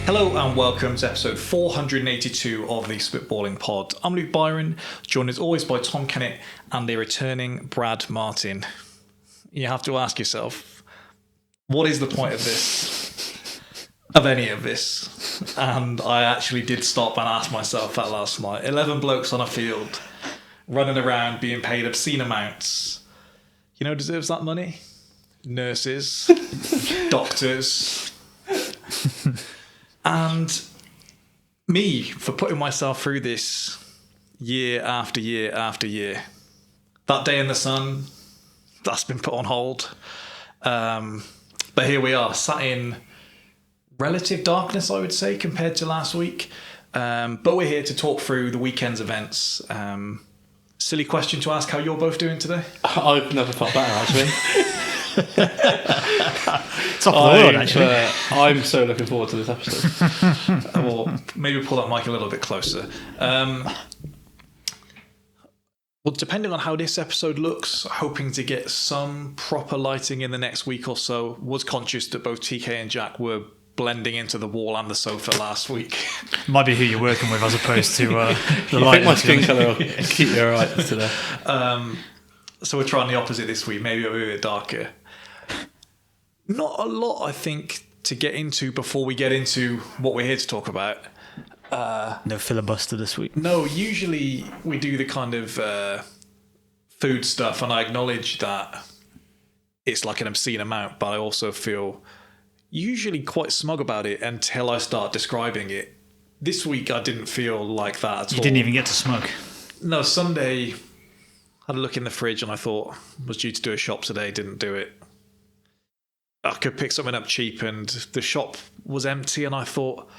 Hello and welcome to episode 482 of the Spitballing Pod. I'm Luke Byron, joined as always by Tom Kennett and the returning Brad Martin. You have to ask yourself, what is the point of this? Of any of this? And I actually did stop and ask myself that last night. 11 blokes on a field, running around, being paid obscene amounts. You know who deserves that money? Nurses, doctors, and me for putting myself through this year after year after year. That day in the sun, that's been put on hold. But here we are, sat in relative darkness, I would say, compared to last week. But we're here to talk through the weekend's events. Silly question to ask how you're both doing today? I've never felt better, actually. Top of the world, actually. I'm so looking forward to this episode. Or maybe pull that mic a little bit closer. Well, depending on how this episode looks, hoping to get some proper lighting in the next week or so. Was conscious that both TK and Jack were blending into the wall and the sofa last week. Might be who you're working with as opposed to the I light. think my skin colour will keep you alright today. So we're trying the opposite this week, maybe a bit darker. Not a lot, I think, to get into before we get into what we're here to talk about. No filibuster this week. No, usually we do the kind of food stuff, and I acknowledge that it's like an obscene amount, but I also feel usually quite smug about it until I start describing it. This week I didn't feel like that at all. You didn't even get to smug. No, Sunday, had a look in the fridge and I thought, was due to do a shop today, didn't do it. I could pick something up cheap and the shop was empty, and I thought,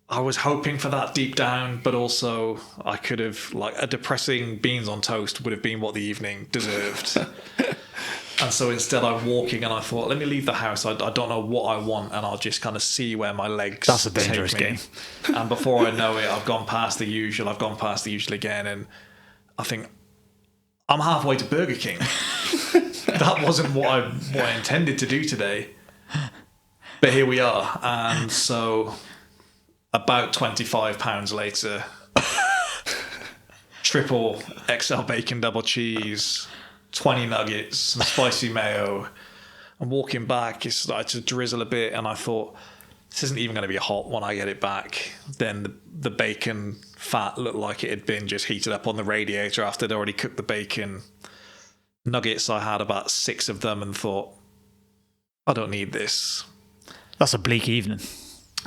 I was hoping for that deep down, but also I could have, like, a depressing beans on toast would have been what the evening deserved. And so instead I'm walking and I thought, let me leave the house. I don't know what I want, and I'll just kind of see where my legs That's a dangerous game. And before I know it, I've gone past the usual. I've gone past the usual again, and I think I'm halfway to Burger King. That wasn't what I intended to do today. But here we are. And so about £25 later, triple XL bacon double cheese, 20 nuggets, some spicy mayo. I'm walking back, it started to drizzle a bit, and I thought, this isn't even going to be hot when I get it back. Then the bacon fat looked like it had been just heated up on the radiator after they'd already cooked the bacon. Nuggets, I had about 6 of them and thought, I don't need this. That's a bleak evening.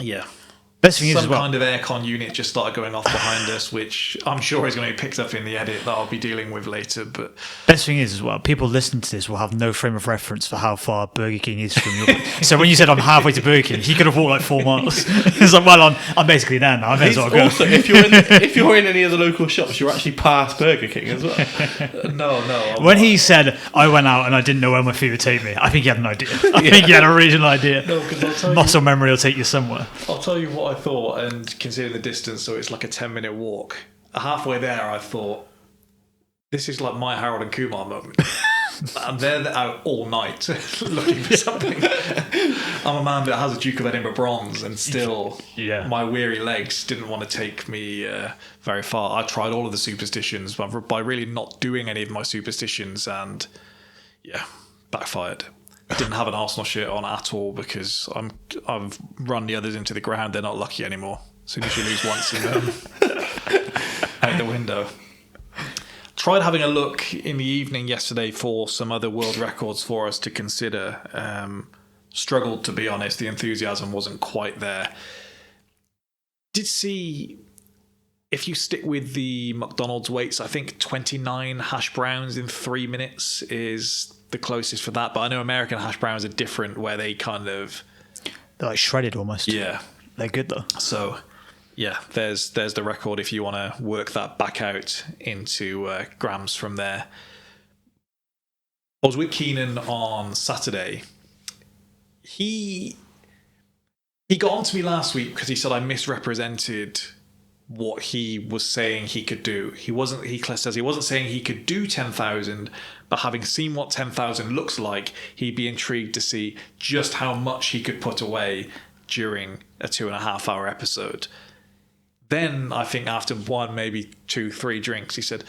Yeah. Best thing is as Some well. kind of aircon unit just started going off behind us, which I'm sure is going to be picked up in the edit that I'll be dealing with later. But Best thing is as well, people listening to this will have no frame of reference for how far Burger King is from your. So when you said I'm halfway to Burger King, he could have walked like 4 miles. It's like, well, I'm basically there now. I may as well go. Also, if you're in any of the local shops, you're actually past Burger King as well. no. When he said I went out and I didn't know where my feet would take me, I think he had an idea. I think he had a original idea. No, because I'll tell Muscle memory will take you somewhere. I'll tell you what I thought, and considering the distance, so it's like a 10-minute walk. Halfway there, I thought, this is like my Harold and Kumar moment. And they're out all night looking for something. I'm a man that has a Duke of Edinburgh bronze, and still my weary legs didn't want to take me very far. I tried all of the superstitions, but by really not doing any of my superstitions, and backfired. Didn't have an Arsenal shirt on at all because I've run the others into the ground. They're not lucky anymore. As soon as you lose once, out the window. Tried having a look in the evening yesterday for some other world records for us to consider. Struggled, to be honest. The enthusiasm wasn't quite there. Did see, if you stick with the McDonald's weights, I think 29 hash browns in 3 minutes is the closest for that. But I know American hash browns are different, where they kind of... They're like shredded almost. Yeah. They're good though. So... yeah, there's the record if you want to work that back out into grams from there. I was with Keenan on Saturday. He got on to me last week because he said I misrepresented what he was saying he could do. He says he wasn't saying he could do 10,000, but having seen what 10,000 looks like, he'd be intrigued to see just how much he could put away during a 2.5 hour episode. Then I think after 1, maybe 2, 3 drinks, he said,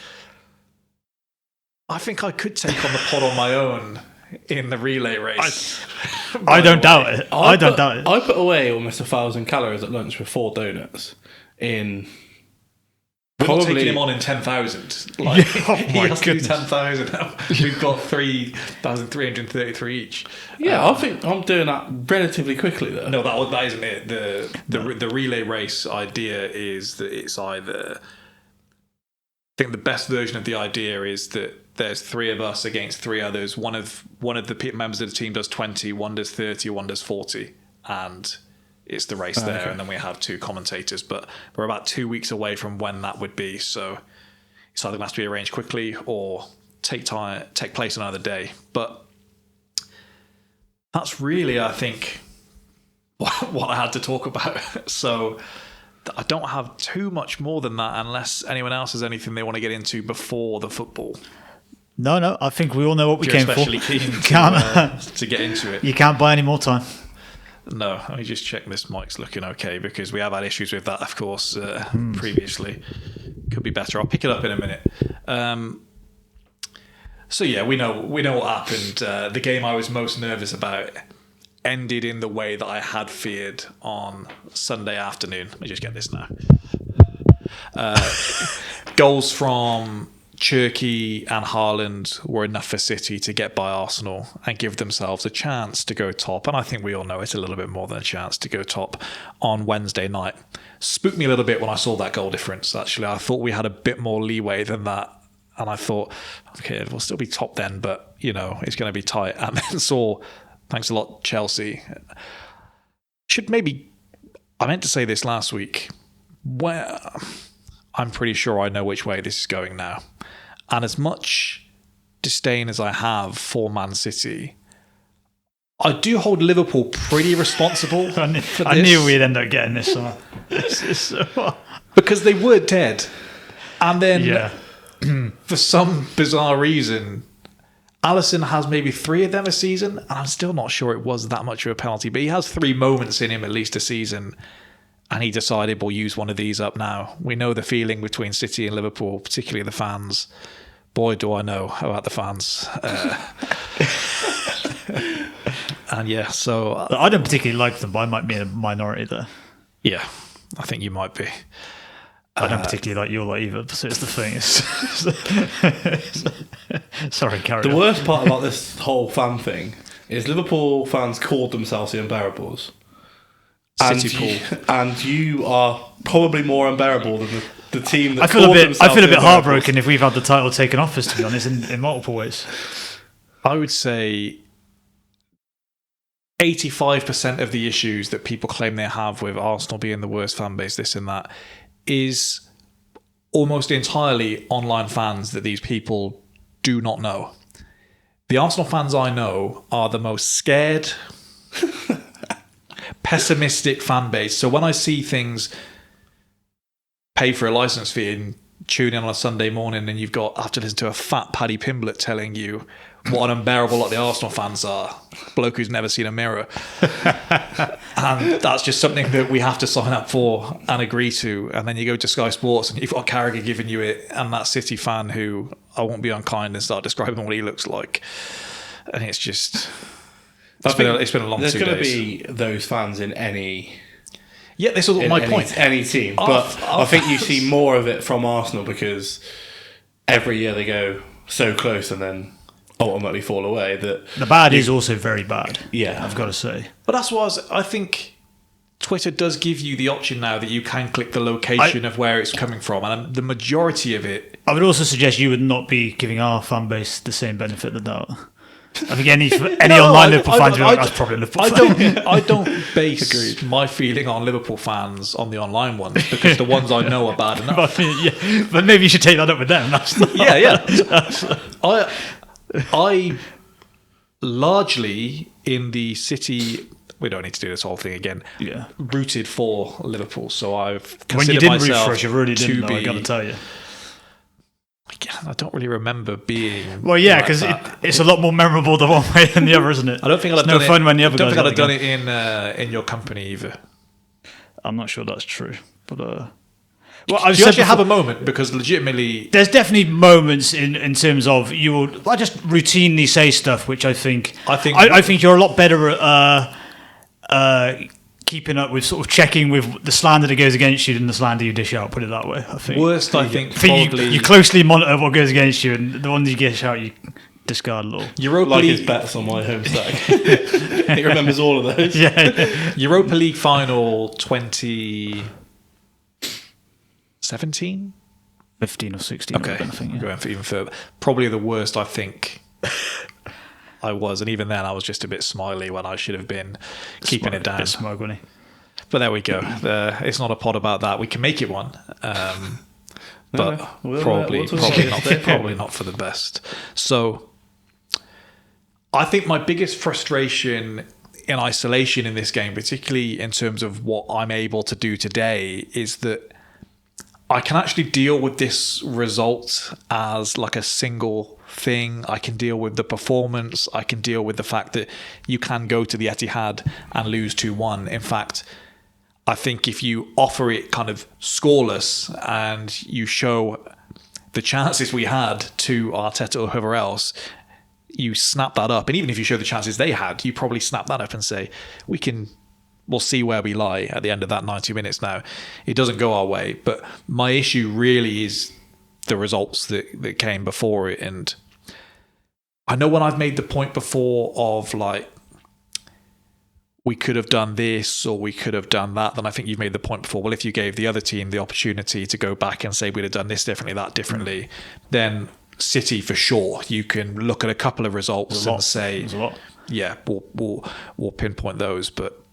I think I could take on the pod on my own in the relay race. I don't doubt it. I don't doubt it. I put away almost 1,000 calories at lunch with 4 donuts in... We're not taking him on in 10,000. Like, he has to do 10,000 now. We've got 3,333 each. Yeah, I think I'm doing that relatively quickly, though. No, that isn't it. The relay race idea is that it's either... I think the best version of the idea is that there's 3 of us against 3 others. One of the members of the team does 20, one does 30, one does 40. And... it's the race there, okay. And then we have 2 commentators. But we're about 2 weeks away from when that would be. So it's either going to have to be arranged quickly or take place another day. But that's really, I think, what I had to talk about. So I don't have too much more than that unless anyone else has anything they want to get into before the football. No, I think we all know what we came for. Especially keen to get into it. You can't buy any more time. No, let me just check this mic's looking okay because we have had issues with that, of course, previously. Could be better. I'll pick it up in a minute. So yeah, we know what happened. The game I was most nervous about ended in the way that I had feared on Sunday afternoon. Let me just get this now. Goals from Cherki and Haaland were enough for City to get by Arsenal and give themselves a chance to go top. And I think we all know it's a little bit more than a chance to go top on Wednesday night. Spooked me a little bit when I saw that goal difference, actually. I thought we had a bit more leeway than that. And I thought, okay, we'll still be top then, but, it's going to be tight. And then saw, thanks a lot, Chelsea. I meant to say this last week. I'm pretty sure I know which way this is going now. And as much disdain as I have for Man City, I do hold Liverpool pretty responsible for this. I knew we'd end up getting this. Because they were dead. And then, for some bizarre reason, Alisson has maybe 3 of them a season. And I'm still not sure it was that much of a penalty. But he has 3 moments in him at least a season. And he decided we'll use one of these up now. We know the feeling between City and Liverpool, particularly the fans. Boy, do I know about the fans. And yeah, so... I don't particularly like them, but I might be in a minority there. Yeah, I think you might be. I don't particularly like your lot either, so it's the thing. Sorry, carry on. The worst part about this whole fan thing is Liverpool fans called themselves the Unbearables. And you are probably more unbearable than the team that I feel a bit heartbroken if we've had the title taken off us, to be honest, in multiple ways. I would say 85% of the issues that people claim they have with Arsenal being the worst fan base, this and that, is almost entirely online fans that these people do not know. The Arsenal fans I know are the most scared... pessimistic fan base. So when I see things pay for a license fee and tune in on a Sunday morning and you've got have to listen to a fat Paddy Pimblett telling you what an unbearable lot the Arsenal fans are, bloke who's never seen a mirror. And that's just something that we have to sign up for and agree to. And then you go to Sky Sports and you've got Carragher giving you it and that City fan who, I won't be unkind and start describing what he looks like. And it's just... It's been a long 2 days. There's going to be those fans in any... Yeah, this was my point. Any team. But I think you see more of it from Arsenal because every year they go so close and then ultimately fall away. That the bad is also very bad. Yeah. I've got to say. But that's what I think Twitter does give you the option now that you can click the location of where it's coming from. And the majority of it... I would also suggest you would not be giving our fan base the same benefit that that. I think any online Liverpool fans would be like, that's probably Liverpool fan. I don't base my feeling on Liverpool fans on the online ones because the ones I know are bad enough. But maybe you should take that up with them. I largely in the City... We don't need to do this whole thing again. Yeah, rooted for Liverpool, so I've when you considered didn't root myself for us, you really didn't. to be. I got to tell you. I don't really remember being. Well, yeah, like because that. it's a lot more memorable the one way than the other, isn't it? I don't think I'd have no done fun it. when the I other don't guys think I'd have have done it in your company either. I'm not sure that's true, but well, Do I've you said actually have before, a moment? Because legitimately, there's definitely moments in terms of you will. I just routinely say stuff which I think you're a lot better at keeping up with, sort of checking with the slander that goes against you than the slander you dish out. Put it that way. I think worst. I think probably you closely monitor what goes against you, and the ones you dish out you discard a little. Europa Like League his bets on my home stack. He remembers all of those. Yeah. Europa League final 2017. 15 or 16. Okay, I think, yeah. going for even further. Probably the worst I think I was, and even then I was just a bit smiley when I should have been keeping it down. Bit smug, wasn't he? But there we go. It's not a pod about that. We can make it one, but probably not for the best. So I think my biggest frustration in isolation in this game, particularly in terms of what I'm able to do today, is that I can actually deal with this result as like a single thing. I can deal with the performance. I can deal with the fact that you can go to the Etihad and lose 2-1. In fact, I think if you offer it kind of scoreless and you show the chances we had to Arteta or whoever else, you snap that up. And even if you show the chances they had, you probably snap that up and say, we'll see where we lie at the end of that 90 minutes now. It doesn't go our way. But my issue really is the results that came before it. And I know when I've made the point before of like, we could have done this or we could have done that, then I think you've made the point before, well, if you gave the other team the opportunity to go back and say we'd have done this differently, that differently, then City for sure, you can look at a couple of results and say, yeah, we'll pinpoint those. But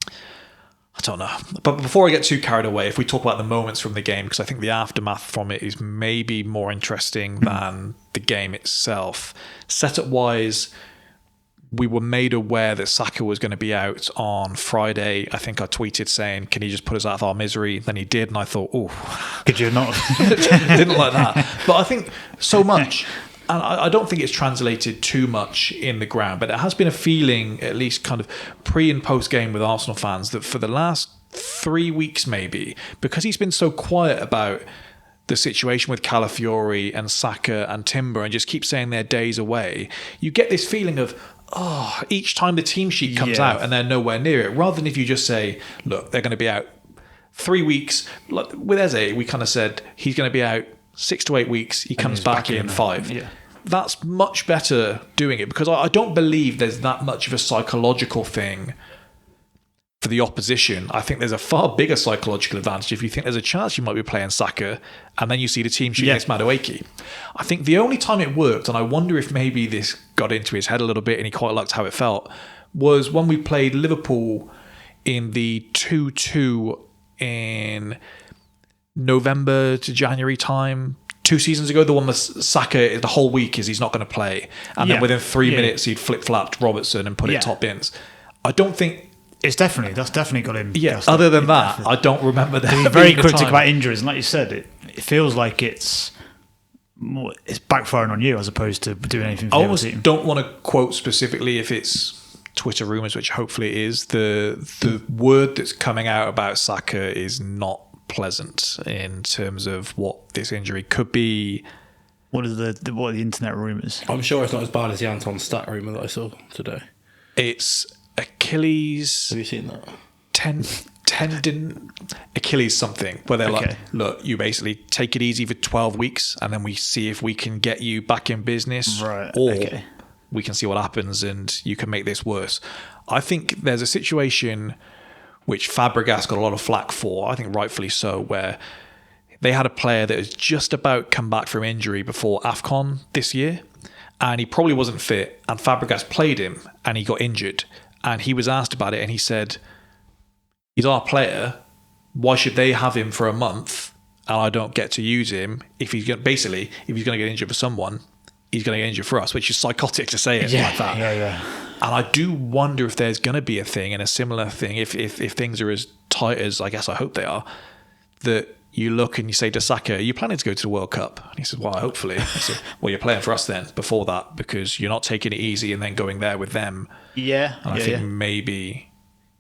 I don't know. But before I get too carried away, if we talk about the moments from the game, because I think the aftermath from it is maybe more interesting than the game itself. Setup-wise, we were made aware that Saka was going to be out on Friday. I think I tweeted saying, can he just put us out of our misery? Then he did, and I thought, oh. Could you not? Didn't like that. But I think so much, and I don't think it's translated too much in the ground, but it has been a feeling, at least kind of pre and post game with Arsenal fans, that for the last 3 weeks maybe, because he's been so quiet about the situation with Calafiori and Saka and Timber and just keep saying they're days away, you get this feeling of, each time the team sheet comes out and they're nowhere near it, rather than if you just say, look, they're going to be out 3 weeks. Like with Eze, we kind of said he's going to be out 6 to 8 weeks. He comes back in 5. Yeah. That's much better doing it, because I don't believe there's that much of a psychological thing for the opposition. I think there's a far bigger psychological advantage if you think there's a chance you might be playing Saka and then you see the team shoot against Madueke. I think the only time it worked, and I wonder if maybe this got into his head a little bit and he quite liked how it felt, was when we played Liverpool in the 2-2 in November to January time 2 seasons ago. The one with Saka, the whole week is he's not going to play, and then within 3 minutes he'd flip-flapped Robertson and put it top bins. I don't think that's definitely got him. Yeah. Other than that, I don't remember that. He's very cryptic about injuries, and like you said, it feels like it's backfiring on you as opposed to doing anything for I the almost other team. don't want to quote specifically if it's Twitter rumours, which hopefully it is. The word that's coming out about Saka is not pleasant in terms of what this injury could be. What are the internet rumours? I'm sure it's not as bad as the Anton stat rumour that I saw today. It's Achilles. Have you seen that? Tendon, Achilles something, where they're like, look, you basically take it easy for 12 weeks and then we see if we can get you back in business, or we can see what happens and you can make this worse. I think there's a situation which Fabregas got a lot of flack for, I think rightfully so, where they had a player that has just about come back from injury before AFCON this year, and he probably wasn't fit, and Fabregas played him and he got injured, and he was asked about it and he said, he's our player, why should they have him for a month and I don't get to use him? If he's going to get injured for someone, he's going to get injured for us, which is psychotic to say it like that. Yeah. And I do wonder if there's going to be a thing, and a similar thing, if things are as tight as I guess I hope they are, that you look and you say to Saka, are you planning to go to the World Cup? And he said, well, hopefully. I said, well, you're playing for us then before that, because you're not taking it easy and then going there with them. Yeah. And I think maybe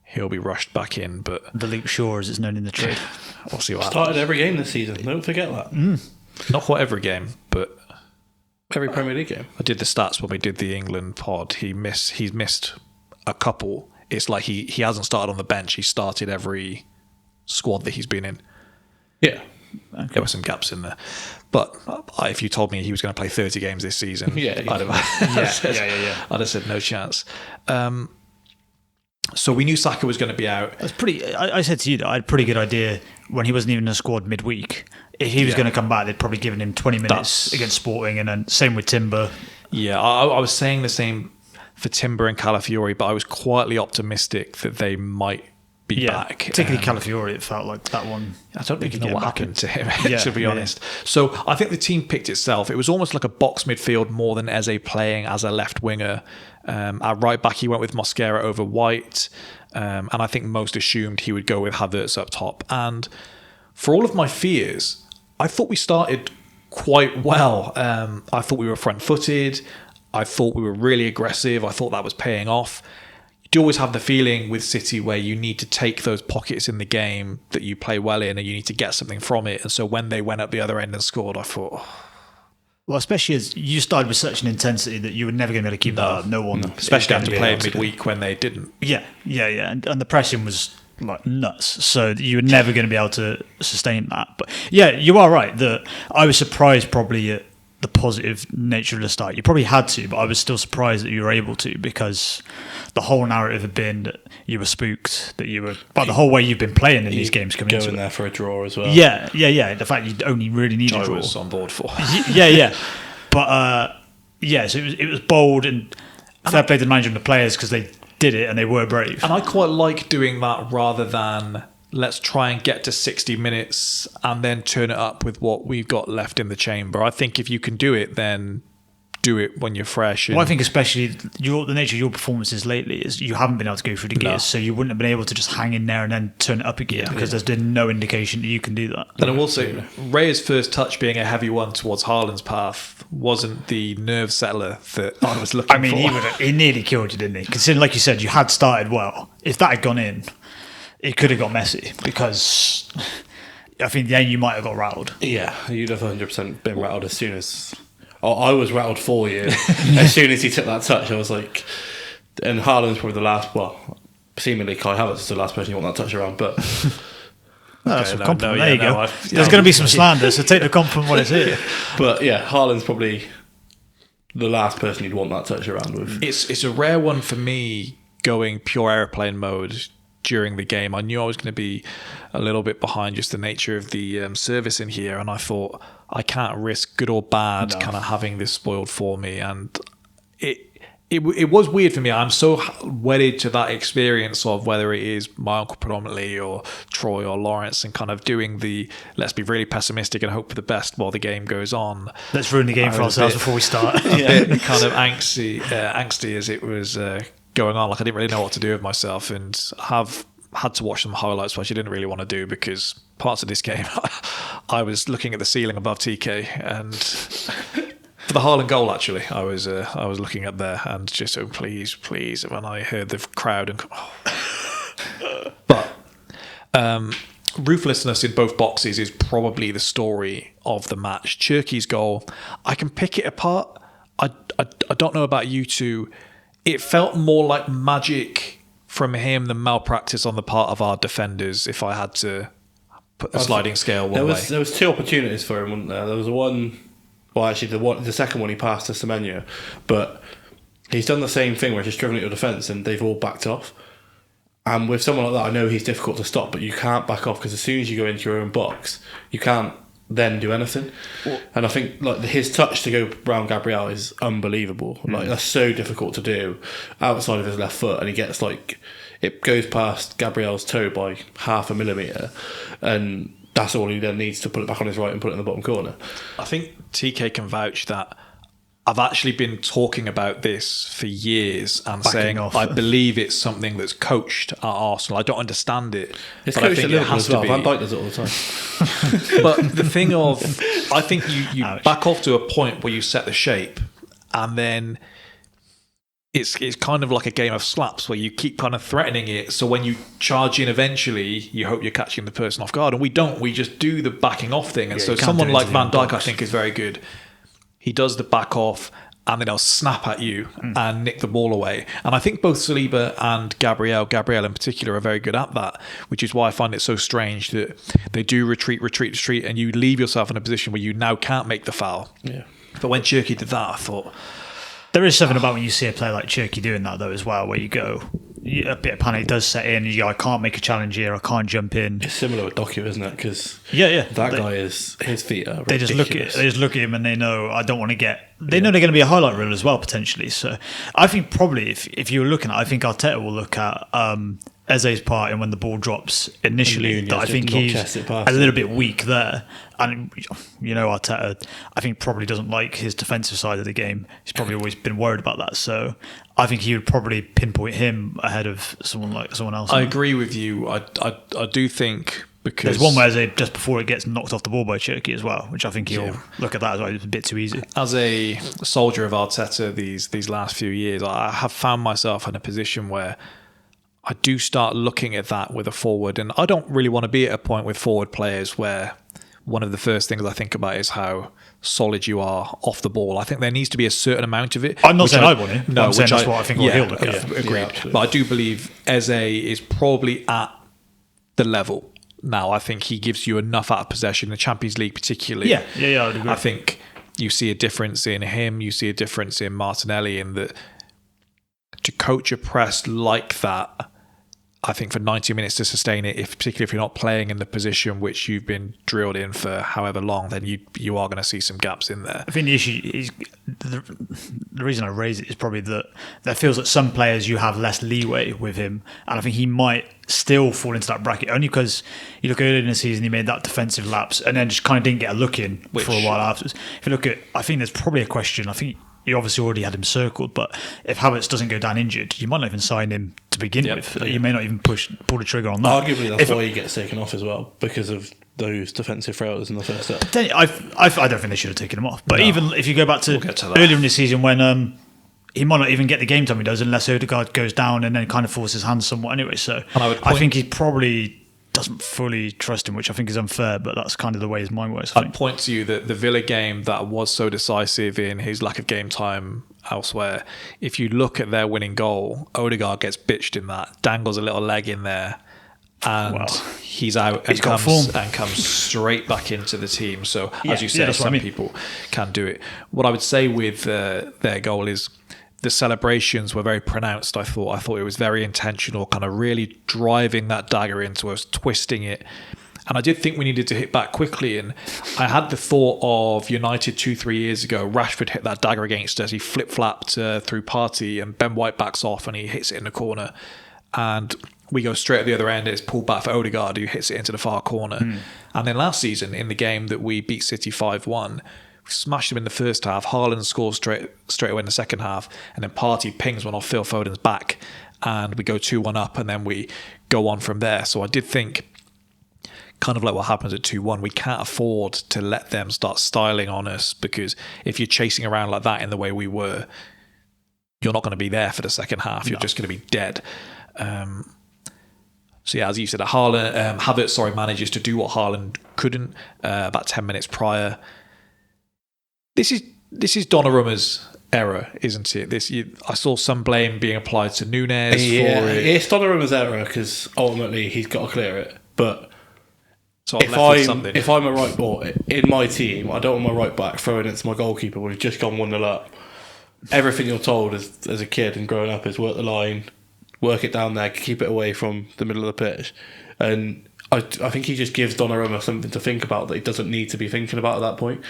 he'll be rushed back in, but the Luke Shaw, as it's known in the trade. We'll see what happens. Started every game this season. Don't forget that. Not quite every game, but every Premier League game. I did the stats when we did the England pod. He's missed a couple. It's like he hasn't started on the bench. He started every squad that he's been in. Yeah. Okay. There were some gaps in there. But if you told me he was going to play 30 games this season, I'd have said no chance. So we knew Saka was going to be out. That's pretty. I said to you that I had a pretty good idea when he wasn't even in the squad midweek. If he was going to come back, they'd probably given him 20 minutes against Sporting, and then same with Timber. Yeah, I was saying the same for Timber and Calafiori, but I was quietly optimistic that they might be back. Particularly Calafiori, it felt like that one. I don't really know what happened to him, to be honest. So I think the team picked itself. It was almost like a box midfield more than Eze playing as a left winger. At right back, he went with Mosquera over White, and I think most assumed he would go with Havertz up top. And for all of my fears, I thought we started quite well. I thought we were front-footed. I thought we were really aggressive. I thought that was paying off. You do always have the feeling with City where you need to take those pockets in the game that you play well in, and you need to get something from it. And so when they went up the other end and scored, I thought... Well, especially as you started with such an intensity that you were never going to be able to keep that up. No one. Especially after playing midweek when they didn't. Yeah. And the pressing was like nuts. So you were never going to be able to sustain that. But yeah, you are right that I was surprised probably at the positive nature of the start. You probably had to, but I was still surprised that you were able to, because the whole narrative had been that you were spooked, that you were... But the whole way you've been playing in these games coming into going there for a draw as well. Yeah. The fact you only really need a draw. I was on board for. Yeah. But so it was bold, and fair play to the manager and the players, because they did it and they were brave. And I quite like doing that rather than let's try and get to 60 minutes and then turn it up with what we've got left in the chamber. I think if you can do it, then do it when you're fresh. Well, I think especially the nature of your performances lately is you haven't been able to go through the gears, so you wouldn't have been able to just hang in there and then turn it up a gear, because there's been no indication that you can do that. And I will say, Raya's first touch being a heavy one towards Haaland's path wasn't the nerve settler that I was looking for. He nearly killed you, didn't he? Considering, like you said, you had started well. If that had gone in, it could have got messy, because I think then you might have got rattled. Yeah, you'd have 100% been rattled as soon as... I was rattled for you. As soon as he took that touch, I was like... And Haaland's probably the last... Well, seemingly Kai Havertz is the last person you want that touch around, but... That's a compliment. There you go. There's going to be some slander, so take the compliment when it's here. But yeah, Haaland's probably the last person you'd want that touch around with. It's a rare one for me going pure airplane mode during the game. I knew I was going to be a little bit behind just the nature of the service in here, and I thought I can't risk good or bad kind of having this spoiled for me. And it was weird for me. I'm so wedded to that experience of whether it is my uncle predominantly or Troy or Lawrence, and kind of doing the let's be really pessimistic and hope for the best while the game goes on. Let's ruin the game for ourselves before we start. A bit kind of angsty as it was going on. Like I didn't really know what to do with myself, and have had to watch some highlights, which I didn't really want to do, because parts of this game I was looking at the ceiling above TK, and for the Haaland goal actually I was looking up there and just please when I heard the crowd and but ruthlessness in both boxes is probably the story of the match. Cherki's goal, I can pick it apart. I don't know about you two. It felt more like magic from him than malpractice on the part of our defenders, if I had to put the sliding scale one way. There was two opportunities for him, wasn't there? There was one... Well, actually, the second one he passed to Semenyo, but he's done the same thing where he's just driven at your defence and they've all backed off. And with someone like that, I know he's difficult to stop, but you can't back off, because as soon as you go into your own box, you can't then do anything. And I think like his touch to go round Gabriel is unbelievable. Like that's so difficult to do outside of his left foot, and he gets like it goes past Gabriel's toe by 0.5 millimetre, and that's all he then needs to put it back on his right and put it in the bottom corner. I think TK can vouch that I've actually been talking about this for years and saying I believe it's something that's coached at Arsenal. I don't understand it. It's but I coached think at it Liverpool has as well. to be. Van Dijk does it all the time. But the thing of, I think you back off to a point where you set the shape, and then it's kind of like a game of slaps where you keep kind of threatening it. So when you charge in eventually, you hope you're catching the person off guard. And we don't. We just do the backing off thing. And so someone like Van Dijk, I think, is very good. He does the back off, and then he'll snap at you and nick the ball away. And I think both Saliba and Gabriel in particular, are very good at that, which is why I find it so strange that they do retreat, and you leave yourself in a position where you now can't make the foul. Yeah. But when Cherki did that, I thought... There is something about when you see a player like Cherki doing that, though, as well, where you go... A bit of panic does set in. I can't make a challenge here. I can't jump in. It's similar with Doku, isn't it? Because that guy is his feet are they ridiculous. just look at him and they know I don't want to get. They know they're going to be a highlight reel as well potentially. So I think probably if you were looking at, I think Arteta will look at Eze's part and when the ball drops initially. That I think he's a little bit weak there, and Arteta I think probably doesn't like his defensive side of the game. He's probably always been worried about that. So I think he would probably pinpoint him ahead of someone else. I agree with you. I do think because there's one where Eze just before it gets knocked off the ball by Cherki as well, which I think he'll look at that as well. It's a bit too easy. As a soldier of Arteta these last few years, I have found myself in a position where I do start looking at that with a forward, and I don't really want to be at a point with forward players where one of the first things I think about is how solid you are off the ball. I think there needs to be a certain amount of it. I'm not saying I want it. No, I'm saying that's what I think he'll look at. Agreed. But I do believe Eze is probably at the level now. I think he gives you enough out of possession, the Champions League particularly. Yeah, I would agree. I think you see a difference in him, you see a difference in Martinelli, in that to coach a press like that, I think for 90 minutes to sustain it, particularly if you're not playing in the position which you've been drilled in for however long, then you are going to see some gaps in there. I think the issue is the reason I raise it is probably that there feels that some players you have less leeway with him, and I think he might still fall into that bracket only because you look earlier in the season he made that defensive lapse and then just kind of didn't get a look in for a while afterwards. If you look at, I think there's probably a question. I think you obviously already had him circled, but if Havertz doesn't go down injured, you might not even sign him to begin with. You may not even pull the trigger on that. Arguably, that's why he gets taken off as well, because of those defensive frailties in the first set. I don't think they should have taken him off. But even if you go back to earlier in the season when he might not even get the game time he does unless Odegaard goes down and then kind of forces his hands somewhat anyway. So I think he probably doesn't fully trust him, which I think is unfair, but that's kind of the way his mind works. I'd point to you that the Villa game that was so decisive in his lack of game time elsewhere, if you look at their winning goal, Odegaard gets bitched in that, dangles a little leg in there, and he's out and comes straight back into the team. So as you say, some people can do it. What I would say with their goal is the celebrations were very pronounced. I thought it was very intentional, kind of really driving that dagger into us, twisting it. And I did think we needed to hit back quickly. And I had the thought of United 2-3 years ago. Rashford hit that dagger against us. He flip-flapped through Partey, and Ben White backs off and he hits it in the corner. And we go straight at the other end. It's pulled back for Odegaard, who hits it into the far corner. And then last season, in the game that we beat City 5-1, we smashed them in the first half. Haaland scores straight away in the second half, and then Partey pings one off Phil Foden's back, and we go 2-1 up, and then we go on from there. So I did think, kind of like what happens at 2-1, we can't afford to let them start styling on us, because if you're chasing around like that in the way we were, you're not going to be there for the second half. You're just going to be dead. So yeah, as you said, Havertz manages to do what Haaland couldn't about 10 minutes prior. This is Donnarumma's error, isn't it? I saw some blame being applied to Núñez for it. It's Donnarumma's error because ultimately he's got to clear it. But so if I'm a right back in my team, I don't want my right back throwing it to my goalkeeper when we've just gone 1-0 up. Everything you're told as a kid and growing up is work the line, work it down there, keep it away from the middle of the pitch. And I think he just gives Donnarumma something to think about that he doesn't need to be thinking about at that point.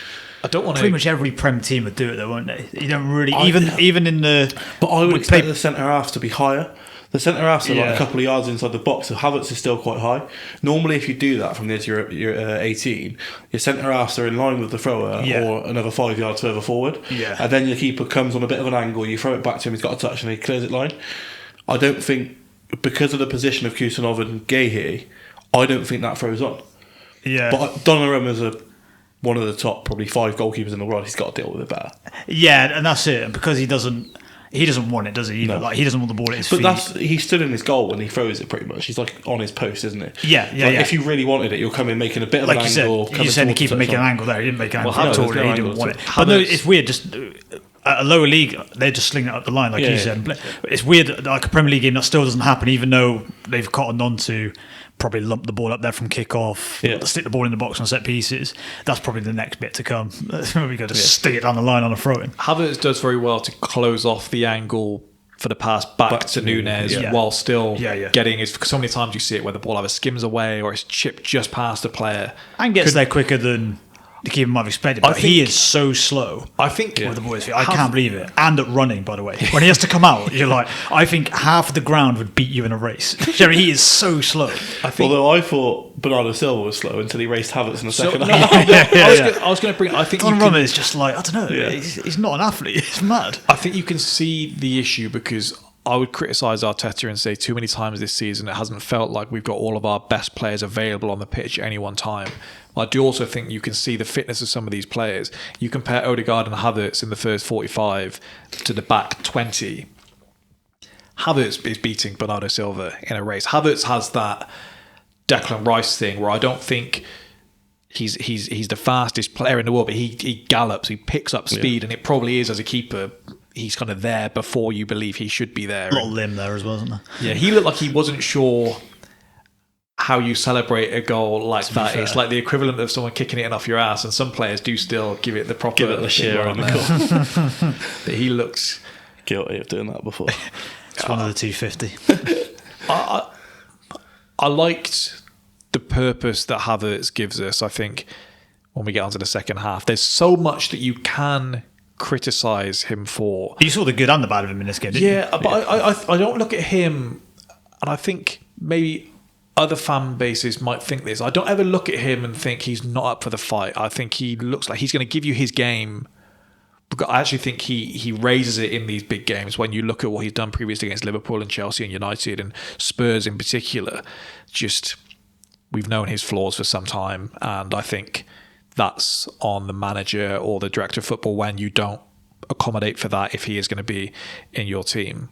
I don't want Pretty much every Prem team would do it though, won't they? You don't really even in the. But I would expect the centre half to be higher. The centre halves are like a couple of yards inside the box, so Havertz is still quite high. Normally, if you do that from the edge of your 18, your centre halves are in line with the thrower or another 5 yards further forward. Yeah. And then your keeper comes on a bit of an angle, you throw it back to him, he's got a touch and he clears it line. I don't think, because of the position of Kusanov and Gahey, I don't think that throws on. Yeah. But Donnarumma is one of the top probably 5 goalkeepers in the world. He's got to deal with it better. Yeah, and that's it. And because he doesn't want it, does he? No. Like, he doesn't want the ball at his feet. But he stood in his goal when he throws it pretty much. He's like on his post, isn't it? Yeah. If you really wanted it, you'll come in making a bit of an angle. You said the keeper making an angle there. He didn't make an angle at all. He didn't want it. But no, it's weird. Just at a lower league, they're just slinging it up the line, like you said. It's weird that like a Premier League game that still doesn't happen, even though they've cottoned on to probably lump the ball up there from kick-off, stick the ball in the box on set pieces. That's probably the next bit to come. We got to stick it down the line on a throw-in. Havertz does very well to close off the angle for the pass back to Nunez while still getting his. So many times you see it where the ball either skims away or it's chipped just past a player and gets there quicker than the keeper might have expected. But he is so slow. I think with the boys' feet. I can't believe it. And at running, by the way, when he has to come out, you're like, I think half the ground would beat you in a race. Jerry, he is so slow. Although I thought Bernardo Silva was slow until he raced Havertz in the second half. I was going to bring. I think Donnarumma is just like, I don't know. Yeah. He's not an athlete. It's mad. I think you can see the issue because I would criticise Arteta and say too many times this season it hasn't felt like we've got all of our best players available on the pitch at any one time. I do also think you can see the fitness of some of these players. You compare Odegaard and Havertz in the first 45 to the back 20. Havertz is beating Bernardo Silva in a race. Havertz has that Declan Rice thing where I don't think he's the fastest player in the world, but he gallops, he picks up speed, and it probably is as a keeper. He's kind of there before you believe he should be there. A lot of limb there as well, isn't there? Yeah, he looked like he wasn't sure how you celebrate a goal like that. It's like the equivalent of someone kicking it in off your ass, and some players do still give it the proper the sheer on the goal. But he looks guilty of doing that before. It's one of the 250. I liked the purpose that Havertz gives us. I think when we get onto the second half, there's so much that you can criticise him for. You saw the good and the bad of him in this game, didn't you? Yeah, but I don't look at him, and I think maybe other fan bases might think this. I don't ever look at him and think he's not up for the fight. I think he looks like he's going to give you his game. I actually think he raises it in these big games. When you look at what he's done previously against Liverpool and Chelsea and United and Spurs in particular, just we've known his flaws for some time, and I think that's on the manager or the director of football when you don't accommodate for that if he is going to be in your team.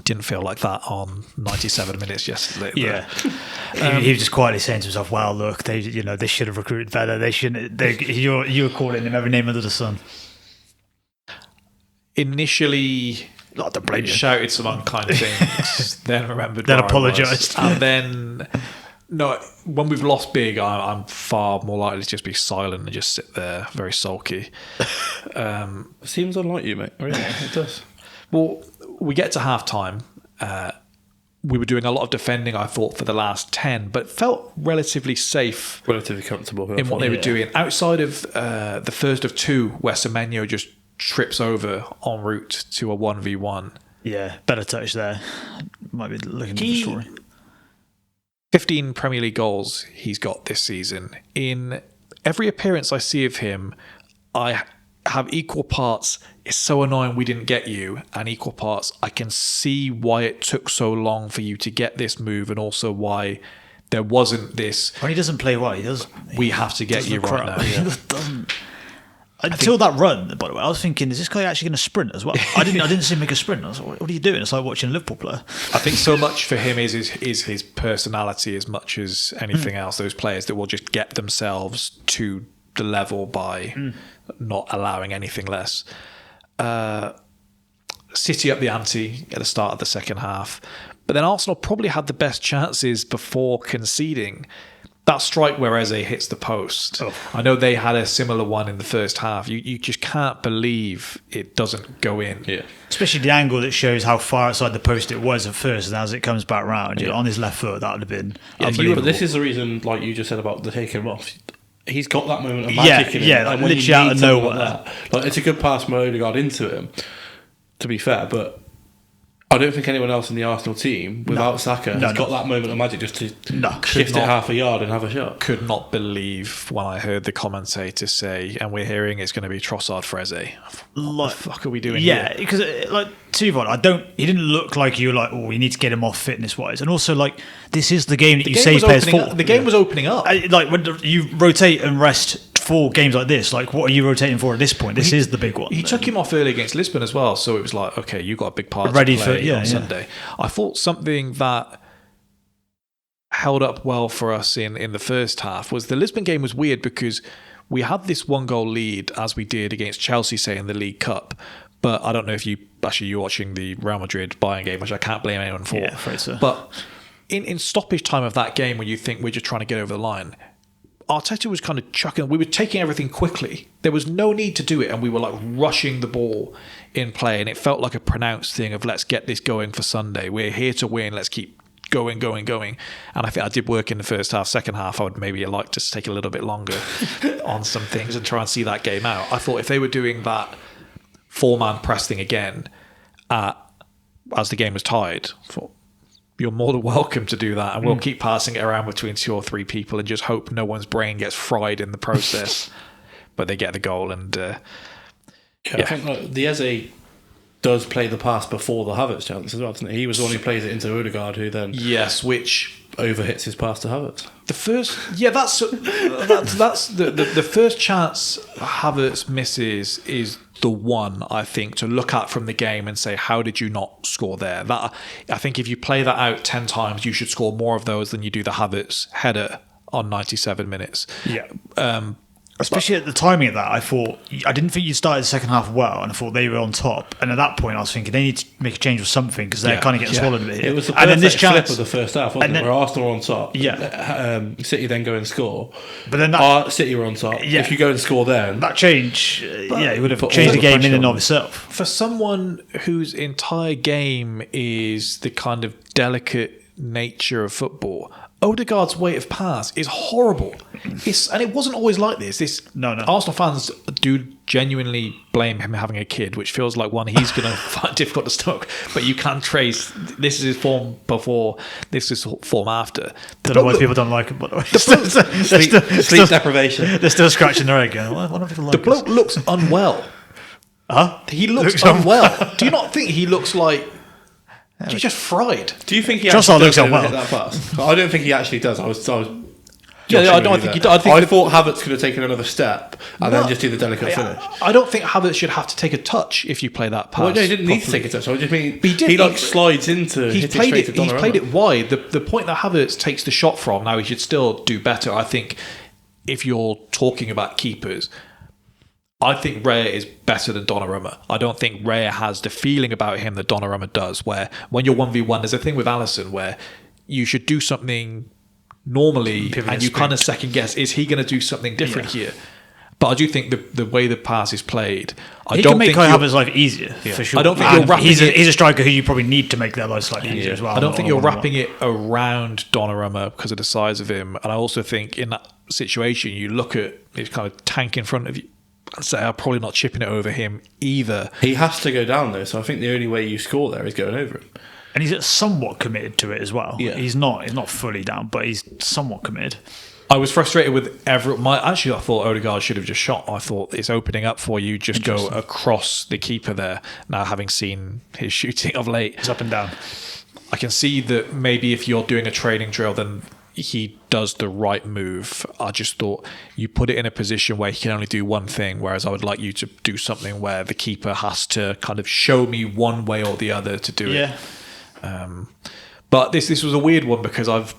Didn't feel like that on 97 minutes yesterday. Yeah, he was just quietly saying to himself, "Wow, look, they should have recruited better. They shouldn't. You were calling him every name under the sun." Initially, not to blame you, shouted some unkind things, then remembered, then apologised, and then no. When we've lost big, I'm far more likely to just be silent and just sit there, very sulky. Seems unlike you, mate. Really, it does. Well, we get to half time. We were doing a lot of defending, I thought, for the last 10, but felt relatively safe. Relatively comfortable in what they were doing. Outside of the first of two, where Semenyo just trips over en route to a 1v1. Yeah, better touch there. Might be looking at the story. 15 Premier League goals he's got this season. In every appearance I see of him, I have equal parts, it's so annoying we didn't get you, and equal parts, I can see why it took so long for you to get this move, and also why there wasn't this. When he doesn't play well, he does. We have to get you right now. He doesn't. Until that run, by the way, I was thinking, is this guy actually going to sprint as well? I didn't see him make a sprint. I was like, what are you doing? It's like watching a Liverpool player. I think so much for him is his personality as much as anything else. Those players that will just get themselves to the level by not allowing anything less. City up the ante at the start of the second half, but then Arsenal probably had the best chances before conceding. That strike where Eze hits the post. Oh. I know they had a similar one in the first half. You just can't believe it doesn't go in. Yeah. Especially the angle that shows how far outside the post it was at first, and as it comes back round, on his left foot, that would have been unbelievable. But this is the reason, like you just said about the taking him off. He's got that moment of magic in him. Yeah, like literally out of nowhere. Like it's a good pass from Odegaard into him, to be fair, but I don't think anyone else in the Arsenal team, without Saka, has got that moment of magic just to shift it half a yard and have a shot. Could not believe when I heard the commentator say, and we're hearing it's going to be Trossard Freze. What the fuck are we doing here? Yeah, because he didn't look like you were like, oh, we need to get him off fitness-wise. And also, like, this is the game that you save players for. The game was opening up. Like, when you rotate and rest for games like this, like, what are you rotating for at this point? This is the big one. He took him off early against Lisbon as well, so it was like, okay, you got a big part ready to play on Sunday. I thought something that held up well for us in the first half was the Lisbon game was weird because we had this 1-goal lead as we did against Chelsea, say, in the League Cup. But I don't know if you're watching the Real Madrid Bayern game, which I can't blame anyone for. Yeah, afraid so. But in stoppage time of that game, when you think we're just trying to get over the line, Arteta was kind of chucking. We were taking everything quickly. There was no need to do it, and we were like rushing the ball in play, and it felt like a pronounced thing of let's get this going for Sunday. We're here to win. Let's keep going. And I think I did work in the first half. Second half, I would maybe like to take a little bit longer on some things and try and see that game out. I thought if they were doing that 4-man press thing again as the game was tied, I thought, you're more than welcome to do that, and we'll keep passing it around between 2 or 3 people and just hope no one's brain gets fried in the process. But they get the goal, and I think like, the Eze does play the pass before the Havertz chance as well, doesn't he? He was the one who plays it into Odegaard, who then which overhits his pass to Havertz. The first, that's the first chance Havertz misses is the one, I think, to look at from the game and say, how did you not score there? That, I think if you play that out 10 times, you should score more of those than you do the Havertz header on 97 minutes. Yeah. Especially at the timing of that, I didn't think you started the second half well, and I thought they were on top. And at that point, I was thinking they need to make a change with something because they're kind of getting swallowed a bit here. It was the perfect flip of the first half, wasn't it? Where Arsenal were on top. Yeah. City then go and score. But then City were on top. Yeah. If you go and score then... That change, it would have changed the game in and of itself. For someone whose entire game is the kind of delicate nature of football, Odegaard's weight of pass is horrible. And it wasn't always like this. No. Arsenal fans do genuinely blame him having a kid, which feels like one he's going to find difficult to stomach. But you can trace, this is his form before, this is form after. Don't know why people don't like him, by the way. Sleep deprivation. They're still scratching their head going, why don't people like the bloke looks unwell. Huh? He looks unwell. Do you not think he looks like... He's just fried. Do you think he actually does hit that pass? I don't think he actually does. I thought Havertz could have taken another step and then just do the delicate finish. I don't think Havertz should have to take a touch if you play that pass. Well, no, he didn't need to take a touch. I just mean he slides into. He's played it wide. The point that Havertz takes the shot from, now he should still do better. I think if you're talking about keepers, I think Raya is better than Donnarumma. I don't think Raya has the feeling about him that Donnarumma does, where when you're 1v1, there's a thing with Alisson where you should do something normally and you kind of second guess, is he going to do something different here? But I do think the way the pass is played, he can make Kai Havertz's life easier, for sure. I don't think you're wrapping he's a striker who you probably need to make their life slightly easier as well. I don't think you're wrapping it around Donnarumma because of the size of him. And I also think in that situation, you look at his kind of tank in front of you, I'd say I'm probably not chipping it over him either. He has to go down though, so I think the only way you score there is going over him. And he's somewhat committed to it as well. Yeah. He's not fully down, but he's somewhat committed. I was frustrated with actually, I thought Odegaard should have just shot. I thought it's opening up for you. Just go across the keeper there. Now, having seen his shooting of late, it's up and down. I can see that maybe if you're doing a training drill, then he does the right move. I just thought you put it in a position where he can only do one thing, whereas I would like you to do something where the keeper has to kind of show me one way or the other to do it. But this was a weird one because I've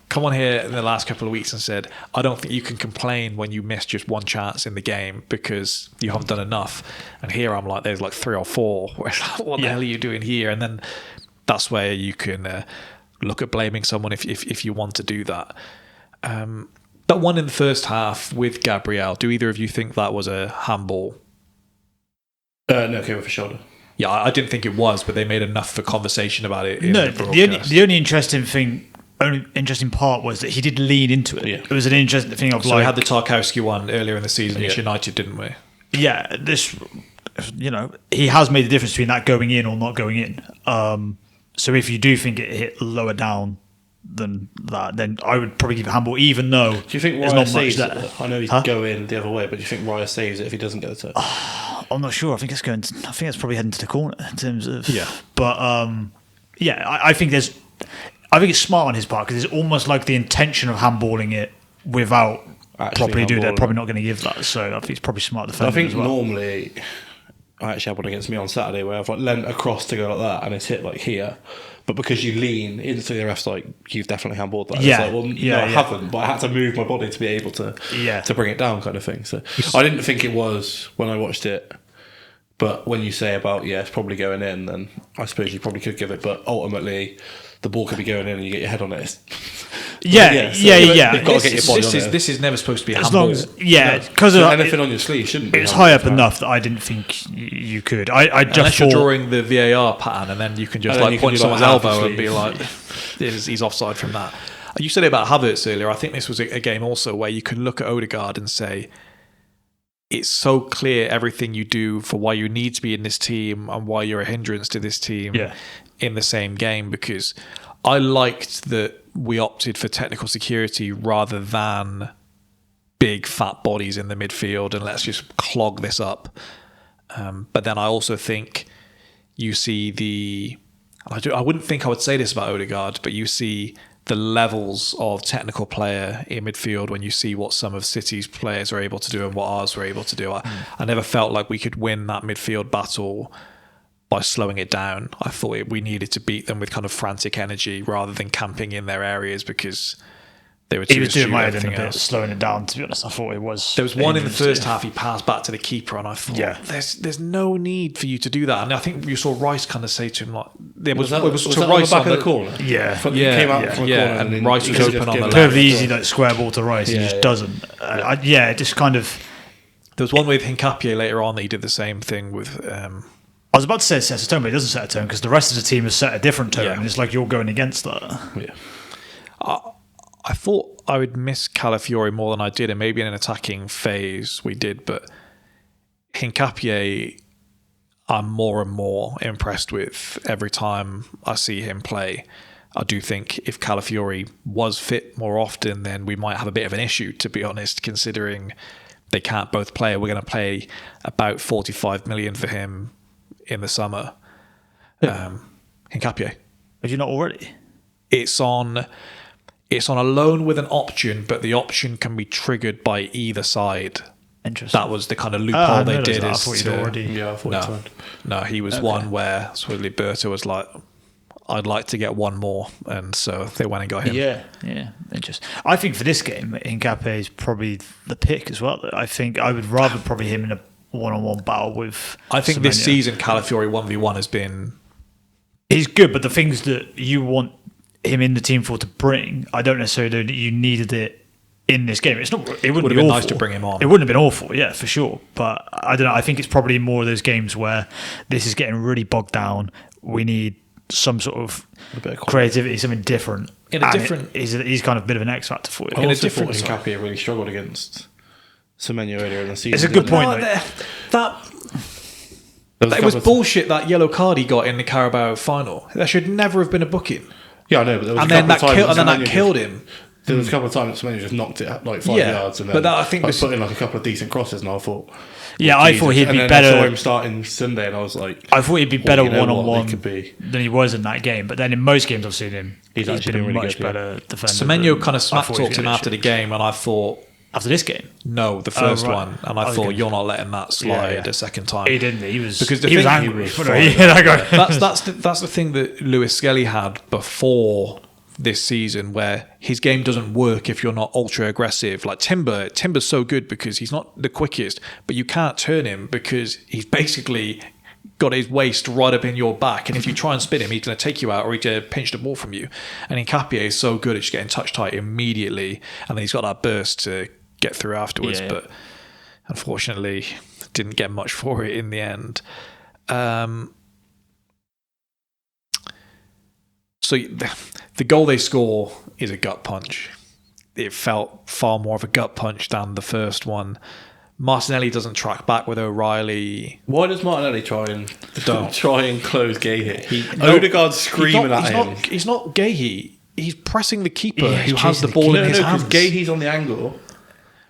come on here in the last couple of weeks and said, I don't think you can complain when you miss just one chance in the game because you haven't done enough. And here I'm like, there's like 3 or 4. What the hell are you doing here? And then that's where you can look at blaming someone if you want to do that. That one in the first half with Gabriel, do either of you think that was a handball? No, came off a shoulder. Yeah, I didn't think it was, but they made enough for conversation about it. The only interesting part was that he did lean into it. Yeah. It was an interesting thing of so we had the Tarkowski one earlier in the season against United, didn't we? Yeah, this he has made the difference between that going in or not going in. So if you do think it hit lower down than that, then I would probably give it handball, even though do you think there's Raya not much saves there. it? I know he could go in the other way, but do you think Raya saves it if he doesn't get the touch? I'm not sure. I think it's probably heading to the corner in terms of But I think it's smart on his part because it's almost like the intention of handballing it without properly doing. They're probably not going to give that. So I think it's probably smart defending. I think as well. normally, I actually had one against me on Saturday where I've leant across to go like that and it's hit here. But because you lean, instantly the ref's you've definitely handballed that. Yeah. It's no, I haven't, but I had to move my body to be able to bring it down, kind of thing. So I didn't think it was when I watched it. But when you say about, it's probably going in, then I suppose you probably could give it. But ultimately, the ball could be going in and you get your head on it. You've got to get your body on it. This is never supposed to be a as handball. long as because anything on your sleeve shouldn't be. It's high up enough that I didn't think you could. I just Unless you're drawing the VAR pattern, and then you can just point someone's elbow and be like, he's offside from that. You said it about Havertz earlier. I think this was a game also where you can look at Odegaard and say, it's so clear everything you do for why you need to be in this team and why you're a hindrance to this team in the same game, because I liked that we opted for technical security rather than big fat bodies in the midfield and let's just clog this up. But then I also think you see I wouldn't think I would say this about Odegaard, but you see the levels of technical player in midfield when you see what some of City's players are able to do and what ours were able to do. I never felt like we could win that midfield battle by slowing it down. I thought we needed to beat them with kind of frantic energy rather than camping in their areas because they were too astute at everything else. Slowing it down, to be honest. I thought it was... There was one in the first half, he passed back to the keeper, and I thought, there's no need for you to do that. And I think you saw Rice kind of say to him, like... Was that Rice on the corner? Yeah. He came out from a corner and Rice was open on the left. Perfectly easy, square ball to Rice, he just doesn't. It just kind of... There was one with Hincapié later on that he did the same thing with... I was about to say it sets a tone, but it doesn't set a tone because the rest of the team has set a different tone, and it's like you're going against that. Yeah. I thought I would miss Calafiori more than I did, and maybe in an attacking phase we did, but Hincapié I'm more and more impressed with every time I see him play. I do think if Calafiori was fit more often, then we might have a bit of an issue, to be honest, considering they can't both play. We're going to pay about 45 million for him in the summer. Hincapié. Have you not already? It's on a loan with an option, but the option can be triggered by either side. Interesting. That was the kind of loophole they did. I thought you'd already... I thought no, he was one where supposedly Berto was like, I'd like to get one more, and so they went and got him. Yeah, interesting. I think for this game, Hincapié is probably the pick as well. I think I would rather probably him in a one-on-one battle with... I think this season Calafiori 1v1 has been... He's good, but the things that you want him in the team for to bring, I don't necessarily know that you needed it in this game. It wouldn't have been nice to bring him on. It wouldn't have been awful, yeah, for sure. But I don't know. I think it's probably more of those games where this is getting really bogged down. We need some sort of creativity, something different. He's kind of a bit of an X factor for you. I also thought Hincapié really struggled against Semenyo earlier in the season. It's a good point. It was bullshit, that yellow card he got in the Carabao final. That should never have been a booking. Yeah, I know, but there was that killed him. There was a couple of times that Semenyo just knocked it like 5 yards, and then I think put in like a couple of decent crosses, and I thought, I thought he'd be better. I saw him starting Sunday, and I was like, I thought he'd be better one-on-one than he was in that game. But then in most games I've seen him, he's been a really much better defender. Semenyo kind of smack talked him after the game, and I thought, after this game? No, the first one. And I thought, you're not letting that slide a second time. He didn't. He was angry. That's the thing that Lewis Skelly had before this season, where his game doesn't work if you're not ultra aggressive. Like Timber's so good because he's not the quickest, but you can't turn him because he's basically got his waist right up in your back, and if you try and spin him, he's going to take you out or he's going to pinch the ball from you. And Hincapié is so good at just getting touch tight immediately, and then he's got that burst to get through afterwards, but unfortunately didn't get much for it in the end. So the goal they score is a gut punch. It felt far more of a gut punch than the first one, Martinelli doesn't track back with O'Reilly. Why does Martinelli try and close Gahey? Odegaard's screaming at him. He's not Gahey. He's pressing the keeper who has the ball in his hands. No, because Gahey's on the angle,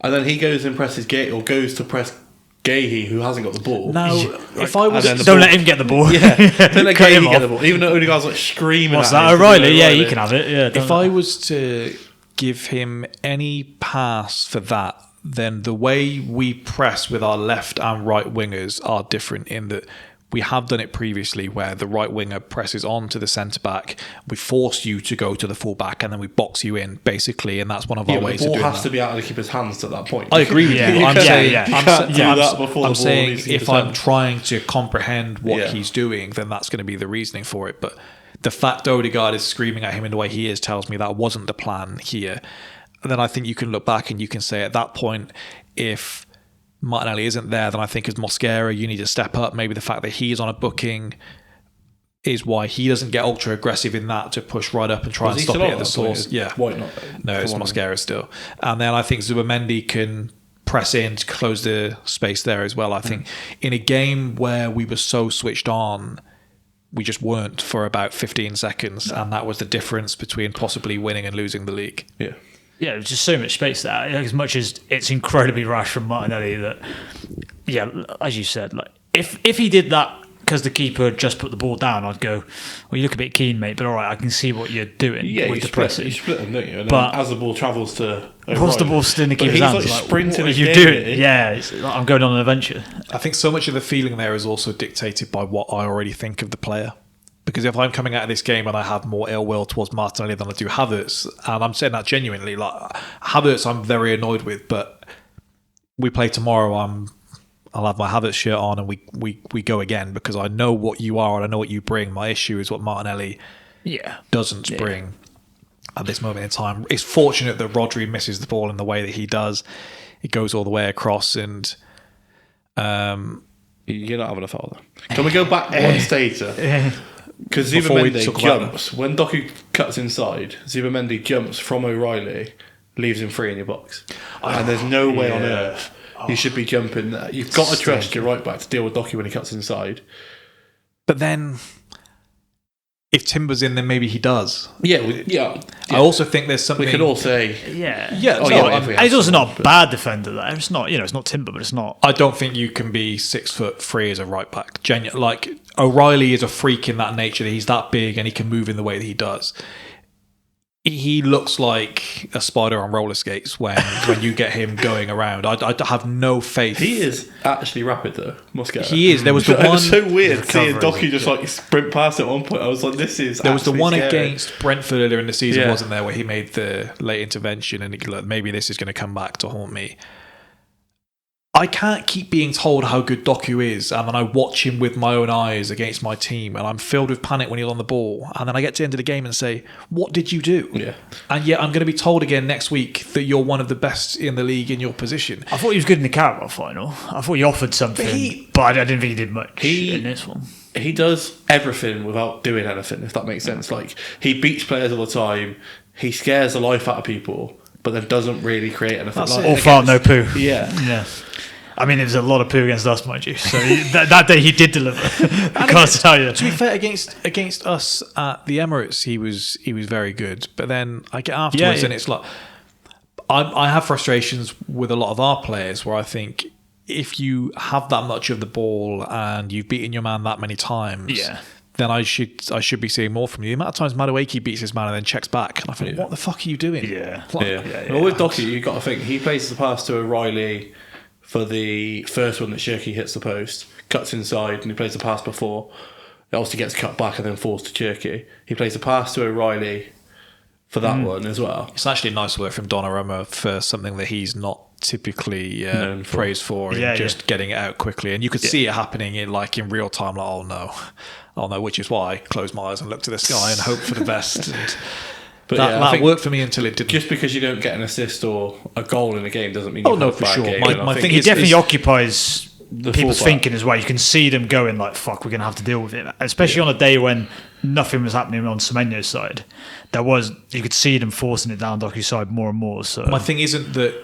and then he goes and presses Gahey, or goes to press Gahey, who hasn't got the ball. No, if I was... Don't let him get the ball. Yeah, don't let Gahey get the ball. Even though Odegaard's like screaming What's at him. What's that, O'Reilly? Yeah, you can have it. Yeah. If I was to give him any pass for that, then the way we press with our left and right wingers are different in that we have done it previously where the right winger presses on to the centre-back, we force you to go to the full-back, and then we box you in, basically, and that's one of our ways of doing that. The ball has to be out of the keeper's hands at that point. I agree with you. I'm saying if I'm hand. trying to comprehend what he's doing, then that's going to be the reasoning for it. But the fact Odegaard is screaming at him in the way he is tells me that wasn't the plan here. And then I think you can look back and you can say at that point, if Martinelli isn't there, then I think as Mosquera, you need to step up. Maybe the fact that he's on a booking is why he doesn't get ultra aggressive in that to push right up and try and stop it at the source. Yeah. Why not? No, it's Mosquera still. And then I think Zubimendi can press in to close the space there as well. I think in a game where we were so switched on, we just weren't for about 15 seconds. And that was the difference between possibly winning and losing the league. Yeah. Yeah, there's just so much space there. As much as it's incredibly rash from Martinelli that, as you said, like if he did that because the keeper just put the ball down, I'd go, well, you look a bit keen, mate, but all right, I can see what you're doing. Yeah, with you split them, don't you? And but then as the ball travels to... Once the ball's still in the keeper's hands, he's like sprinting what are you doing? Yeah, it's like, I'm going on an adventure. I think so much of the feeling there is also dictated by what I already think of the player. Because if I'm coming out of this game and I have more ill will towards Martinelli than I do Havertz, and I'm saying that genuinely, like Havertz I'm very annoyed with, but we play tomorrow, I'll have my Havertz shirt on and we go again because I know what you are and I know what you bring. My issue is what Martinelli doesn't bring at this moment in time. It's fortunate that Rodri misses the ball in the way that he does. It goes all the way across and... You're not having a foul though. Can we go back one stage? Because Zubimendi jumps. When Doku cuts inside, Zubimendi jumps from O'Reilly, leaves him free in your box. And there's no way on earth you should be jumping there. You've got to trust your right back to deal with Doku when he cuts inside. But then, if Timber's in, then maybe he does. Yeah. I also think there's something... We could all say... He's also not a bad defender there. It's not, it's not Timber, but it's not... I don't think you can be 6'3" as a right back. Like, O'Reilly is a freak in that nature. He's that big and he can move in the way that he does. He looks like a spider on roller skates when you get him going around. I have no faith. He is actually rapid though, Mosquera. He is. There was the one... It was so weird seeing Doku just like sprint past at one point. I was like, this is There was the one scary. against Brentford earlier in the season, wasn't there, where he made the late intervention and he, like, maybe this is going to come back to haunt me. I can't keep being told how good Doku is, and then I watch him with my own eyes against my team, and I'm filled with panic when he's on the ball. And then I get to the end of the game and say, what did you do? Yeah. And yet I'm going to be told again next week that you're one of the best in the league in your position. I thought he was good in the Carabao final. I thought he offered something, but I didn't think he did much in this one. He does everything without doing anything, if that makes sense. Like, he beats players all the time, he scares the life out of people, but then doesn't really create anything. All fart, no poo. Yeah. I mean, there was a lot of poo against us, mind you. So that day he did deliver. I can't tell you. To be fair, against us at the Emirates, he was very good. But then I get afterwards, and it's like I have frustrations with a lot of our players where I think if you have that much of the ball and you've beaten your man that many times, then I should be seeing more from you. The amount of times Madueke beats his man and then checks back, and I think, what the fuck are you doing? Well, with Doku, you've got to think he plays the pass to O'Reilly for the first one that Shirky hits the post, cuts inside, and he plays the pass before. It obviously gets cut back and then falls to Shirky. He plays the pass to O'Reilly for that one as well. It's actually nice work from Donnarumma for something that he's not typically praised for, just getting it out quickly. And you could see it happening in real time, like, oh no, which is why I close my eyes and look to the sky and hope for the best. And but that worked for me until it didn't. Just because you don't get an assist or a goal in a game doesn't mean you've had a bad game. My thing he definitely occupies people's thinking as well. You can see them going like, fuck, we're going to have to deal with it. Especially on a day when nothing was happening on Semenyo's side. You could see them forcing it down Doku's side more and more. So my thing isn't that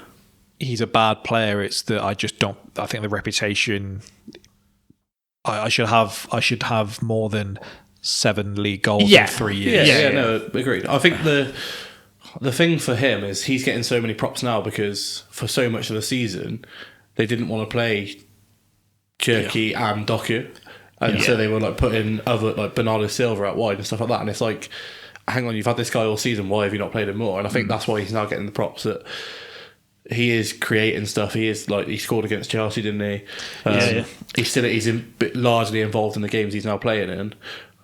he's a bad player. It's that I just don't. I think the reputation. I should have more than 7 league goals in 3 years. No, agreed. I think the thing for him is he's getting so many props now because for so much of the season they didn't want to play Cherky and Doku, and so they were like putting other like Bernardo Silva out wide and stuff like that. And it's like, hang on, you've had this guy all season. Why have you not played him more? And I think that's why he's now getting the props that. He is creating stuff. He is like he scored against Chelsea, didn't he? He's largely involved in the games he's now playing in,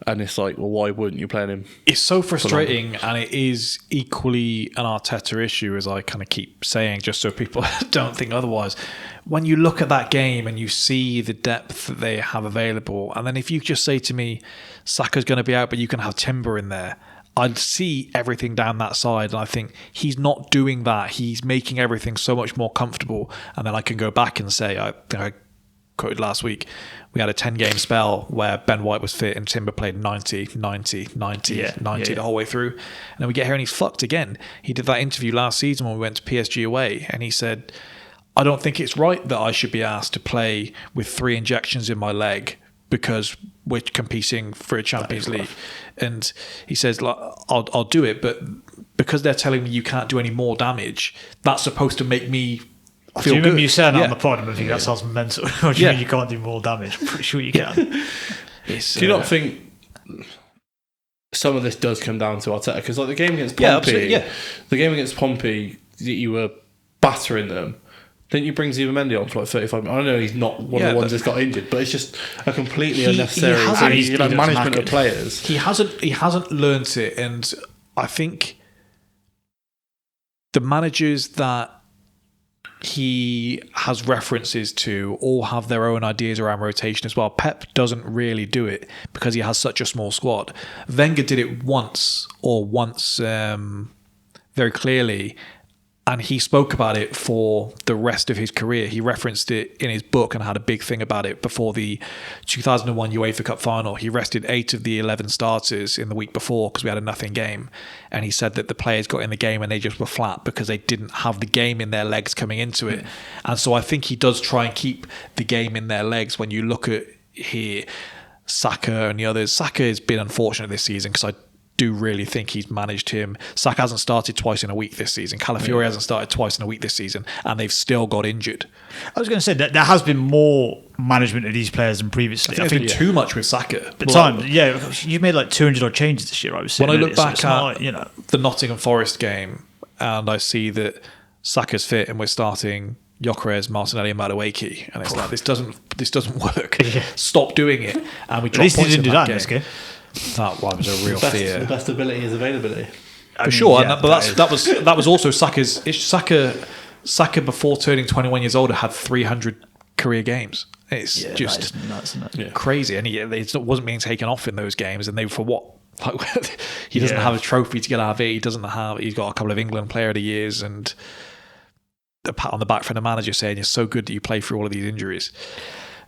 and it's like, well, why wouldn't you play him? It's so frustrating, and it is equally an Arteta issue, as I kind of keep saying, just so people don't think otherwise. When you look at that game and you see the depth that they have available, and then if you just say to me, Saka's going to be out, but you can have Timber in there. I'd see everything down that side, and I think he's not doing that. He's making everything so much more comfortable. And then I can go back and say, I think I quoted last week, we had a 10-game spell where Ben White was fit and Timber played 90 the whole way through. And then we get here and he's fucked again. He did that interview last season when we went to PSG away, and he said, I don't think it's right that I should be asked to play with 3 injections in my leg because we're competing for a Champions League. And he says, like, I'll do it, but because they're telling me you can't do any more damage, that's supposed to make me feel do you remember good. you saying that on the pod? I think that sounds mental. What do you mean you can't do more damage? I'm pretty sure you can. Do you not think some of this does come down to Arteta? Because like the game against Pompey, the game against Pompey, you were battering them. Didn't you bring Zubamendi on for like 35 minutes? I know he's not one of the ones that's got injured, but it's just a completely unnecessary management of players. He hasn't learnt it, and I think the managers that he has references to all have their own ideas around rotation as well. Pep doesn't really do it because he has such a small squad. Wenger did it once very clearly, and he spoke about it for the rest of his career. He referenced it in his book and had a big thing about it before the 2001 UEFA Cup final. He rested 8 of the 11 starters in the week before because we had a nothing game. And he said that the players got in the game and they just were flat because they didn't have the game in their legs coming into it. And so I think he does try and keep the game in their legs. When you look at here, Saka and the others, Saka has been unfortunate this season because I do really think he's managed him. Saka hasn't started twice in a week this season. Calafiori hasn't started twice in a week this season, and they've still got injured. I was going to say that there has been more management of these players than previously. I think too much with Saka. The time, you made like 200 odd changes this year. When I look back at the Nottingham Forest game, and I see that Saka's fit, and we're starting Gyökeres, Martinelli, and Madueke, and it's like this doesn't work. Stop doing it. And we at least he didn't do that in this game. That one was a real fear. The best ability is availability. For sure, that was also Saka's. Saka before turning 21 years old had 300 career games. It's just nuts, isn't it? crazy, and it wasn't being taken off in those games. And they were for what? Like, he doesn't have a trophy to get out of it. He's got a couple of England Player of the Years and a pat on the back from the manager saying, "You're so good that you play through all of these injuries."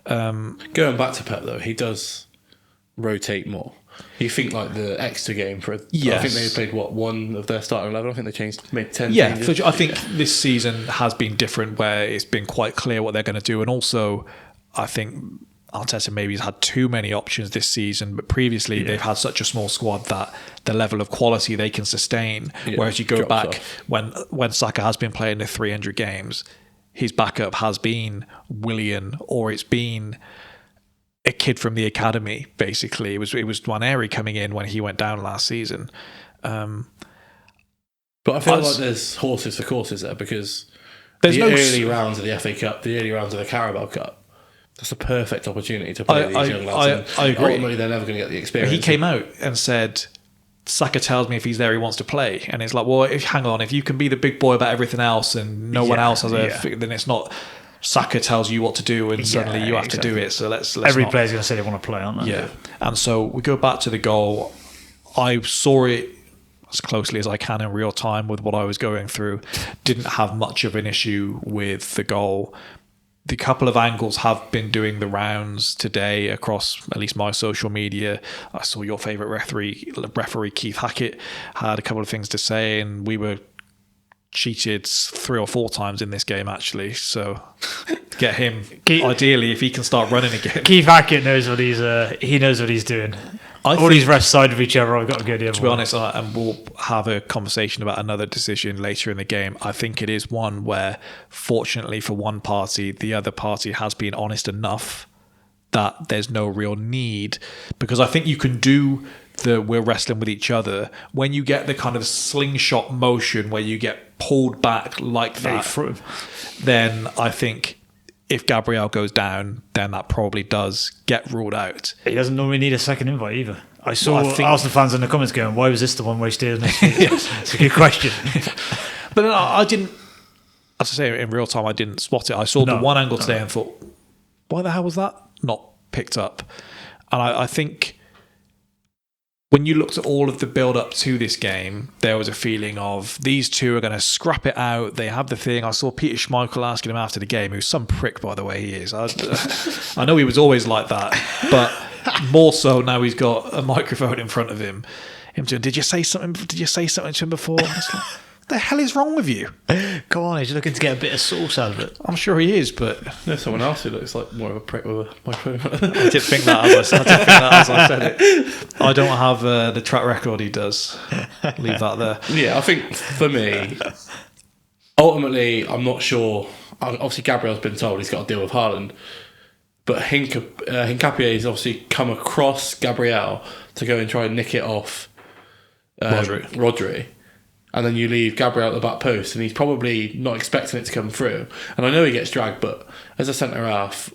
Going back to Pep though, he does rotate more. You think like the extra game for I think they played one of their starting 11. I think they made 10 changes. I think this season has been different where it's been quite clear what they're going to do, and also I think Arteta maybe has had too many options this season, but previously they've had such a small squad that the level of quality they can sustain, whereas you go back when Saka has been playing the 300 games, his backup has been Willian, or it's been a kid from the academy. Basically, it was Nwaneri coming in when he went down last season. But I feel like there's horses for courses there, because there's early rounds of the FA Cup, the early rounds of the Carabao Cup, that's a perfect opportunity to play these young lads. I agree. Ultimately, they're never going to get the experience. He came out and said, Saka tells me if he's there, he wants to play. And it's like, well, hang on, if you can be the big boy about everything else and no one else has then it's not Saka tells you what to do and suddenly you have to do it. So let's every player's going to say they want to play, aren't they? Yeah. And so we go back to the goal. I saw it as closely as I can in real time with what I was going through. Didn't have much of an issue with the goal. The couple of angles have been doing the rounds today across at least my social media. I saw your favourite referee Keith Hackett had a couple of things to say, and we were cheated 3 or 4 times in this game actually. So get him ideally if he can start running again. Keith Hackett knows what he's doing. All these refs side of each other. I've got to go the other way. To be honest, and we'll have a conversation about another decision later in the game. I think it is one where, fortunately for one party, the other party has been honest enough that there's no real need, because I think you can do we're wrestling with each other when you get the kind of slingshot motion where you get pulled back like that. Then I think if Gabriel goes down, then that probably does get ruled out. He doesn't normally need a second invite either. I saw Arsenal fans in the comments going, why was this the one where he steers next week? It's a good question. But I didn't, as I say, in real time, I didn't spot it. I saw the one angle today and thought, why the hell was that not picked up? And I think when you looked at all of the build-up to this game, there was a feeling of these two are going to scrap it out. They have the thing. I saw Peter Schmeichel asking him after the game, who's some prick, by the way, he is. I know he was always like that, but more so now he's got a microphone in front of him. Did you say something? Did you say something to him before? What the hell is wrong with you? Come on, he's looking to get a bit of sauce out of it. I'm sure he is, but there's someone else who looks like more of a prick with a microphone. I did think that as I said it. I don't have the track record he does. Leave that there. Yeah, I think for me, ultimately, I'm not sure. Obviously, Gabriel's been told he's got to deal with Haaland, but Hincapie's obviously come across Gabriel to go and try and nick it off Rodri. And then you leave Gabriel at the back post, and he's probably not expecting it to come through. And I know he gets dragged, but as a centre-half,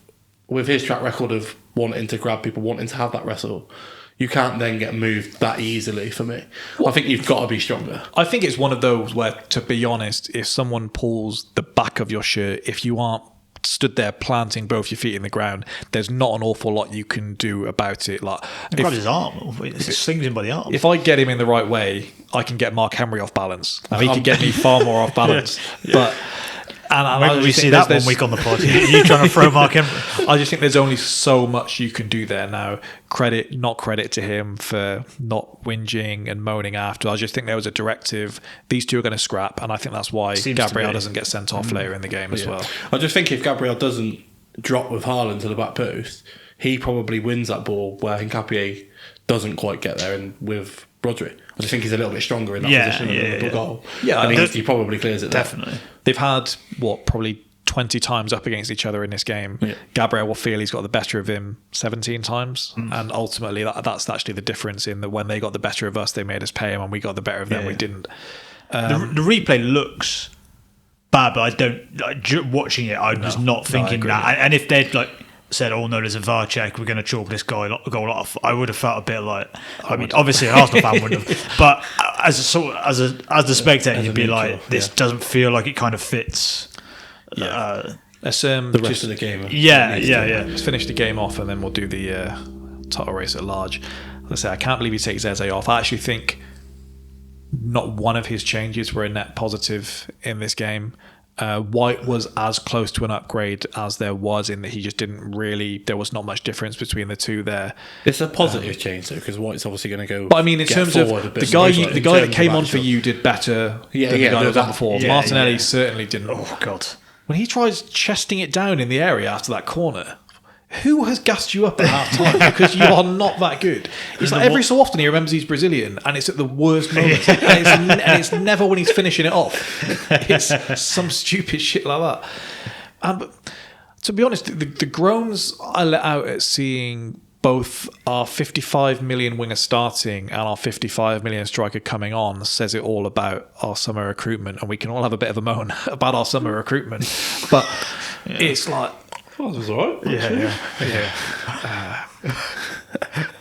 with his track record of wanting to grab people, wanting to have that wrestle, you can't then get moved that easily for me. I think you've got to be stronger. I think it's one of those where, to be honest, if someone pulls the back of your shirt, if you aren't stood there planting both your feet in the ground, there's not an awful lot you can do about it. Like, grabs his arm, it slings him by the arm. If I get him in the right way, I can get Mark Henry off balance. He can get me far more off balance. But maybe we see that 1 week on the pod. You trying to throw Mark Henry? I just think there's only so much you can do there now. Not credit to him for not whinging and moaning after. I just think there was a directive. These two are going to scrap, and I think that's why Gabriel doesn't get sent off later in the game as well. I just think if Gabriel doesn't drop with Haaland to the back post, he probably wins that ball where Hincapie doesn't quite get there, and with Rodri, I just think he's a little bit stronger in that position than the goal. Yeah, and he probably clears it definitely there. They've had probably 20 times up against each other in this game. Yeah. Gabriel will feel he's got the better of him 17 times, and ultimately that's actually the difference in that when they got the better of us, they made us pay, and when we got the better of them, we didn't. The replay looks bad, but I don't. Watching it, I was not thinking that. And if they'd said, "Oh no, there's a VAR check. We're going to chalk this goal off," I would have felt a bit like. I mean, obviously, an Arsenal fan wouldn't have, but as the spectator, you'd be like, "This doesn't feel like it kind of fits." The rest of the game. Let's finish the game off, and then we'll do the title race at large. Let's say I can't believe he takes Eze off. I actually think not one of his changes were a net positive in this game. White was as close to an upgrade as there was in that he just didn't really. There was not much difference between the two there. It's a positive change though, because White's obviously going to go. But I mean, in terms of the guy that came on for you did better than the guy that was on before. Martinelli certainly didn't. Oh God! When he tries chesting it down in the area after that corner, who has gassed you up at half time? Because you are not that good. It's like every so often he remembers he's Brazilian, and it's at the worst moment. And it's never when he's finishing it off. It's some stupid shit like that. But to be honest, the groans I let out at seeing both our 55 million winger starting and our 55 million striker coming on says it all about our summer recruitment, and we can all have a bit of a moan about our summer recruitment. But it's like, oh, that was all right.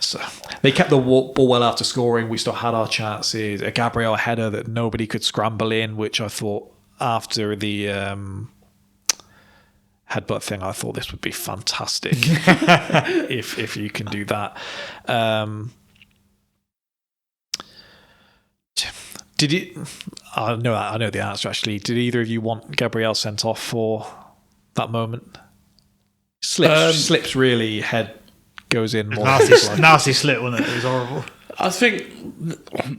So they kept the ball well after scoring. We still had our chances. A Gabriel header that nobody could scramble in, which I thought after the headbutt thing, I thought this would be fantastic if you can do that. Did it? I know the answer actually. Did either of you want Gabriel sent off for that moment? Slips really, head goes in more. Nasty slip, wasn't it? It was horrible. I think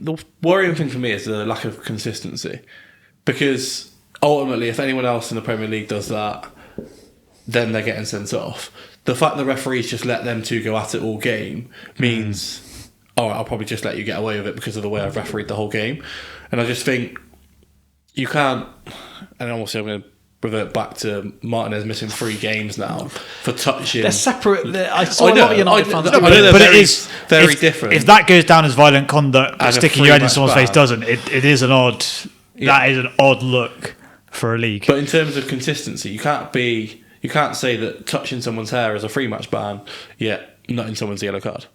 the worrying thing for me is the lack of consistency, because ultimately, if anyone else in the Premier League does that, then they're getting sent off. The fact the referees just let them two go at it all game means, all right, I'll probably just let you get away with it because of the way I've refereed the whole game. And I just think you can't, and obviously I'm going to revert back to Martinez missing 3 games now for touching. They're separate. I saw a lot of United fans. But it is very different. If that goes down as violent conduct, but sticking your head in someone's face doesn't, it is an odd. Yeah. That is an odd look for a league. But in terms of consistency, you can't say that touching someone's hair is a free match ban, yet not in someone's yellow card.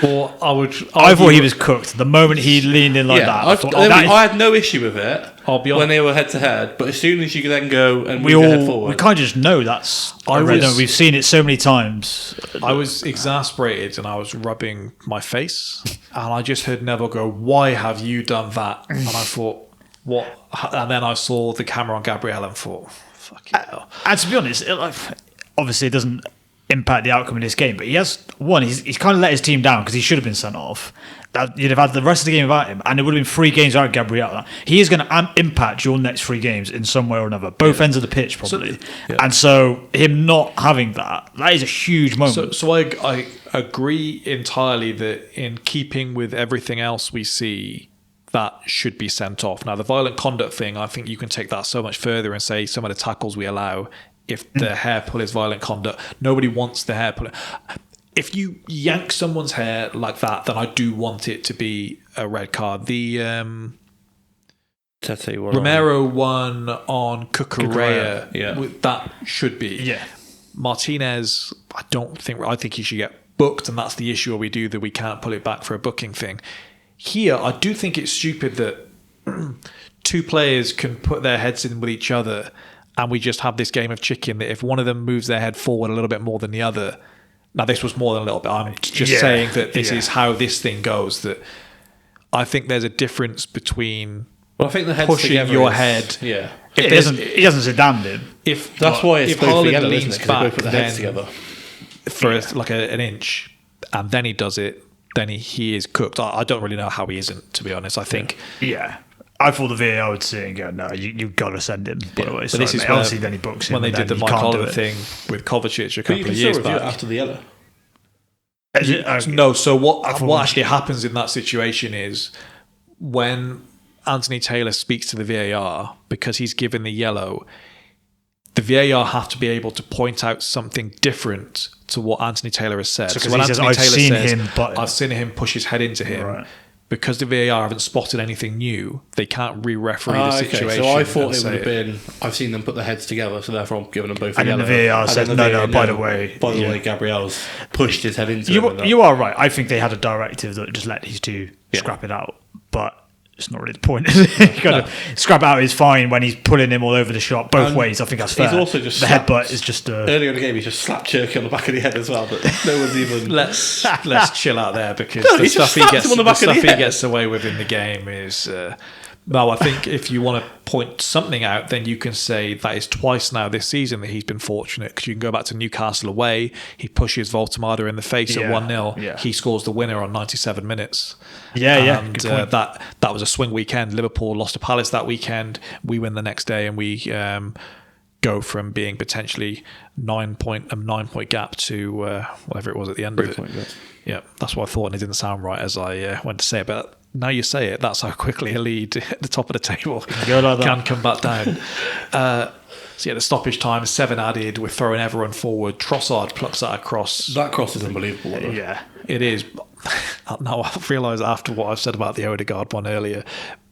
Or I thought he was cooked the moment he leaned in like that. I had no issue with it when they were head to head, but as soon as you then go and we move your head forward, we kind of just know that's. We've seen it so many times. I was exasperated and I was rubbing my face, and I just heard Neville go, "Why have you done that?" And I thought, "What?" And then I saw the camera on Gabriel and thought, "Fucking hell." And to be honest, obviously it doesn't impact the outcome of this game, but he's kind of let his team down because he should have been sent off. You'd have had the rest of the game without him, and it would have been 3 games without Gabriel. He is going to impact your next 3 games in some way or another, both ends of the pitch probably. And so him not having that is a huge moment. So I agree entirely that in keeping with everything else we see, that should be sent off. Now the violent conduct thing, I think you can take that so much further and say some of the tackles we allow, if the hair pull is violent conduct, nobody wants the hair pull. If you yank someone's hair like that, then I do want it to be a red card. The Romero one on Cucurella, that should be. Yeah. Martinez, I think he should get booked, and that's the issue where we do that we can't pull it back for a booking thing. Here, I do think it's stupid that 2 players can put their heads in with each other, and we just have this game of chicken that if one of them moves their head forward a little bit more than the other. Now, this was more than a little bit. I'm just saying that this is how this thing goes. That I think there's a difference between I think the pushing your head. Yeah. He doesn't sit down, dude. That's why it's supposed to be yellow, leans isn't it? 'Cause back, they both put their heads together for an inch, and then he does it. Then he is cooked. I don't really know how he isn't, to be honest. I think. Yeah. I thought the VAR would see it and go, no, you've got to send him, by the way. But this is obviously then he books him. When they did the Mike Oliver thing with Kovacic a couple of years back. After the yellow. No, so what actually happens in that situation is when Anthony Taylor speaks to the VAR, because he's given the yellow, the VAR have to be able to point out something different to what Anthony Taylor has said. So when Anthony Taylor says, I've seen him push his head into him, right. Because the VAR haven't spotted anything new, they can't re-referee the situation. So I thought it would have been, I've seen them put their heads together, so therefore I'm giving them both a yellow. And then the VAR said, no, by the way, Gabriel's pushed his head into him. You are right. I think they had a directive that just let these two scrap it out. But it's not really the point. Scrap out is fine when he's pulling him all over the shop both ways. I think that's fair. He's also just the headbutt is just earlier in the game. He's just slapped Cherky on the back of the head as well. But no one's even. Let's chill out there because the stuff he gets away with in the game is. No, I think if you want to point something out, then you can say that is twice now this season that he's been fortunate, because you can go back to Newcastle away. He pushes Voltemada in the face at 1-0. Yeah. He scores the winner on 97 minutes. And that was a swing weekend. Liverpool lost to Palace that weekend. We win the next day, and we go from being potentially a 9-point gap to whatever it was at the end of it. Yeah, that's what I thought, and it didn't sound right as I went to say it, but now you say it, that's how quickly a lead at the top of the table can come back down. So the stoppage time, 7 added, we're throwing everyone forward. Trossard plucks that across. That cross is unbelievable. Yeah, it is. Now I realise after what I've said about the Odegaard one earlier,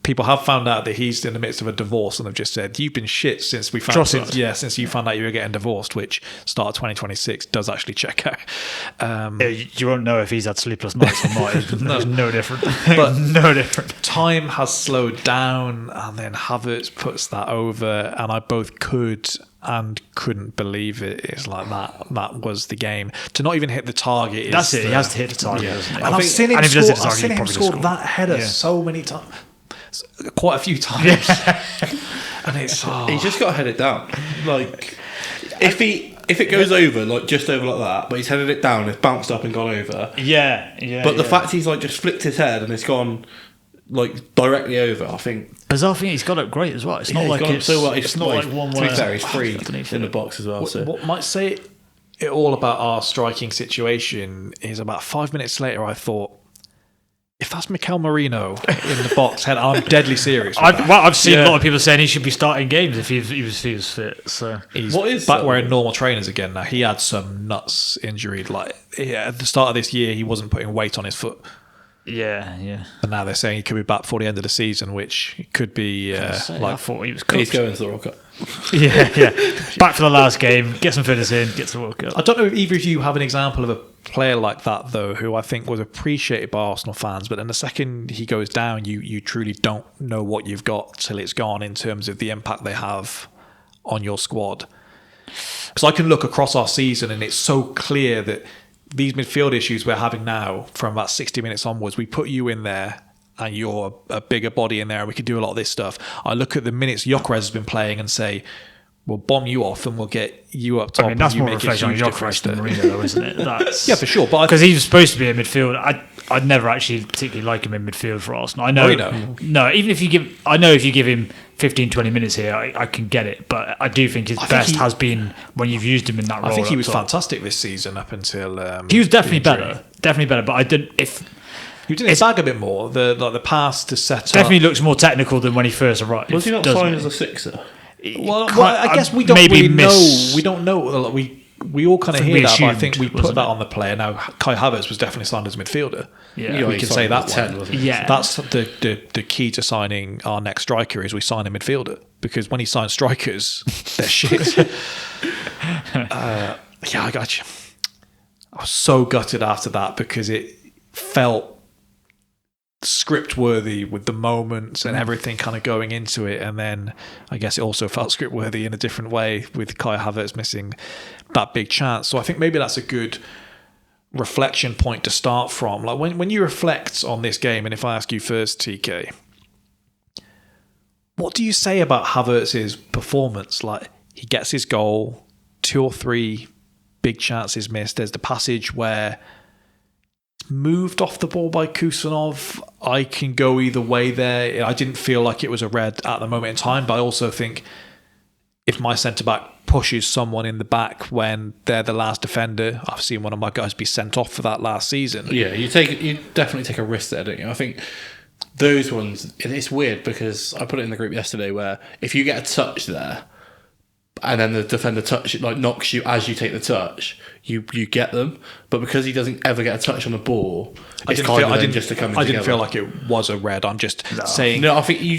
people have found out that he's in the midst of a divorce and have just said, you've been shit since you found out you were getting divorced, which start of 2026 does actually check out. You won't know if he's had sleepless nights or not. It's no different. But no different. Time has slowed down, and then Havertz puts that over, and I both could and couldn't believe it. It's like that was the game. To not even hit the target. That's it. He has to hit the target, doesn't he? And I've seen him score that header so many times. Quite a few times. And it's he's just got to head it down. Like if it goes over, like just over like that, but he's headed it down, it's bounced up and gone over. Yeah. But the fact he's like just flicked his head and it's gone like directly over. I think bizarre thing, he's got up great as well. It's not like it's so well. It's not like one to be where fair, he's free in the box as well. So what might say it all about our striking situation is about 5 minutes later, I thought, if that's Mikel Merino in the box, I'm deadly serious. I've seen a lot of people saying he should be starting games if he was fit. So he's back wearing normal trainers again now. He had some nuts injury. Like at the start of this year, he wasn't putting weight on his foot. Yeah. And now they're saying he could be back before the end of the season, which could be I thought he was cooked. He's going to the World Cup. yeah. Back for the last game, get some fitness in, get to the World Cup. I don't know if either of you have an example of a player like that, though, who I think was appreciated by Arsenal fans, but then the second he goes down, you truly don't know what you've got till it's gone in terms of the impact they have on your squad. Because I can look across our season and it's so clear that these midfield issues we're having now from about 60 minutes onwards, we put you in there and you're a bigger body in there and we could do a lot of this stuff. I look at the minutes Gyökeres has been playing and say, we'll bomb you off and we'll get you up top. I mean, that's and you more make reflection a on huge Gyökeres than difference. Mourinho, though, isn't it? That's, yeah, for sure. Because he was supposed to be a midfielder. I'd never actually particularly like him in midfield for Arsenal. I know. No, even if you give him 15, 20 minutes here, I can get it. But I do think his best has been when you've used him in that role. I think he was fantastic this season up until. He was definitely better. Definitely better. But I didn't. He did his bag a bit more. The pass to set definitely looks more technical than when he first arrived. Was he not signed as a sixer? Well, I guess we don't really know. We don't know. We all kind of hear that, but I think we put that on the player. Now, Kai Havertz was definitely signed as a midfielder. Yeah, we can say that 10, one. Yeah, that's the key to signing our next striker is we sign a midfielder, because when he signs strikers, they're shit. I got you. I was so gutted after that because it felt script worthy with the moments and everything kind of going into it, and then I guess it also felt script worthy in a different way with Kai Havertz missing that big chance. So I think maybe that's a good reflection point to start from. Like when you reflect on this game, and if I ask you first, TK, what do you say about Havertz's performance? Like, he gets his goal, 2 or 3 big chances missed. There's the passage where moved off the ball by Kusanov. I can go either way there. I didn't feel like it was a red at the moment in time, but I also think if my centre-back pushes someone in the back when they're the last defender, I've seen one of my guys be sent off for that last season. Yeah, you definitely take a risk there, don't you? I think those ones, it's weird because I put it in the group yesterday where if you get a touch there and then the defender knocks you as you take the touch, you get them. But because he doesn't ever get a touch on the ball, I didn't feel like it was a red. I'm just saying. No, I think you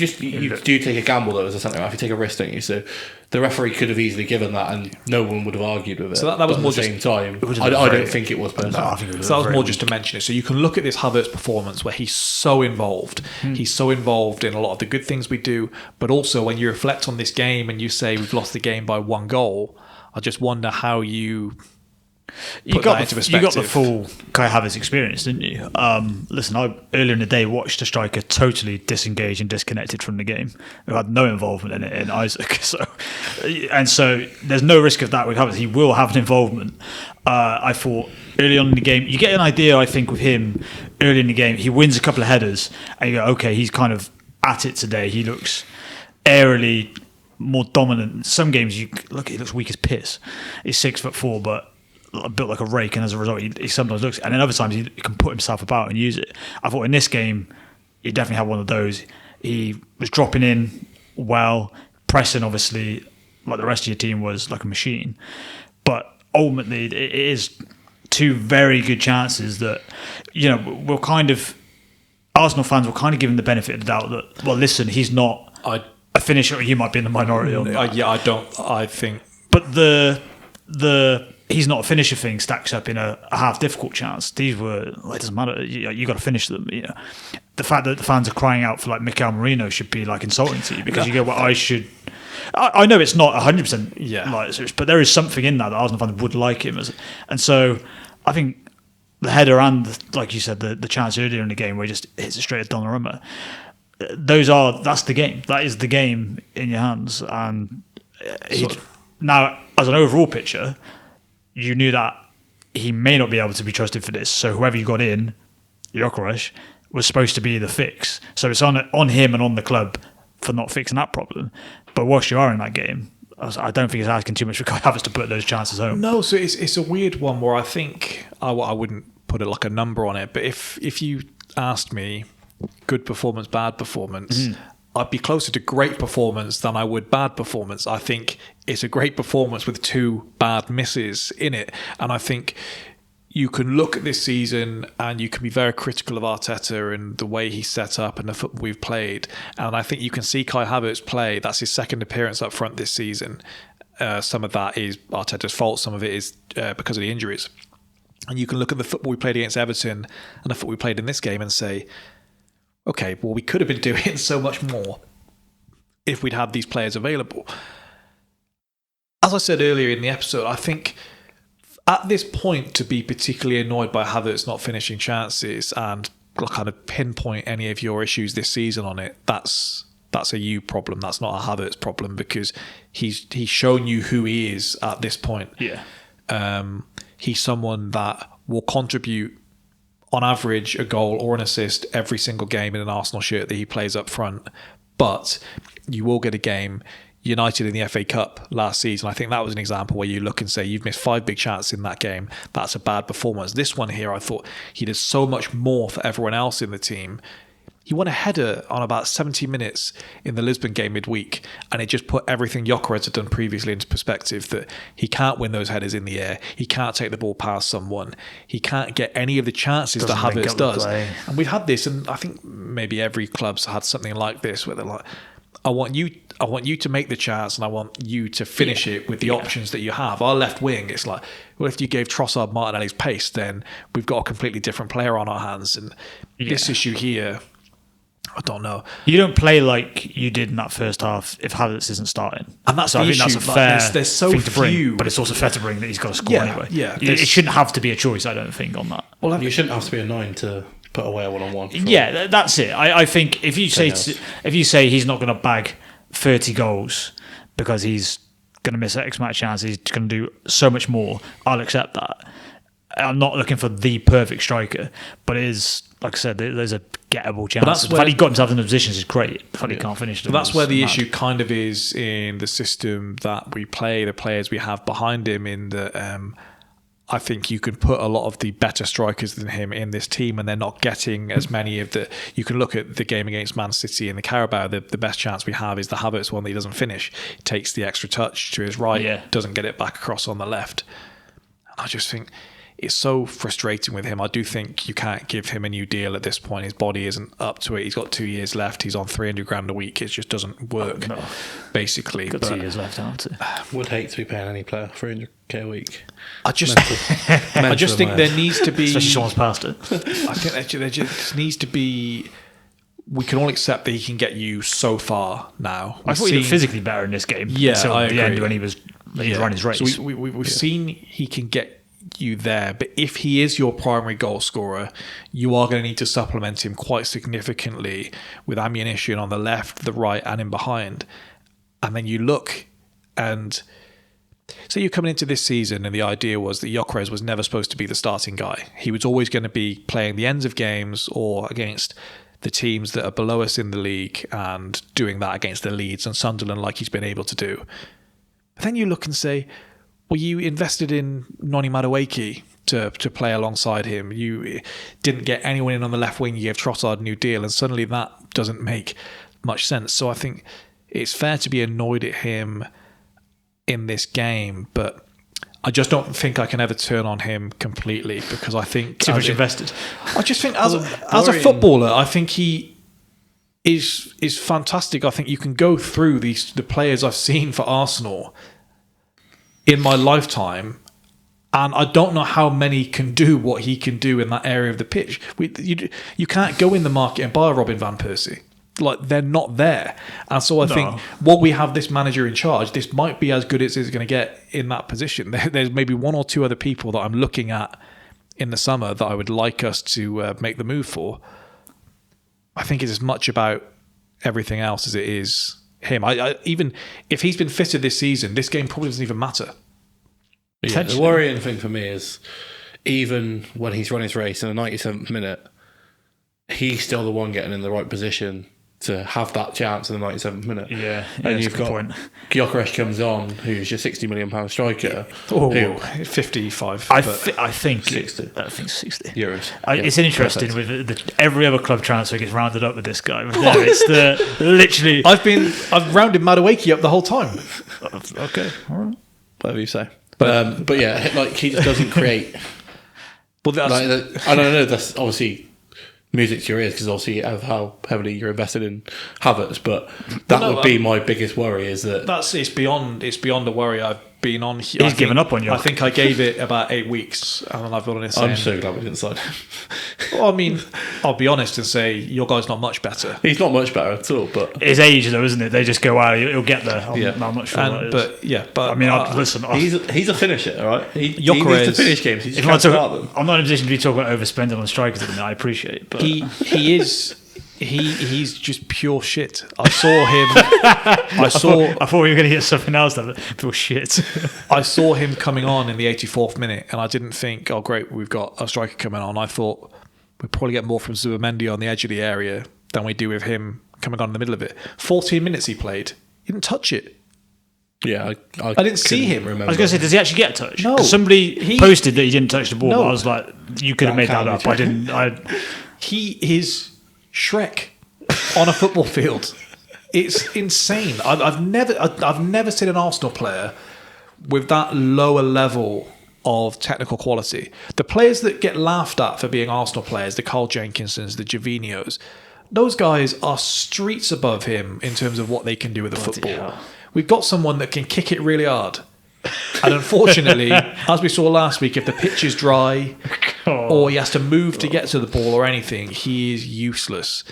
do take a gamble though as a centre half. You take a risk, don't you? So the referee could have easily given that, and no one would have argued with it. So that was more at the just same time. I don't think it was personal. No, so that was more just to mention it. So you can look at this Havertz performance where he's so involved. He's so involved in a lot of the good things we do, but also when you reflect on this game and you say we've lost the game by 1 goal, I just wonder how you got the full Kai Havertz experience, didn't you? Listen, I earlier in the day watched a striker totally disengaged and disconnected from the game, who had no involvement in it in Isaac. So there's no risk of that with Havertz. He will have an involvement. I thought early on in the game, you get an idea. I think with him early in the game, he wins a couple of headers, and you go, okay, he's kind of at it today. He looks airily more dominant. Some games he looks weak as piss. He's 6'4", but built like a rake, and as a result he sometimes looks, and then other times he can put himself about and use it. I thought in this game he definitely had one of those. He was dropping in well, pressing obviously like the rest of your team was like a machine, but ultimately it is 2 very good chances that, you know, we'll kind of, Arsenal fans will kind of give him the benefit of the doubt that, well, listen, he's not a finisher. You might be in the minority on that. I think, but the he's not a finisher thing stacks up in a half difficult chance. These were, it doesn't matter. You got to finish them. You know, the fact that the fans are crying out for like Mikel Merino should be like insulting to you, because you go, well, I should. I know it's not 100% like serious, but there is something in that Arsenal fans would like him as, and so I think the header and like you said, the chance earlier in the game where he just hits it straight at Donnarumma. That's the game. That is the game in your hands, and now as an overall picture, you knew that he may not be able to be trusted for this. So whoever you got in, Gyökeres, was supposed to be the fix. So it's on him and on the club for not fixing that problem. But whilst you are in that game, I don't think it's asking too much for Kai Havertz to put those chances home. No, so it's a weird one where I think I wouldn't put it like a number on it, but if you asked me good performance, bad performance, I'd be closer to great performance than I would bad performance. I think it's a great performance with 2 bad misses in it, and I think you can look at this season and you can be very critical of Arteta and the way he's set up and the football we've played. And I think you can see Kai Havertz play. That's his second appearance up front this season. Some of that is Arteta's fault. Some of it is because of the injuries. And you can look at the football we played against Everton and the football we played in this game and say, okay, well, we could have been doing so much more if we'd had these players available. As I said earlier in the episode, I think at this point, to be particularly annoyed by Havertz not finishing chances and kind of pinpoint any of your issues this season on it, that's a you problem. That's not a Havertz problem, because he's shown you who he is at this point. Yeah. He's someone that will contribute on average a goal or an assist every single game in an Arsenal shirt that he plays up front. But you will get a game. United in the FA Cup last season, I think that was an example where you look and say you've missed 5 big chances in that game. That's a bad performance. This one here, I thought he did so much more for everyone else in the team. He won a header on about 70 minutes in the Lisbon game midweek, and it just put everything Gyökeres had done previously into perspective, that he can't win those headers in the air. He can't take the ball past someone. He can't get any of the chances that Havertz does. And we've had this, and I think maybe every club's had something like this, where they're like, I want you to make the chance, and I want you to finish it with the options that you have. Our left wing, it's like, well, if you gave Trossard Martinelli's pace, then we've got a completely different player on our hands. And this issue here, I don't know. You don't play like you did in that first half if Havertz isn't starting. And that's so the I think issue. that's a fair there's so thing to bring, few. but it's also fair to bring that he's got to score anyway. Yeah, it shouldn't have to be a choice, I don't think, on that. Well, you shouldn't have to be a 9 to put away a 1-on-1. Yeah, that's it. I think if you say he's not going to bag 30 goals because he's going to miss X amount of chances, he's going to do so much more, I'll accept that. I'm not looking for the perfect striker, but it is, like I said, there's a gettable chance. The fact he got himself in the positions is great. The fact he can't finish them. But that's where the issue kind of is in the system that we play, the players we have behind him, in the I think you can put a lot of the better strikers than him in this team, and they're not getting as many of the... You can look at the game against Man City in the Carabao. The best chance we have is the Havertz one that he doesn't finish. He takes the extra touch to his right, doesn't get it back across on the left. And I just think it's so frustrating with him. I do think you can't give him a new deal at this point. His body isn't up to it. He's got 2 years left. He's on 300 grand a week. It just doesn't work, basically. Got 2 years left, aren't it? Would hate to be paying any player 300k a week. I just think there needs to be... Especially someone's past it. I think there just needs to be... We can all accept that he can get you so far now. I thought he looked physically better in this game. Yeah, until I the agree. end when he was running his race. So we've seen he can get you there, but if he is your primary goal scorer, you are going to need to supplement him quite significantly with ammunition on the left, the right, and in behind. And then you look and say you're coming into this season and the idea was that Gyökeres was never supposed to be the starting guy. He was always going to be playing the ends of games or against the teams that are below us in the league and doing that against the Leeds and Sunderland like he's been able to do. But then you look and say, well, you invested in Noni Madueke to play alongside him. You didn't get anyone in on the left wing. You gave Trossard a new deal, and suddenly that doesn't make much sense. So I think it's fair to be annoyed at him in this game, but I just don't think I can ever turn on him completely, because I think too much invested. I just think as a footballer, I think he is fantastic. I think you can go through the players I've seen for Arsenal in my lifetime, and I don't know how many can do what he can do in that area of the pitch. You can't go in the market and buy a Robin van Persie. Like, they're not there. And so I think while we have this manager in charge, this might be as good as it's going to get in that position. There's maybe 1 or 2 other people that I'm looking at in the summer that I would like us to make the move for. I think it's as much about everything else as it is him. I even if he's been fitted this season, this game probably doesn't even matter. Yeah, the worrying thing for me is, even when he's run his race in the 97th minute, he's still the one getting in the right position to have that chance in the 97th minute. Yeah, and you've got Gyökeres comes on, who's your £60 million striker. Oh, 55. I think 60. I think 60 euros. It's interesting with every other club transfer gets rounded up with this guy. It's literally. I've rounded Madueke up the whole time. Okay, all right, whatever you say. But yeah, like he just doesn't create. Well, that's, I don't know. That's obviously music to your ears because obviously of how heavily you're invested in Havertz, but that would be my biggest worry is that it's beyond the worry I've been on. He's given up on you. I think I gave it about 8 weeks, and then I've got on it saying, I'm so glad we didn't sign him. Well, I mean, I'll be honest and say your guy's not much better. He's not much better at all, but his age though, isn't it? They just go, "Wow, he'll get there." I'm not sure. But I mean, listen, he's a finisher, all right? He needs to finish games. He just can't start them. I'm not in a position to be talking about overspending on strikers at the minute. I appreciate it, but he is. He's just pure shit. I saw him. I thought we were going to get something else. That pure shit. I saw him coming on in the 84th minute, and I didn't think, "Oh, great, we've got a striker coming on." I thought we'd probably get more from Zubimendi on the edge of the area than we do with him coming on in the middle of it. 14 minutes he played. He didn't touch it. Yeah, I didn't see him. Remember. I was going to say, does he actually get a touch? No. Somebody posted that he didn't touch the ball. No. But I was like, you could have made that up. I didn't. He is Shrek on a football field. It's insane. I've never seen an Arsenal player with that lower level of technical quality. The players that get laughed at for being Arsenal players, the Carl Jenkinsons, the Jovinios, those guys are streets above him in terms of what they can do with the football. Hell. We've got someone that can kick it really hard. And unfortunately, as we saw last week, if the pitch is dry or he has to move to get to the ball or anything, he is useless.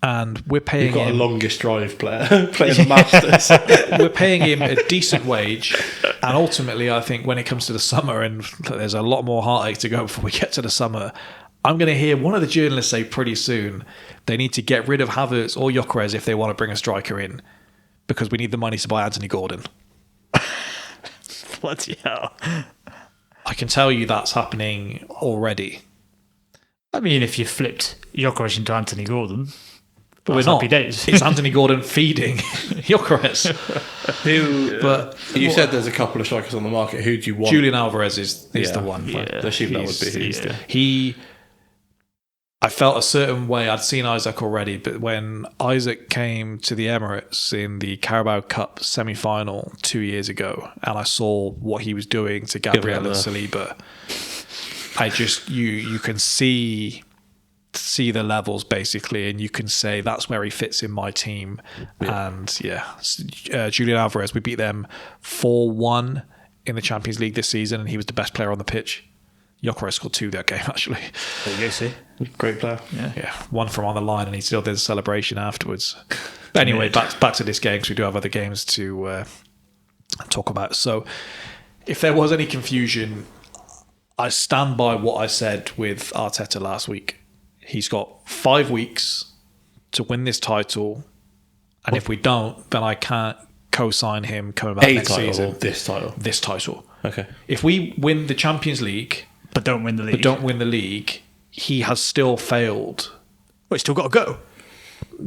And we're paying You've got him a longest drive player playing the Masters. We're paying him a decent wage, and ultimately, I think when it comes to the summer, and there's a lot more heartache to go before we get to the summer, I'm going to hear one of the journalists say pretty soon they need to get rid of Havertz or Gyökeres if they want to bring a striker in, because we need the money to buy Anthony Gordon. Bloody hell! I can tell you that's happening already. I mean, if you flipped Gyökeres into Anthony Gordon. But we're not. Happy days. It's Anthony Gordon feeding Gyökeres. But you said there's a couple of strikers on the market. Who do you want? Julian Alvarez is the one. Yeah, I assume that would be I felt a certain way. I'd seen Isaac already, but when Isaac came to the Emirates in the Carabao Cup semi-final 2 years ago, and I saw what he was doing to Gabriel and Saliba, I just you can see the levels basically, and you can say that's where he fits in my team. And Julian Alvarez, we beat them 4-1 in the Champions League this season, and he was the best player on the pitch. Gyökeres scored 2 that game actually. There you go, see, great player. Yeah, one from on the line, and he still did a celebration afterwards. But anyway, back to this game, because we do have other games to talk about. So if there was any confusion, I stand by what I said with Arteta last week. He's got 5 weeks to win this title, and if we don't, then I can't co-sign him coming back next season. Or this title? This title. Okay. If we win the Champions League, but don't win the league, he has still failed. Well, he's still got to go.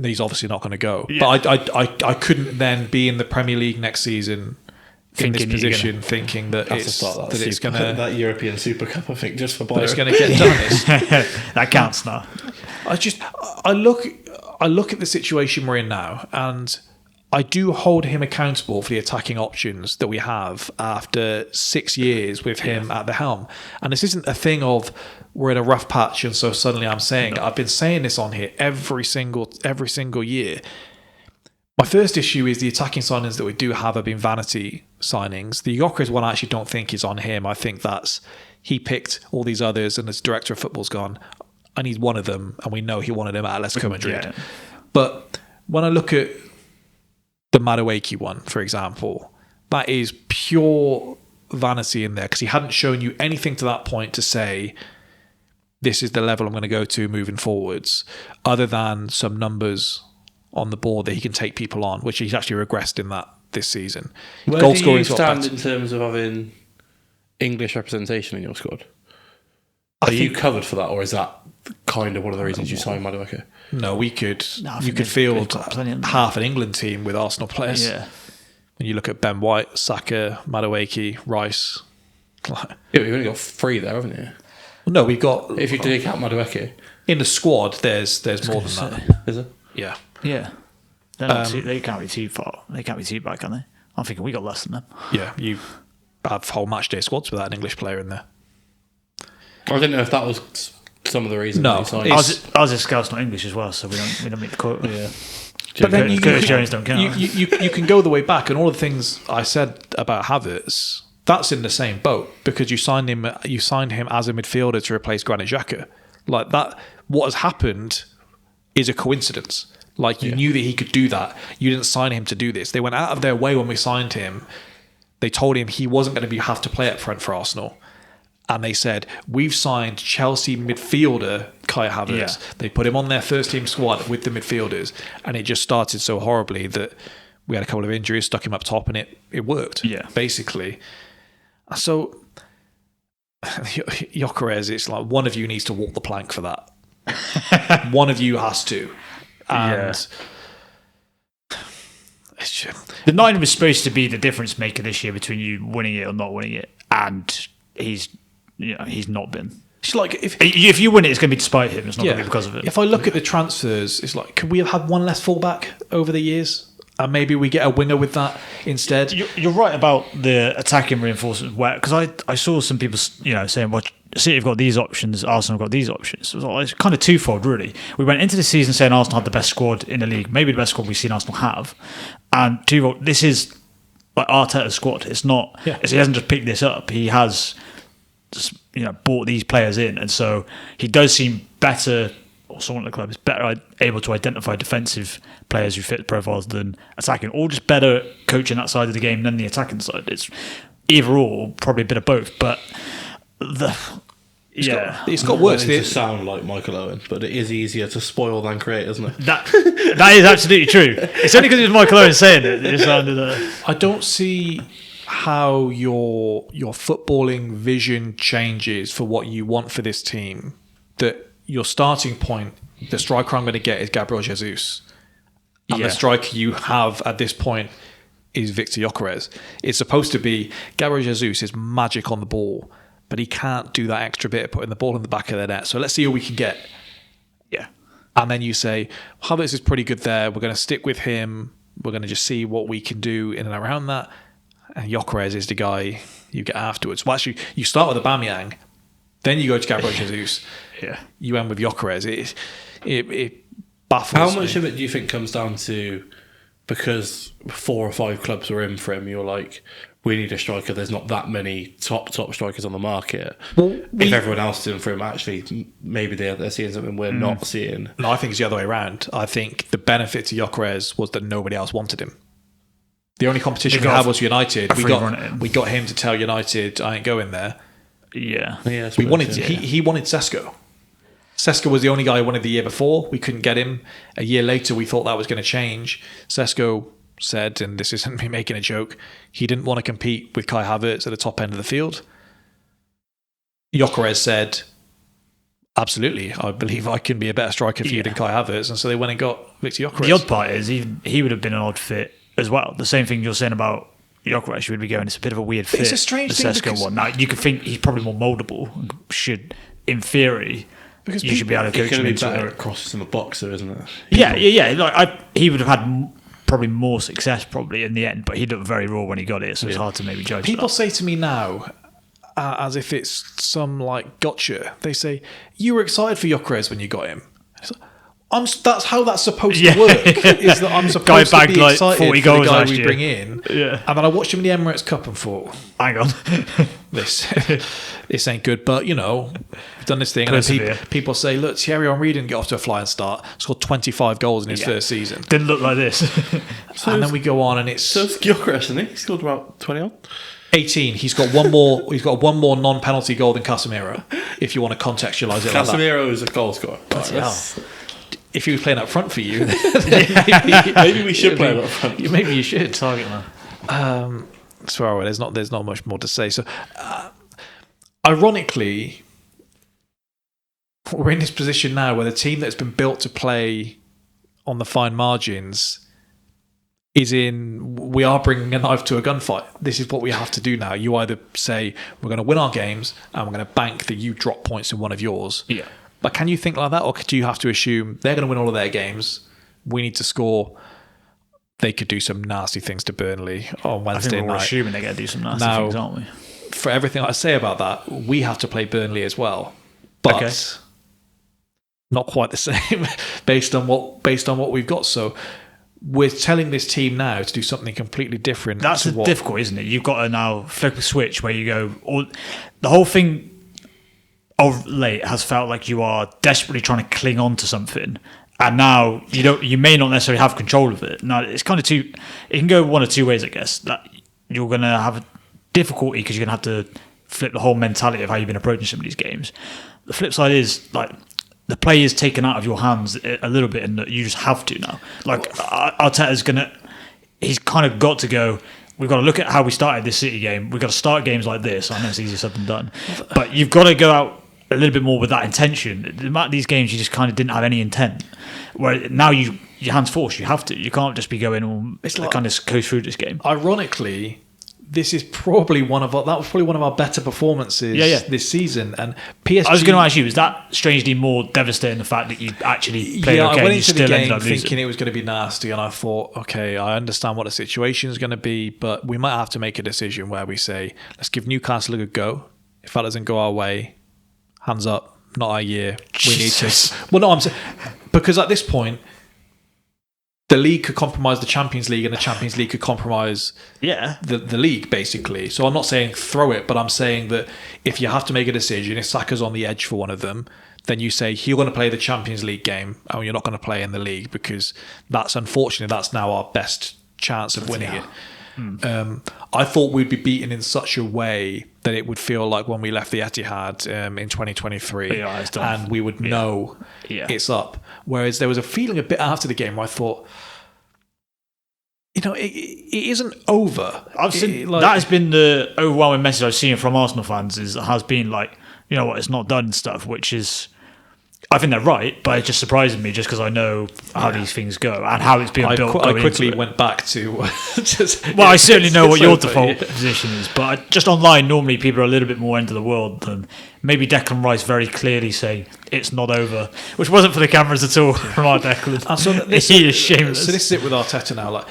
He's obviously not going to go. Yeah. But I couldn't then be in the Premier League next season in this position, thinking that it's going to that European Super Cup. I think just for Byron. It's going to get done. That counts now. I look at the situation we're in now, and I do hold him accountable for the attacking options that we have after 6 years with him at the helm. And this isn't a thing of we're in a rough patch, and so suddenly I'm saying it. I've been saying this on here every single year. My first issue is the attacking signings that we do have been vanity signings. The Gyökeres one I actually don't think is on him. I think that's he picked all these others, and as director of football's gone, I need one of them, and we know he wanted him at Atletico Madrid. Yeah. But when I look at the Madueke one, for example, that is pure vanity in there, because he hadn't shown you anything to that point to say this is the level I'm going to go to moving forwards, other than some numbers on the board that he can take people on, which he's actually regressed in that this season. Where Goal do scoring you stand in terms of having English representation in your squad? Are you covered for that, or is that kind of one of the reasons you signed Madueke. No, you could they've field got plenty of them. half an England team with Arsenal players. Yeah. When you look at Ben White, Saka, Madueke, Rice. Yeah, but you've only got 3 there, haven't you? No, we've got... If you take out Madueke. In the squad, there's more than that. Is it? Yeah. Yeah. They can't be too far. They can't be too bad, can they? I'm thinking we got less than them. Yeah, you have whole match day squads without an English player in there. I didn't know if that was some of the reasons. No, you signed. Ours is Scout's not English as well, so we don't meet the quota. Yeah. But then Curtis Jones don't count. You can go the way back, and all the things I said about Havertz, that's in the same boat because you signed him as a midfielder to replace Granit Xhaka. Like that, what has happened is a coincidence. Like you knew that he could do that. You didn't sign him to do this. They went out of their way when we signed him. They told him he wasn't going to have to play up front for Arsenal. And they said, we've signed Chelsea midfielder Kai Havertz. Yeah. They put him on their first team squad with the midfielders. And it just started so horribly that we had a couple of injuries, stuck him up top, and it worked, basically. So, Gyökeres, it's like one of you needs to walk the plank for that. One of you has to. And it's just, the 9 was supposed to be the difference maker this year between you winning it or not winning it. And he's not been. it's like If you win it, it's going to be despite him. It's not going to be because of it. If I look at the transfers, it's like, could we have had one less fullback over the years? And maybe we get a winger with that instead. You're right about the attacking reinforcements. Because I saw some people saying, well, City have got these options, Arsenal have got these options. So it's kind of twofold, really. We went into the season saying Arsenal had the best squad in the league, maybe the best squad we've seen Arsenal have. And twofold, this is like Arteta's squad. It's not. Yeah. He hasn't just picked this up. He has just, brought these players in, and so he does seem better. Or someone at the club is better able to identify defensive players who fit the profiles than attacking, or just better coaching that side of the game than the attacking side. It's either or, probably a bit of both. But it's got worse. To sound like Michael Owen, but it is easier to spoil than create, isn't it? That is absolutely true. It's only because it was Michael Owen saying it. It sounded. I don't see how your footballing vision changes for what you want for this team. That your starting point, the striker I'm going to get is Gabriel Jesus. And the striker you have at this point is Victor Gyökeres. It's supposed to be Gabriel Jesus is magic on the ball, but he can't do that extra bit of putting the ball in the back of the net. So let's see who we can get. Yeah. And then you say, Havertz is pretty good there. We're going to stick with him. We're going to just see what we can do in and around that. And Gyökeres is the guy you get afterwards. Well, actually, you start with Aubameyang, then you go to Gabriel Jesus. Yeah. You end with Gyökeres. It baffles How much me. of it do you think comes down to because 4 or 5 clubs were in for him, you're like, we need a striker, there's not that many top strikers on the market. Well, if everyone else is in for him, actually, maybe they're seeing something we're not seeing. No, I think it's the other way around. I think the benefit to Gyökeres was that nobody else wanted him. The only competition we had was United. We got him to tell United, I ain't going there. Yeah. He wanted Sesko. Sesko was the only guy I wanted the year before. We couldn't get him. A year later, we thought that was going to change. Sesko said, and this isn't me making a joke, he didn't want to compete with Kai Havertz at the top end of the field. Gyökeres said, absolutely, I believe I can be a better striker for you than Kai Havertz. And so they went and got Victor Gyökeres. The odd part is he would have been an odd fit as well. The same thing you're saying about Gyökeres, you would be going, it's a bit of a weird fit. It's a strange thing because one. Now, you could think he's probably more mouldable. Should, in theory, because you should be able to coach him into better at crosses in the boxer, isn't it? Yeah. Like he would have had probably more success probably in the end, but he looked very raw when he got it, so it's hard to maybe judge. People say to me now, as if it's some like gotcha, they say, you were excited for Gyökeres when you got him. That's how that's supposed to work. Is that I'm supposed to be excited like 40 for the goals guy last we year. bring in. Yeah. And then I watched him in the Emirates Cup and thought, hang on, this ain't good. But we've done this thing. And then people say, look, Thierry Henry didn't get off to a flying start. Scored 25 goals in his first season. Didn't look like this. And then we go on, and it's Gyökeres, isn't he? He scored about 20 on. 18. He's got one more non-penalty goal than Casemiro. If you want to contextualise it, Casemiro is a goal scorer. If he was playing up front for you, maybe we should play him up front. Maybe you should Target man. Sorry, there's not much more to say. So, ironically, we're in this position now where the team that's been built to play on the fine margins we are bringing a knife to a gunfight. This is what we have to do now. You either say we're going to win our games and we're going to bank that you drop points in one of yours. Yeah. But can you think like that, or do you have to assume they're going to win all of their games? We need to score. They could do some nasty things to Burnley on Wednesday night. We're assuming they're going to do some nasty things, aren't we? For everything I say about that, we have to play Burnley as well, but not quite the same based on what we've got. So we're telling this team now to do something completely different. That's difficult, isn't it? You've got to now flip a switch where you go. The whole thing of late has felt like you are desperately trying to cling on to something, and now you may not necessarily have control of it. Now it's kind of it can go one of two ways, I guess. That you're going to have difficulty because you're going to have to flip the whole mentality of how you've been approaching some of these games. The flip side is like the play is taken out of your hands a little bit, and you just have to now. Like Arteta's he's kind of got to go. We've got to look at how we started this City game. We've got to start games like this. I know it's easier said than done, but you've got to go out a little bit more with that intention. These games, you just kind of didn't have any intent. Where now your hands forced. You have to. You can't just be going. It's like, kind of coast through this game. Ironically, this is probably one of our better performances this season. And PSG. I was going to ask you, is that strangely more devastating the fact that you actually played okay? I went into the game thinking it was going to be nasty, and I thought, okay, I understand what the situation is going to be, but we might have to make a decision where we say, let's give Newcastle a good go. If that doesn't go our way, hands up, not our year. We need to. Well, no, I'm saying because at this point, the league could compromise the Champions League, and the Champions League could compromise the league, basically. So I'm not saying throw it, but I'm saying that if you have to make a decision, if Saka's on the edge for one of them, then you say you're going to play the Champions League game, and you're not going to play in the league, because that's now our best chance of winning it. I thought we'd be beaten in such a way that it would feel like when we left the Etihad in 2023, and we would know it's up. Whereas there was a feeling a bit after the game where I thought, it isn't over. That has been the overwhelming message I've seen from Arsenal fans. Has been like, you know what, it's not done and stuff, which is. I think they're right, but it just surprises me just because I know how these things go and how it's being built. I quickly went back to I certainly know what your default position is, but just online, normally people are a little bit more into the world than maybe Declan Rice very clearly saying it's not over, which wasn't for the cameras at all from our Declan. So he is shameless. So this is it with Arteta now. Like,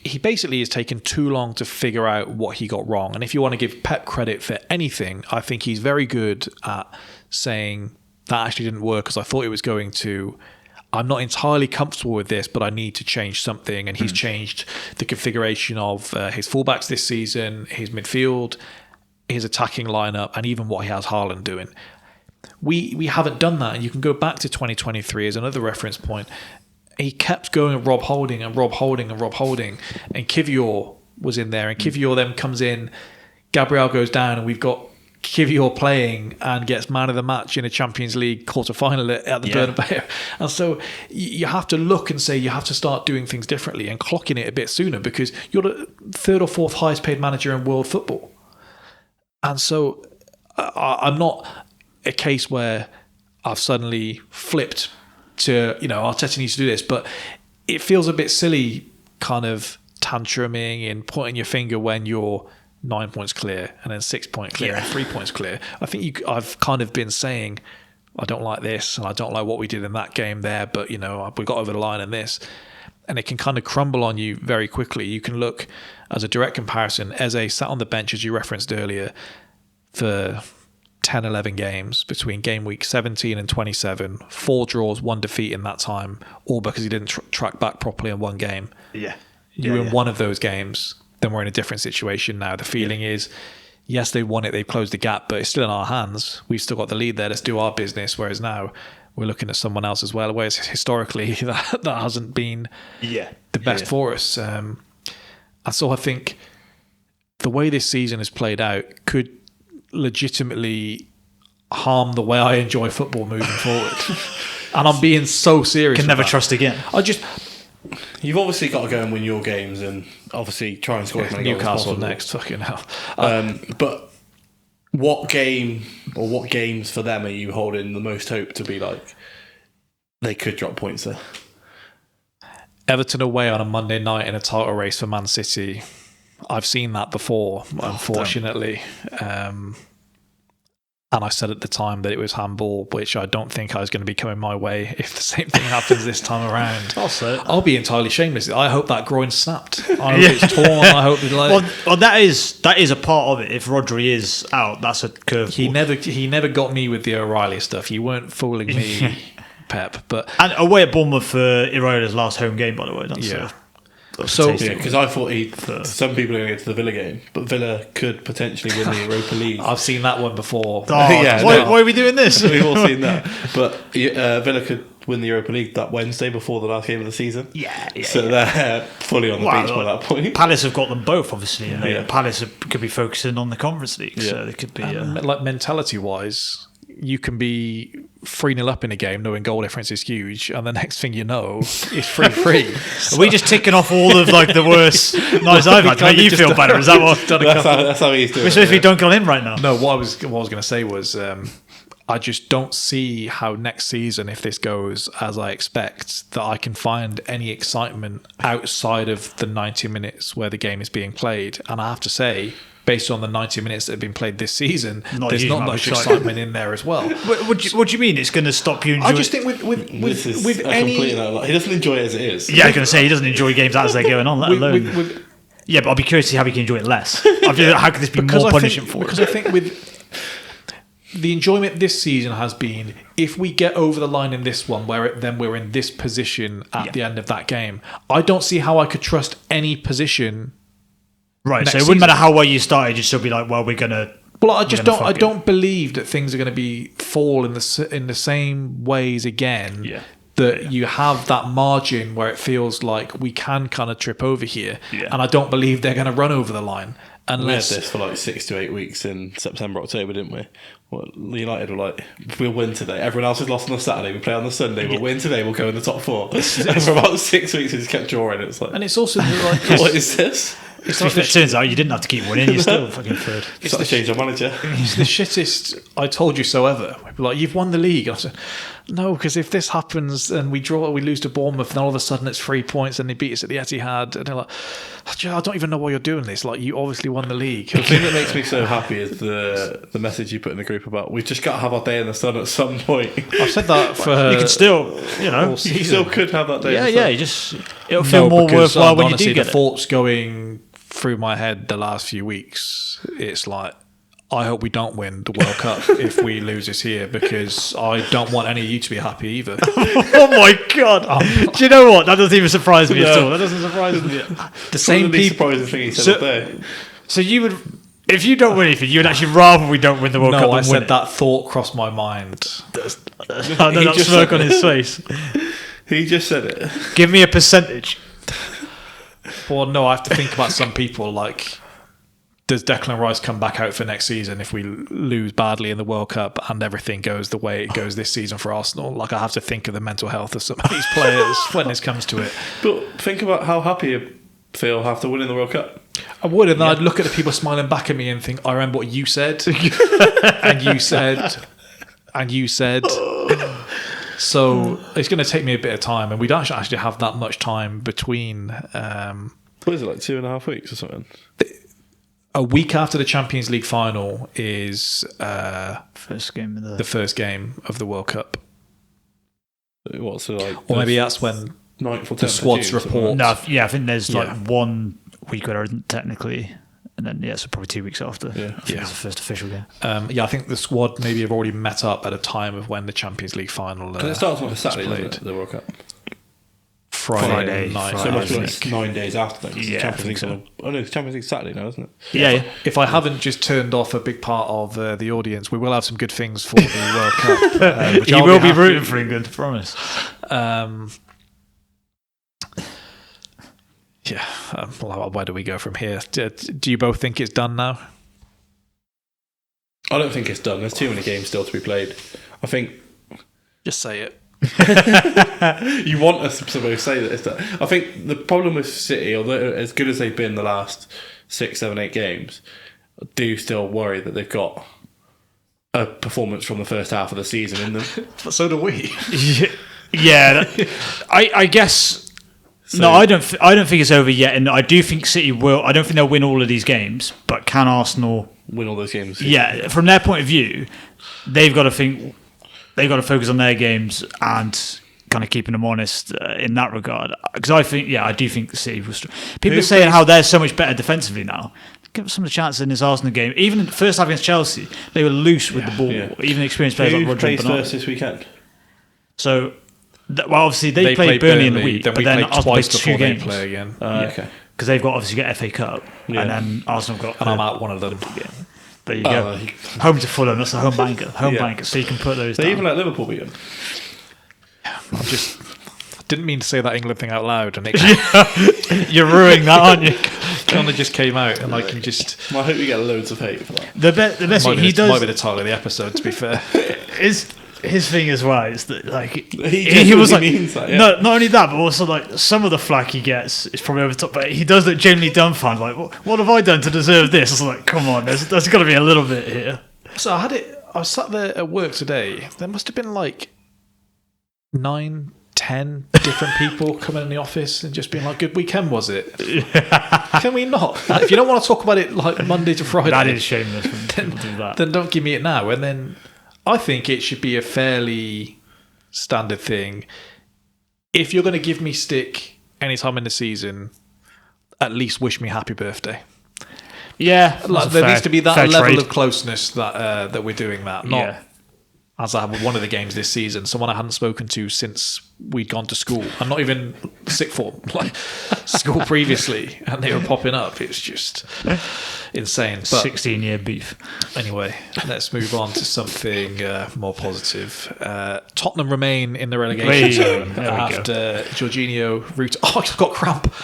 he basically has taken too long to figure out what he got wrong. And if you want to give Pep credit for anything, I think he's very good at saying, that actually didn't work because I thought it was going to. I'm not entirely comfortable with this, but I need to change something. And he's changed the configuration of his fullbacks this season, his midfield, his attacking lineup, and even what he has Haaland doing. We haven't done that. And you can go back to 2023 as another reference point. He kept going Rob Holding and Rob Holding and Rob Holding. And Kivior was in there. And Kivior then comes in. Gabriel goes down, and we've got Kivior playing and gets man of the match in a Champions League quarter-final at the Bernabeu. And so you have to look and say you have to start doing things differently and clocking it a bit sooner, because you're the third or fourth highest paid manager in world football. And so I'm not a case where I've suddenly flipped to, Arteta needs to do this, but it feels a bit silly kind of tantruming and pointing your finger when you're 9 points clear and then 6 points clear and 3 points clear. I think I've kind of been saying, I don't like this and I don't like what we did in that game there, but we got over the line in this. And it can kind of crumble on you very quickly. You can look, as a direct comparison, Eze sat on the bench, as you referenced earlier, for 10, 11 games between game week 17 and 27, 4 draws, 1 defeat in that time, all because he didn't track back properly in one game. You win one of those games, then we're in a different situation now. The feeling is, yes, they won it, they've closed the gap, but it's still in our hands. We've still got the lead there, let's do our business. Whereas now we're looking at someone else as well. Whereas historically, that hasn't been the best for us. And so I think the way this season has played out could legitimately harm the way I enjoy football moving forward. And I'm being so serious. Can never trust again. You've obviously got to go and win your games and obviously try and score as many goals as Newcastle possible. next, fucking hell. But what game or what games for them are you holding the most hope to be like they could drop points there? Everton away on a Monday night in a title race for Man City. I've seen that before, unfortunately. And I said at the time that it was handball, which I don't think I was going to be coming my way if the same thing happens this time around. I'll be entirely shameless. I hope that groin snapped. I hope it's torn. I hope it well, that is a part of it. If Rodri is out, that's a curve. He never got me with the O'Reilly stuff. You weren't fooling me, Pep. And away at Bournemouth for Irola's last home game, by the way. That's because I thought some people are going to go to the Villa game, but Villa could potentially win the Europa League. I've seen that one before. Why are we doing this? We've all seen that. But Villa could win the Europa League that Wednesday before the last game of the season. They're fully on the beach by that point. Palace have got them both, obviously, and Palace could be focusing on the Conference League. So they could be like mentality-wise. You can be 3-0 up in a game, knowing goal difference is huge, and the next thing you know, it's 3-3. So, are we just ticking off all of like the worst nights I've had to make you feel better? Is that what? That's how he's doing. We're supposed to be dunking in right now. No, what I was going to say was, I just don't see how next season, if this goes as I expect, that I can find any excitement outside of the 90 minutes where the game is being played. And I have to say, based on the 90 minutes that have been played this season, there's not much excitement in there as well. What do you mean it's going to stop you enjoying? I just think with any... He doesn't enjoy it as it is. Yeah, I was going to say he doesn't enjoy games as they're going on, let alone... Yeah, but I'll be curious to see how we can enjoy it less. How could this be more punishing for Because I think with... The enjoyment this season has been, if we get over the line in this one, then we're in this position at the end of that game. I don't see how I could trust any position... Right, so it wouldn't matter how well you started, you'd still be like, well, we're going to... Well, I don't believe that things are going to fall in the same ways again. Yeah. That you have that margin where it feels like we can kind of trip over here. Yeah. And I don't believe they're going to run over the line. Unless... We had this for like 6 to 8 weeks in September, October, didn't we? Well, United were like, we'll win today. Everyone else has lost on the Saturday. We play on the Sunday. We'll win today. We'll go in the top 4. And for about 6 weeks, we just kept drawing. It's like, and it's also like, what is this? It turns out you didn't have to keep winning. You're still fucking third. It's like change our manager. It's the shittest I told you so ever. We'd be like, you've won the league. And I said, no, because if this happens and we lose to Bournemouth, and all of a sudden it's 3 points and they beat us at the Etihad, and they're like, I don't even know why you're doing this. Like, you obviously won the league. The thing that makes me so happy is the message you put in the group about we've just got to have our day in the sun at some point. I've said that for... You can still, you still could have that day in the sun. It'll feel more worthwhile when you do get the thoughts going through my head the last few weeks. It's like, I hope we don't win the World Cup if we lose this here, because I don't want any of you to be happy either. Oh my God. Do you know what? That doesn't even surprise me at all. That doesn't surprise me. The same people... surprising thing he said up there. So you would... If you don't win anything, you would actually rather we don't win the World Cup than win it. No, I said that thought crossed my mind. I know that smirk on his face. He just said it. Give me a percentage. Well, no, I have to think about some people. Like, does Declan Rice come back out for next season if we lose badly in the World Cup and everything goes the way it goes this season for Arsenal? Like, I have to think of the mental health of some of these players when this comes to it. But think about how happy you feel after winning the World Cup. I would, and then I'd look at the people smiling back at me and think, I remember what you said, and you said, and you said. So it's going to take me a bit of time, and we don't actually have that much time between. What is it, like 2.5 weeks or something? A week after the Champions League final is the first game of the World Cup. What's it like? Or maybe that's when 9th or 10th the squads report. No, I think there's like 1 week where there isn't technically. And then, so probably 2 weeks after. It's the first official game. I think the squad maybe have already met up at a time of when the Champions League final. Because it starts on a Saturday, doesn't it, the World Cup? Friday night. So it must be like 9 days after that. Yeah, Champions League. Oh no, the Champions League Saturday now, isn't it? Yeah. If I haven't just turned off a big part of the audience, we will have some good things for the World Cup. Which you will be rooting for England, I promise. Well, where do we go from here? Do you both think it's done now? I don't think it's done. There's too many games still to be played. I think... Just say it. You want us to both say that it's done. I think the problem with City, although as good as they've been the last 6, 7, 8 games, I do still worry that they've got a performance from the first half of the season in them. But so do we. Yeah, I guess. So, no, I don't think it's over yet, and I do think City will. I don't think they'll win all of these games, but can Arsenal win all those games? Yeah, from their point of view, they've got to think. They've got to focus on their games and kind of keeping them honest in that regard. Because I do think City will. People are saying how they're so much better defensively now. Give them some of the chances in this Arsenal game. Even in the first half against Chelsea, they were loose with the ball. Yeah. Even experienced players like Roger plays first this weekend? So, obviously they played Burnley in the week, then but then Arsenal played before 2 games. They play again. Okay. Because they've obviously got FA Cup, and then Arsenal got. And I'm out one of them. There you go. Home to Fulham. That's a home banker. Banker. So you can put those. They even let Liverpool beat them. I didn't mean to say that England thing out loud, and you're ruining that, aren't you? Kind of just came out, and I can just. Well, I hope you get loads of hate for that. The best thing he does might be the title of the episode. To be fair, is his thing as well. Is that like he was like that, no, not only that, but also like some of the flack he gets is probably over the top. But he does look genuinely dumbfounded. Like, what have I done to deserve this? It's like, come on, there's got to be a little bit here. So I was sat there at work today. There must have been like 9, 10 different people coming in the office and just being like, "Good weekend, was it?" Can we not? If you don't want to talk about it like Monday to Friday, that is shameless when people do that. Then don't give me it now. And then I think it should be a fairly standard thing. If you're going to give me stick anytime in the season, at least wish me happy birthday. Yeah, there needs to be that level of closeness that we're doing that. Not as I had with one of the games this season, someone I hadn't spoken to since we'd gone to school. I'm not even sick form, like school previously, and they were popping up. It's just insane. But 16-year beef. Anyway, let's move on to something more positive. Tottenham remain in the relegation zone after Jorginho. Oh, I've got cramp.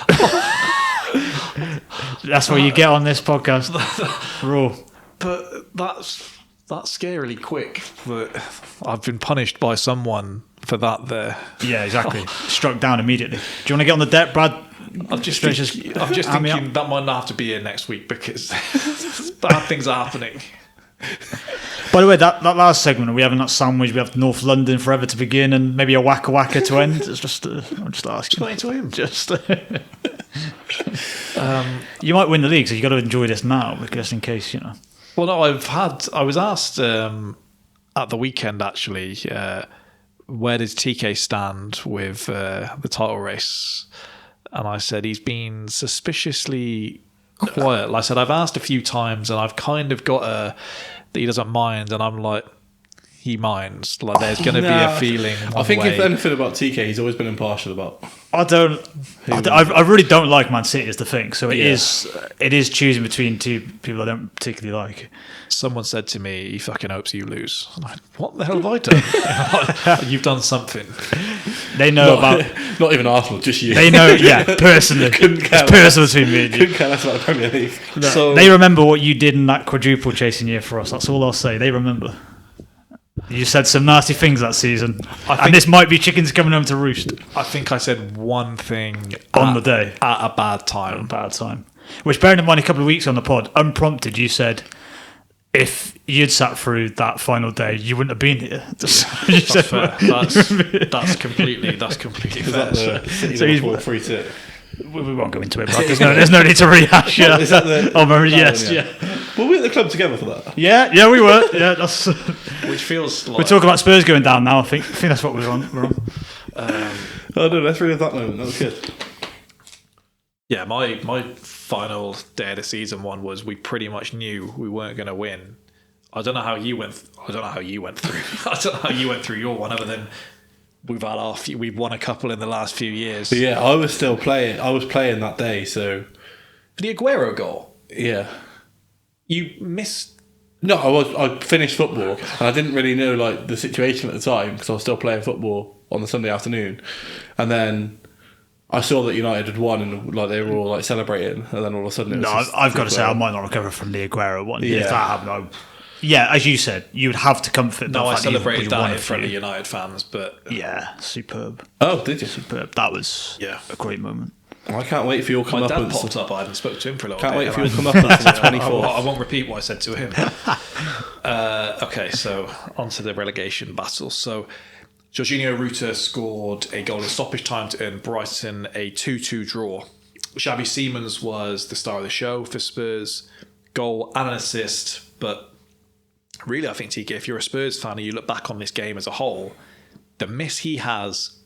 That's what you get on this podcast. Raw. But that's scarily quick. But I've been punished by someone for that there. Yeah, exactly. Struck down immediately. Do you want to get on the deck, Brad? I'm just thinking that might not have to be here next week because bad things are happening. By the way, that last segment, are we having that sandwich? We have North London forever to begin and maybe a wacka wacka to end. It's just, I'm just asking. Just to him. Just. You might win the league, so you got to enjoy this now, just in case, you know. Well, no, I was asked at the weekend actually, where does TK stand with the title race? And I said he's been suspiciously quiet. Like I said, I've asked a few times, and I've kind of got that he doesn't mind, and I'm like, he minds. Like there's going to be a feeling. I think if anything about TK, he's always been impartial about. I really don't like Man City is the thing. So it is choosing between two people I don't particularly like. Someone said to me, "He fucking hopes you lose." I'm like, what the hell have I done? You've done something. They know not even Arsenal, just you. They know, personally. It's personal between me and you. Couldn't care less about the Premier League. No, so, they remember what you did in that quadruple chasing year for us. That's all I'll say. They remember. You said some nasty things that season, and this might be chickens coming home to roost. I think I said one thing on the day at a bad time. Which, bearing in mind, a couple of weeks on the pod, unprompted, you said if you'd sat through that final day, you wouldn't have been here. That's completely fair. So he's 3-2. We won't go into it, but there's no need to rehash. Yeah. Is that the? Yes. Were we at the club together for that? Yeah, we were. Yeah, that's. Which feels like we're talking about Spurs going down now. I think that's what we're on. Oh no, let's relive that moment. That was good. Yeah, my final day of the season one was we pretty much knew we weren't going to win. I don't know how you went through. I don't know how you went through your one, other than. We've won a couple in the last few years. But yeah, I was still playing. I was playing that day, so for the Aguero goal. Yeah, you missed. No, I finished football, and I didn't really know like the situation at the time because I was still playing football on the Sunday afternoon, and then I saw that United had won and like they were all like celebrating, and then all of a sudden, I've got to say I might not recover from the Aguero one. Yeah. If that happened, yeah, as you said, you would have to comfort. No, I celebrated that in front of United fans, but yeah, superb. Oh, did you? Superb. That was a great moment. I can't wait for your My dad comeuppance. popped up. I hadn't spoken to him for a little Can't bit. wait for your comeuppance on the 24th. I won't repeat what I said to him. Okay, so on to the relegation battle. So Jorginho Ruta scored a goal in stoppage time to earn Brighton a 2-2 draw. Xavi Simons was the star of the show for Spurs. Goal and an assist. But really, I think, TK, if you're a Spurs fan and you look back on this game as a whole, the miss he has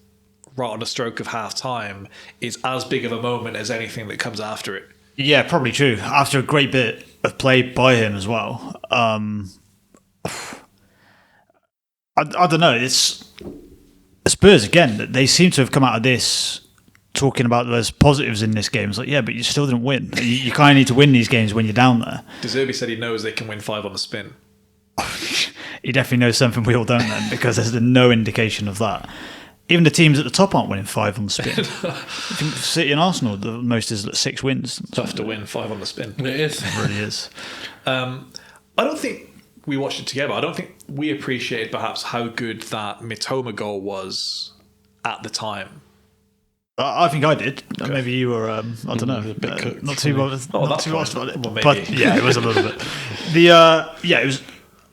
right on the stroke of half-time is as big of a moment as anything that comes after it. Yeah, probably true. After a great bit of play by him as well. I don't know. It's Spurs, again, they seem to have come out of this talking about there's positives in this game. It's like, yeah, but you still didn't win. You kind of need to win these games when you're down there. De Zerbi said he knows they can win 5 on the spin. He definitely knows something we all don't then, because there's no indication of that. Even the teams at the top aren't winning 5 on the spin. I think City and Arsenal, the most is 6 wins. Tough to win 5 on the spin. It is. It really is. I don't think we watched it together. I don't think we appreciated perhaps how good that Mitoma goal was at the time. I think I did. Maybe you were. I don't know. A bit cooked. Not too much about it. Well, maybe. But yeah, it was a little bit. It was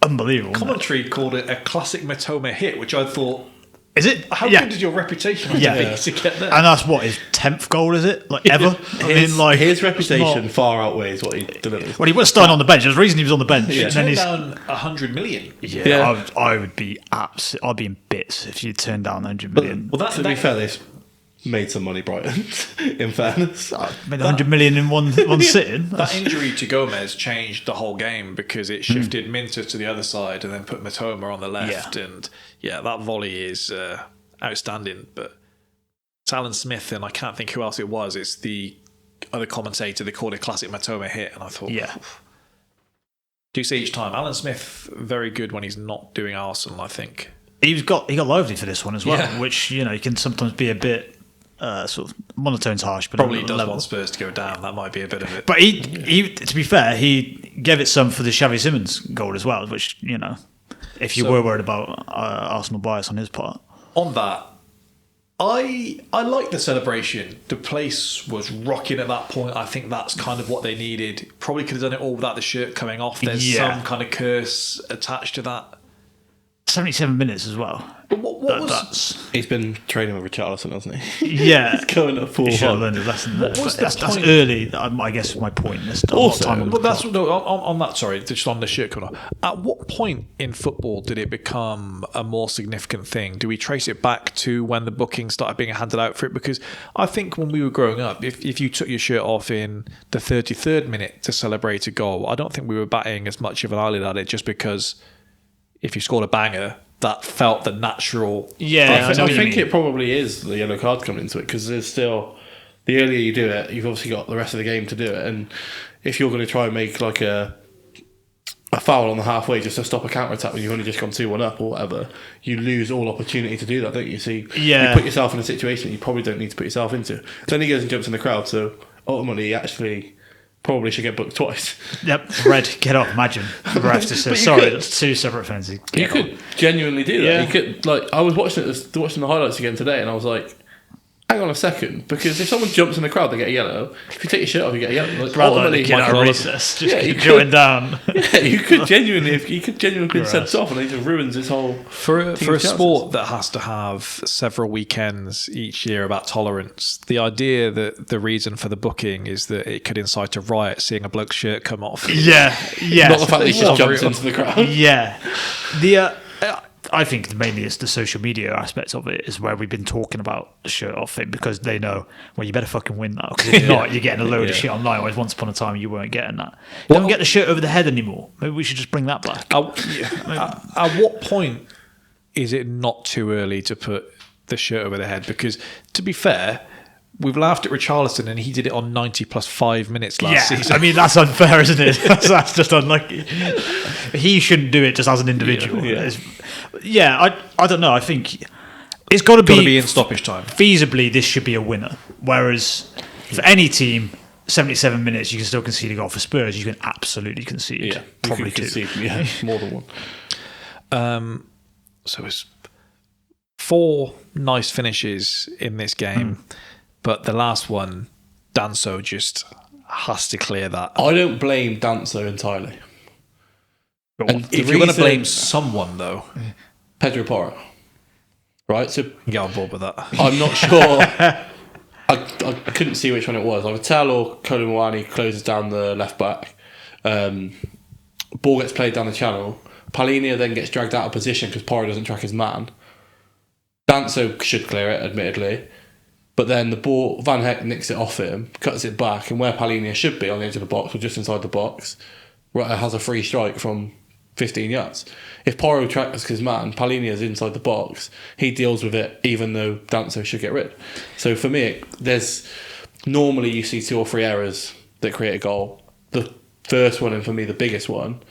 unbelievable. Commentary called it a classic Mitoma hit, which I thought, Is it? how good is your reputation have to be to get there? And that's what, his 10th goal, is it? Like, ever? His repitation far outweighs what he delivered. Well, he was starting on the bench. There's a reason he was on the bench. You And then turned he's, down 100 million. I would be I'd be in bits if you turned down 100 million. Well, To be fair, they've made some money, Brighton, in fairness. Made 100 million in one sitting. That injury to Gomez changed the whole game because it shifted Minter to the other side and then put Mitoma on the left. Yeah. And that volley is outstanding. But it's Alan Smith, and I can't think who else it was. It's the other commentator. They called it classic Mitoma hit, and I thought, do say each time. Alan Smith, very good when he's not doing Arsenal, I think. He got lively for this one as well, Yeah. which can sometimes be a bit sort of monotone's harsh, but Probably on a does level. want Spurs to go down. That might be a bit of it. But he, to be fair, he gave it some for the Xavi Simons goal as well, which if you were worried about Arsenal bias on his part. On that, I like the celebration. The place was rocking at that point. I think that's kind of what they needed. Probably could have done it all without the shirt coming off. There's some kind of curse attached to that. 77 minutes as well. But what was... He's been training with Richarlison, hasn't he? Yeah. He's going at full He should have on. learned a lesson there. What was But the that's point? early, I guess, my point. There's a lot of time on the But that's clock. no, on that. Sorry, just on the shirt coming off. At what point in football did it become a more significant thing? Do we trace it back to when the booking started being handed out for it? Because I think when we were growing up, if you took your shirt off in the 33rd minute to celebrate a goal, I don't think we were batting as much of an eyelid at it, just because if you scored a banger, that felt the natural. Yeah, I know what you think mean. it probably is the yellow card coming into it, because there's still, the earlier you do it, you've obviously got the rest of the game to do it, and if you're going to try and make like a foul on the halfway just to stop a counter attack when you've only just gone 2-1 up or whatever, you lose all opportunity to do that, don't you? So you put yourself in a situation that you probably don't need to put yourself into. Then he goes and jumps in the crowd, so ultimately he actually probably should get booked twice. Yep, red, get off, imagine. The ref just says, sorry, that's 2 separate offences. You could genuinely do that. Yeah. You could, like, I was watching the highlights again today, and I was like, hang on a second, because if someone jumps in the crowd, they get a yellow. If you take your shirt off, you get a yellow. Like, Rather ultimately, like get out Michael of Wallace- recess, just you keep could- going down. Yeah, you could genuinely be sent off, and it just ruins this whole For a chances. sport that has to have several weekends each year about tolerance, the idea that the reason for the booking is that it could incite a riot seeing a bloke's shirt come off. Yeah. Not the fact that he just What? jumps into the crowd. Yeah. I think mainly it's the social media aspects of it is where we've been talking about the shirt off thing, because they know, well, you better fucking win that, because if not, you're getting a load of shit online, whereas once upon a time you weren't getting that. You don't get the shirt over the head anymore. Maybe we should just bring that back. At what point is it not too early to put the shirt over the head? Because, to be fair, we've laughed at Richarlison and he did it on 90 plus 5 minutes last season. I mean, that's unfair, isn't it? That's just unlucky. He shouldn't do it just as an individual. I don't know. I think it's got to be in stoppage time. Feasibly, this should be a winner. Whereas for any team, 77 minutes, you can still concede a goal. For Spurs, you can absolutely concede. Yeah, probably you could 2. concede, more than one. So it's 4 nice finishes in this game, but the last one Danso just has to clear that. I don't blame Danso entirely. And if you're going to blame someone, though, Pedro Porro, right? So get on board with that. I'm not sure. I couldn't see which one it was. Either Tell or Kolo Muani closes down the left back. Ball gets played down the channel. Palhinha then gets dragged out of position because Porro doesn't track his man. Danso should clear it, admittedly. But then the ball, Van Heck nicks it off him, cuts it back, and where Palhinha should be on the edge of the box or just inside the box, has a free strike from 15 yards. If Porro tracks his man, Palhinha is inside the box, he deals with it even though Danso should get rid. So for me, normally you see 2 or 3 errors that create a goal. The first one, and for me the biggest one,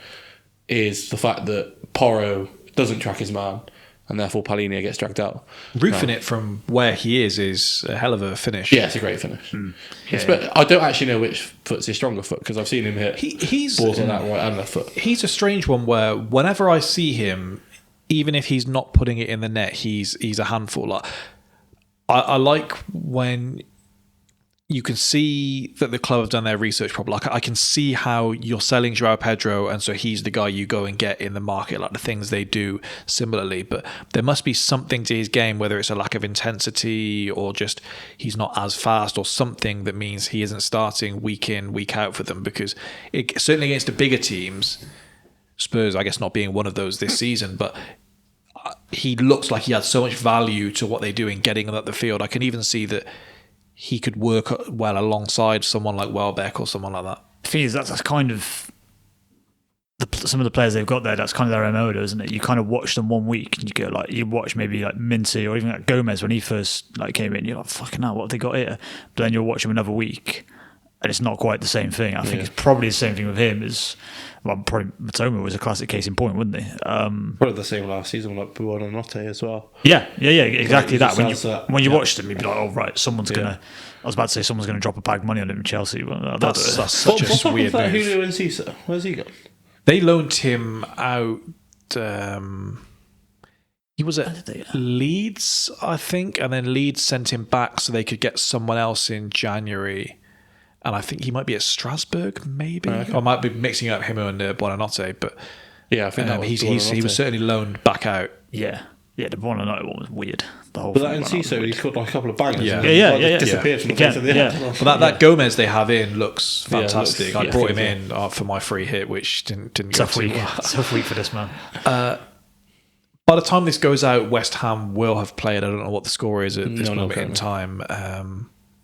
is the fact that Porro doesn't track his man and therefore Palhinha gets dragged out. Roofing it from where he is a hell of a finish. Yeah, it's a great finish. I don't actually know which foot's his stronger foot because I've seen him hit balls on that right and left foot. He's a strange one where whenever I see him, even if he's not putting it in the net, he's a handful. Like I like when you can see that the club have done their research properly. Like I can see how you're selling Joao Pedro, and so he's the guy you go and get in the market, like the things they do similarly. But there must be something to his game, whether it's a lack of intensity or just he's not as fast or something that means he isn't starting week in, week out for them. Because certainly against the bigger teams, Spurs, I guess not being one of those this season, but he looks like he had so much value to what they do in getting him up the field. I can even see that he could work well alongside someone like Welbeck or someone like that. The thing is, that's kind of some of the players they've got there. That's kind of their MO, isn't it? You kind of watch them one week, and you go like, you watch maybe like Minty or even like Gomez when he first came in. You're like, fucking hell, what have they got here? But then you'll watch him another week, and it's not quite the same thing. I think it's probably the same thing with him. Probably Matoma was a classic case in point, wouldn't he? Probably the same last season, like Buonanotte as well. Yeah, exactly that. When you watched him, you'd be like, oh right, someone's gonna. I was about to say someone's gonna drop a bag of money on him in Chelsea. But that's such a weird move. Julio Encisa, where's he gone? They loaned him out. He was at Leeds, I think, and then Leeds sent him back so they could get someone else in January. And I think he might be at Strasbourg, maybe. Okay. Or I might be mixing up him and Buonanotte, but yeah, I think he was certainly loaned back out. Yeah, the Buonanotte one was weird. The whole but that Enciso, he scored like a couple of bangers. Yeah. Disappeared from the face of the end. But that Gomez they have in looks fantastic. I brought him in for my free hit, which didn't go too well. Tough week for this man. By the time this goes out, West Ham will have played. I don't know what the score is at this moment in time.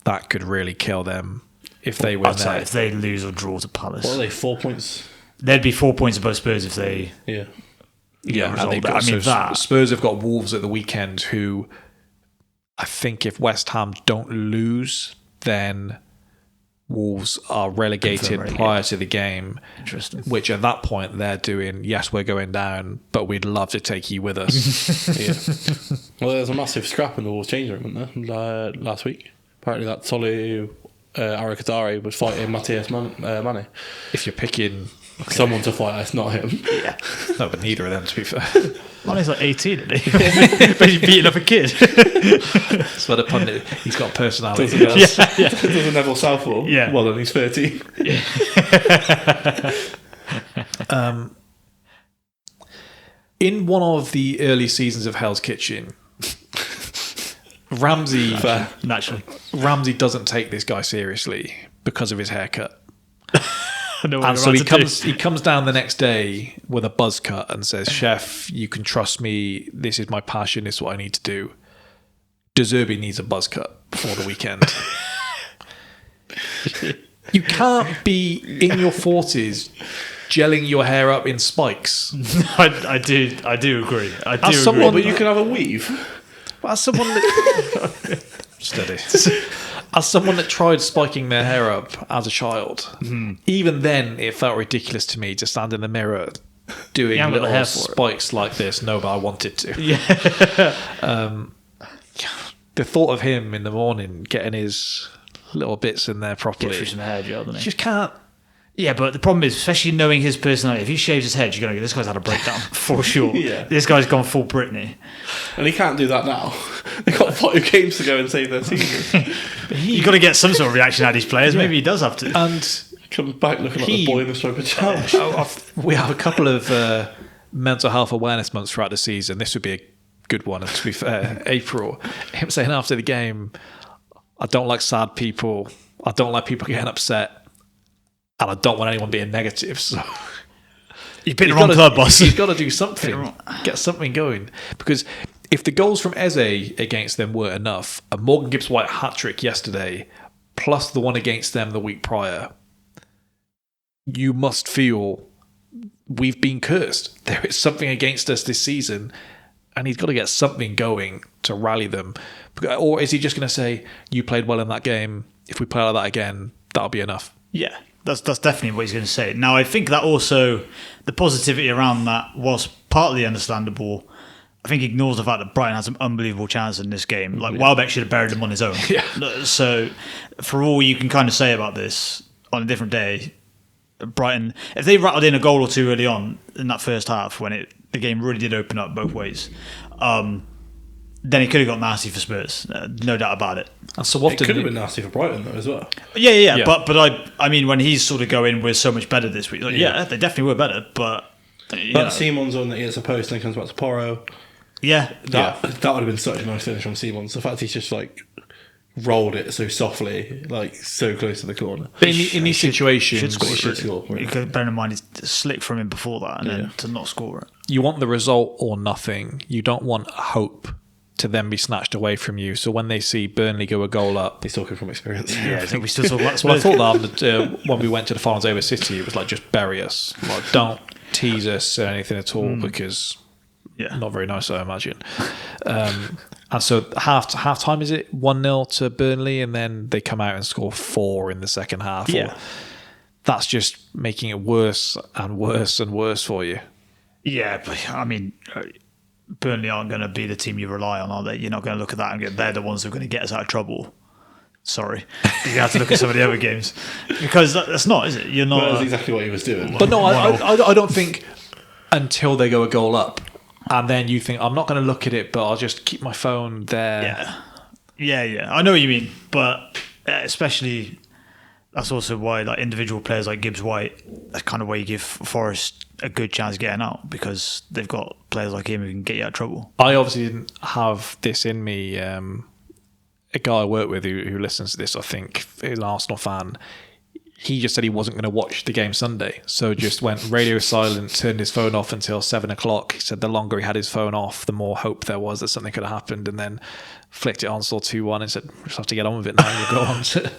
That could really kill them. If they win if they lose or draw to Palace. What are they, 4 points? There'd be 4 points above Spurs if they... Yeah, and Spurs have got Wolves at the weekend, who I think if West Ham don't lose, then Wolves are relegated prior to the game. Interesting. Which at that point they're doing, yes, we're going down, but we'd love to take you with us. Well, there's a massive scrap in the Wolves change room, wasn't there, last week? Apparently that Tolu Arakadari was fighting Matthias Mane. If you're picking someone to fight, it's not him. Yeah. No, but neither of them, to be fair. Mane's like 18, isn't he? But he's beating up a kid. That's what a pundit. He's got personality. Doesn't Neville Southall? Yeah. Well, then he's 13. In one of the early seasons of Hell's Kitchen, Ramsey doesn't take this guy seriously because of his haircut. And so he comes down the next day with a buzz cut and says, "Chef, you can trust me. This is my passion. This is what I need to do." De Zerbi needs a buzz cut before the weekend. You can't be in your 40s gelling your hair up in spikes. I do agree. But you can have a weave. As someone that steady, as someone that tried spiking their hair up as a child, even then it felt ridiculous to me to stand in the mirror doing little spikes like this. No, but I wanted to. Yeah. The thought of him in the morning getting his little bits in there properly. Get through some hair gel, doesn't he? You just can't. Yeah, but the problem is, especially knowing his personality, if he shaves his head, you're going to go, this guy's had a breakdown, for sure. Yeah. This guy's gone full Britney. And he can't do that now. They've got 5 games to go and save their season. You've got to get some sort of reaction out of these players. Maybe he does have to. And comes back looking like the boy in the striped pajamas. we have a couple of mental health awareness months throughout the season. This would be a good one, and to be fair, April. Him saying after the game, I don't like sad people. I don't like people getting upset. And I don't want anyone being negative. So you picked the wrong club, boss. He's got to do something. Get something going. Because if the goals from Eze against them weren't enough, a Morgan Gibbs-White hat-trick yesterday, plus the one against them the week prior, you must feel we've been cursed. There is something against us this season, and he's got to get something going to rally them. Or is he just going to say, you played well in that game, if we play like that again, that'll be enough? Yeah, that's definitely what he's going to say. Now, I think that also, the positivity around that was partly understandable. I think ignores the fact that Brighton had some unbelievable chances in this game. Like, Welbeck should have buried them on his own. Yeah. So, for all you can kind of say about this, on a different day, Brighton, if they rattled in a goal or two early on in that first half, when the game really did open up both ways, then it could have got nasty for Spurs, no doubt about it. And so often it could have been nasty for Brighton though as well. Yeah. But I mean, when he's sort of going, we're so much better this week. Like, yeah, they definitely were better. But Simon's on that he hits a post and then comes back to Porro. Yeah, that would have been such a nice finish from Simons. The fact he's just like rolled it so softly, like so close to the corner. But in these situations, he should score. You could bear in mind it's slick from him before that, and then to not score it. You want the result or nothing. You don't want hope to then be snatched away from you. So when they see Burnley go a goal up, he's talking from experience. Yeah, I think we still talk about well, I Spurs. thought that when we went to the finals over City, it was like just bury us, like don't tease us or anything at all because not very nice, I imagine. And so half time, is it 1-0 to Burnley, and then they come out and score 4 in the second half. Yeah, that's just making it worse and worse and worse for you. Yeah, but I mean, Burnley aren't going to be the team you rely on, are they? You're not going to look at that and go, they're the ones who are going to get us out of trouble. Sorry, you have to look at some of the other games because that's not, is it? You're not. That's exactly what he was doing. But no, I don't think until they go a goal up, and then you think I'm not going to look at it, but I'll just keep my phone there. Yeah. I know what you mean, but especially that's also why like individual players like Gibbs-White, that's kind of where you give Forest a good chance of getting out because they've got players like him who can get you out of trouble. I obviously didn't have this in me. A guy I work with who listens to this, I think, is an Arsenal fan. He just said he wasn't going to watch the game Sunday, so just went radio silent, turned his phone off until 7 o'clock. He said the longer he had his phone off, the more hope there was that something could have happened, and then flicked it on, saw 2-1, and said, "We just have to get on with it now. And we'll go on to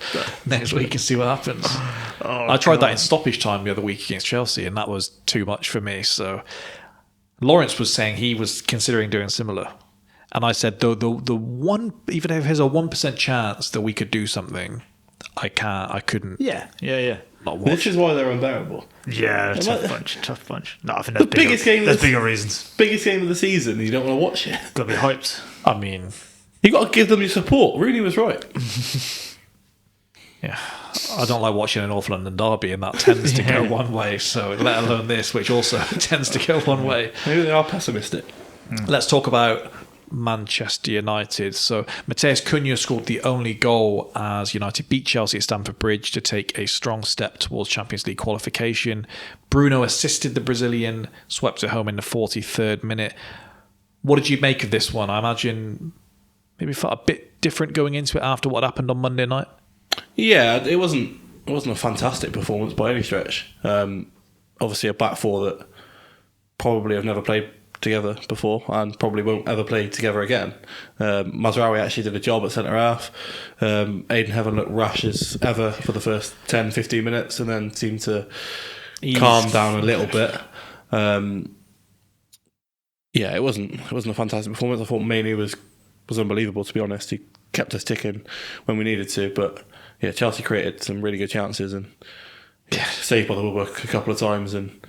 next week and see what happens." I tried that in stoppage time the other week against Chelsea, and that was too much for me. So Lawrence was saying he was considering doing similar. And I said, the one, even if there's a 1% chance that we could do something, I couldn't. Yeah. Not watch. Which is why they're unbearable. Yeah, tough bunch. No, I think the biggest game. There's bigger reasons. Biggest game of the season. You don't want to watch it. Got to be hyped. I mean, you got to give them your support. Rooney was right. Yeah, I don't like watching an North London derby, and that tends to go one way. So let alone this, which also tends to go one way. Maybe they are pessimistic. Let's talk about Manchester United. So Mateus Cunha scored the only goal as United beat Chelsea at Stamford Bridge to take a strong step towards Champions League qualification. Bruno assisted the Brazilian, swept it home in the 43rd minute. What did you make of this one? I imagine maybe felt a bit different going into it after what happened on Monday night. Yeah, it wasn't a fantastic performance by any stretch. Obviously a back four that probably have never played together before and probably won't ever play together again. Mazraoui actually did a job at centre-half. Aiden Heaven looked rash as ever for the first 10-15 minutes and then seemed to calm down a little bit. Yeah, it wasn't a fantastic performance. I thought Mainey was unbelievable, to be honest. He kept us ticking when we needed to, but yeah, Chelsea created some really good chances and saved by the woodwork a couple of times, and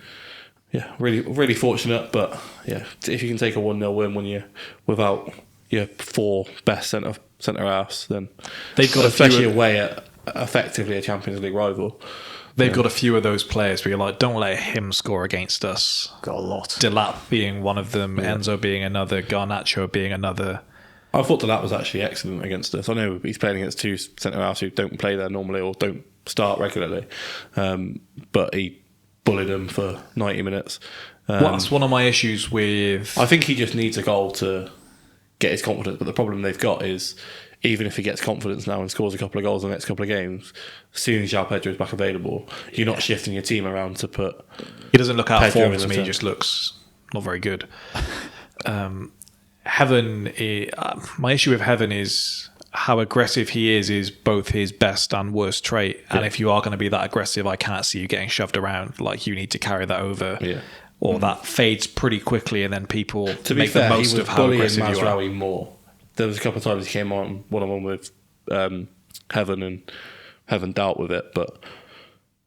yeah, really fortunate. But yeah, if you can take a 1-0 win when you're without your 4 best centre halves, then they've got especially away at effectively a Champions League rival, They've got a few of those players where you're like, don't let him score against us. Got a lot. Delap being one of them, Enzo being another, Garnacho being another. I thought that was actually excellent against us. I know he's playing against two centre-halves who don't play there normally or don't start regularly, but he bullied them for 90 minutes. That's one of my issues with... I think he just needs a goal to get his confidence, but the problem they've got is even if he gets confidence now and scores a couple of goals in the next couple of games, as soon as João Pedro is back available, you're not shifting your team around to put... He doesn't look out of Pedro form to me, he just looks not very good. My issue with Heaven is how aggressive he is both his best and worst trait. And if you are going to be that aggressive, I can't see you getting shoved around. Like, you need to carry that over. Yeah. Or that fades pretty quickly and then people make the most of how aggressive you are. Mazraoui more. There was a couple of times he came on one-on-one with Heaven, and Heaven dealt with it. But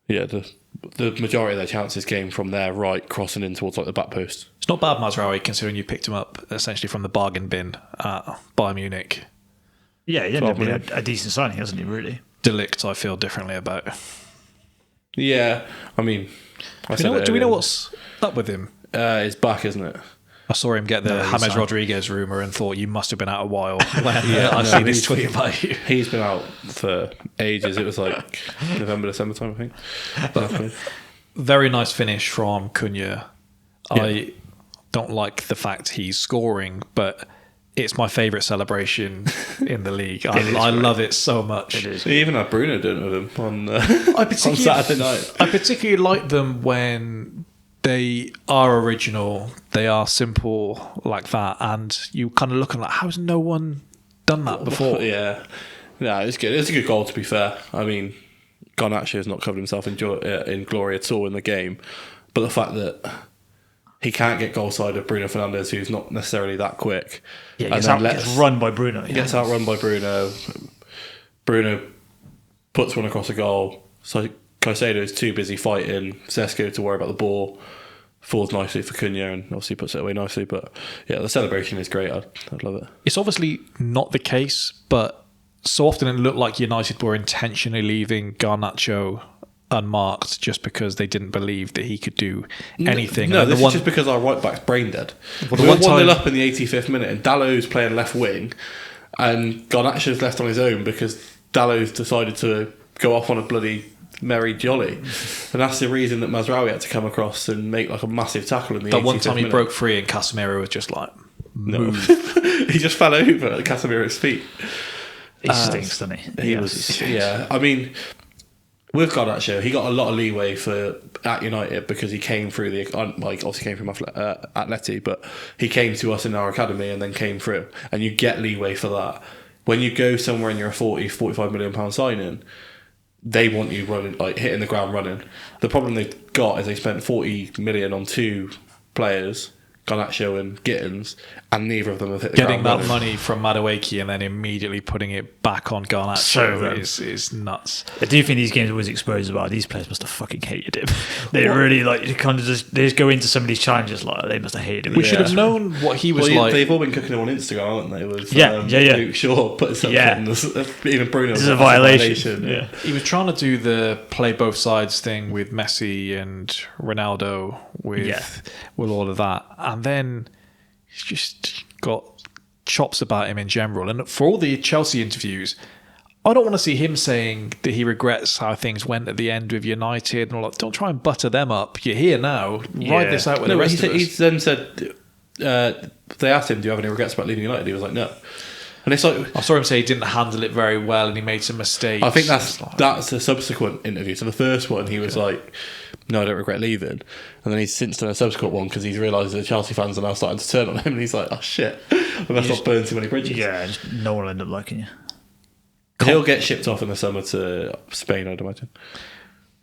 yeah, the majority of their chances came from their right, crossing in towards like the back post. It's not bad, Mazraoui, considering you picked him up essentially from the bargain bin at Bayern Munich. Yeah, he ended up being a decent signing, hasn't he, really? Delict, I feel differently about. Yeah, I mean... Do we know what's up with him? It's back, isn't it? I saw him get the James Rodriguez rumour and thought, you must have been out a while. I see this tweet about you. He's been out for ages. It was like November, December time, I think. But very nice finish from Cunha. Yeah. I don't like the fact he's scoring, but it's my favourite celebration in the league. I love it so much. They even had Bruno doing it with him on Saturday night. I particularly like them when they are original, they are simple like that, and you kind of looking like, how's no one done that before? Yeah, it's good. It's a good goal, to be fair. I mean, Garnacho has not covered himself in glory at all in the game, but the fact that he can't get goal side of Bruno Fernandes, who's not necessarily that quick. Yeah, he gets run by Bruno. He gets outrun by Bruno. Bruno puts one across a goal. So Caicedo's too busy fighting Sesko to worry about the ball. Falls nicely for Cunha and obviously puts it away nicely. But yeah, the celebration is great. I'd love it. It's obviously not the case, but so often it looked like United were intentionally leaving Garnacho unmarked just because they didn't believe that he could do anything. No, this is just because our right back's brain dead. Well, we were 1-0 up in the 85th minute and Dallow's playing left wing and Garnacho's left on his own because Dallow's decided to go off on a bloody merry jolly, and that's the reason that Mazraoui had to come across and make like a massive tackle in the 85th minute. That one time he broke free and Casemiro was just like, move. He just fell over at Casemiro's feet. He stinks, doesn't he? He was, yeah. I mean, with Garnacho, he got a lot of leeway at United because he came through obviously came from Atleti, but he came to us in our academy and then came through, and you get leeway for that. When you go somewhere and you're a 45 million pound signing, they want you running, like hitting the ground running. The problem they've got is they spent 40 million on two players, Garnacho and Gittins, and neither of them have hit the ground running. Getting that money from Madueke and then immediately putting it back on Garnacho is nuts. I do think these games always expose about these players must have fucking hated him. They really kind of they just go into some of these challenges like they must have hated him. We should have known what he was like. They've all been cooking him on Instagram, haven't they? With, Luke Shaw put something in. Even Bruno. This is a violation. Yeah. He was trying to do the play both sides thing with Messi and Ronaldo with all of that. And then he's just got chops about him in general. And for all the Chelsea interviews, I don't want to see him saying that he regrets how things went at the end with United and all that. Don't try and butter them up. You're here now. Ride this out with the rest of us. He then said, they asked him, do you have any regrets about leaving United? He was like, no. And it's like, I saw him say he didn't handle it very well and he made some mistakes. I think that's a subsequent interview. So the first one, he was like, no, I don't regret leaving. And then he's since done a subsequent one because he's realised that Chelsea fans are now starting to turn on him and he's like, oh shit, I must not burn too many bridges. Yeah, no one will end up liking you. He'll get shipped off in the summer to Spain, I'd imagine.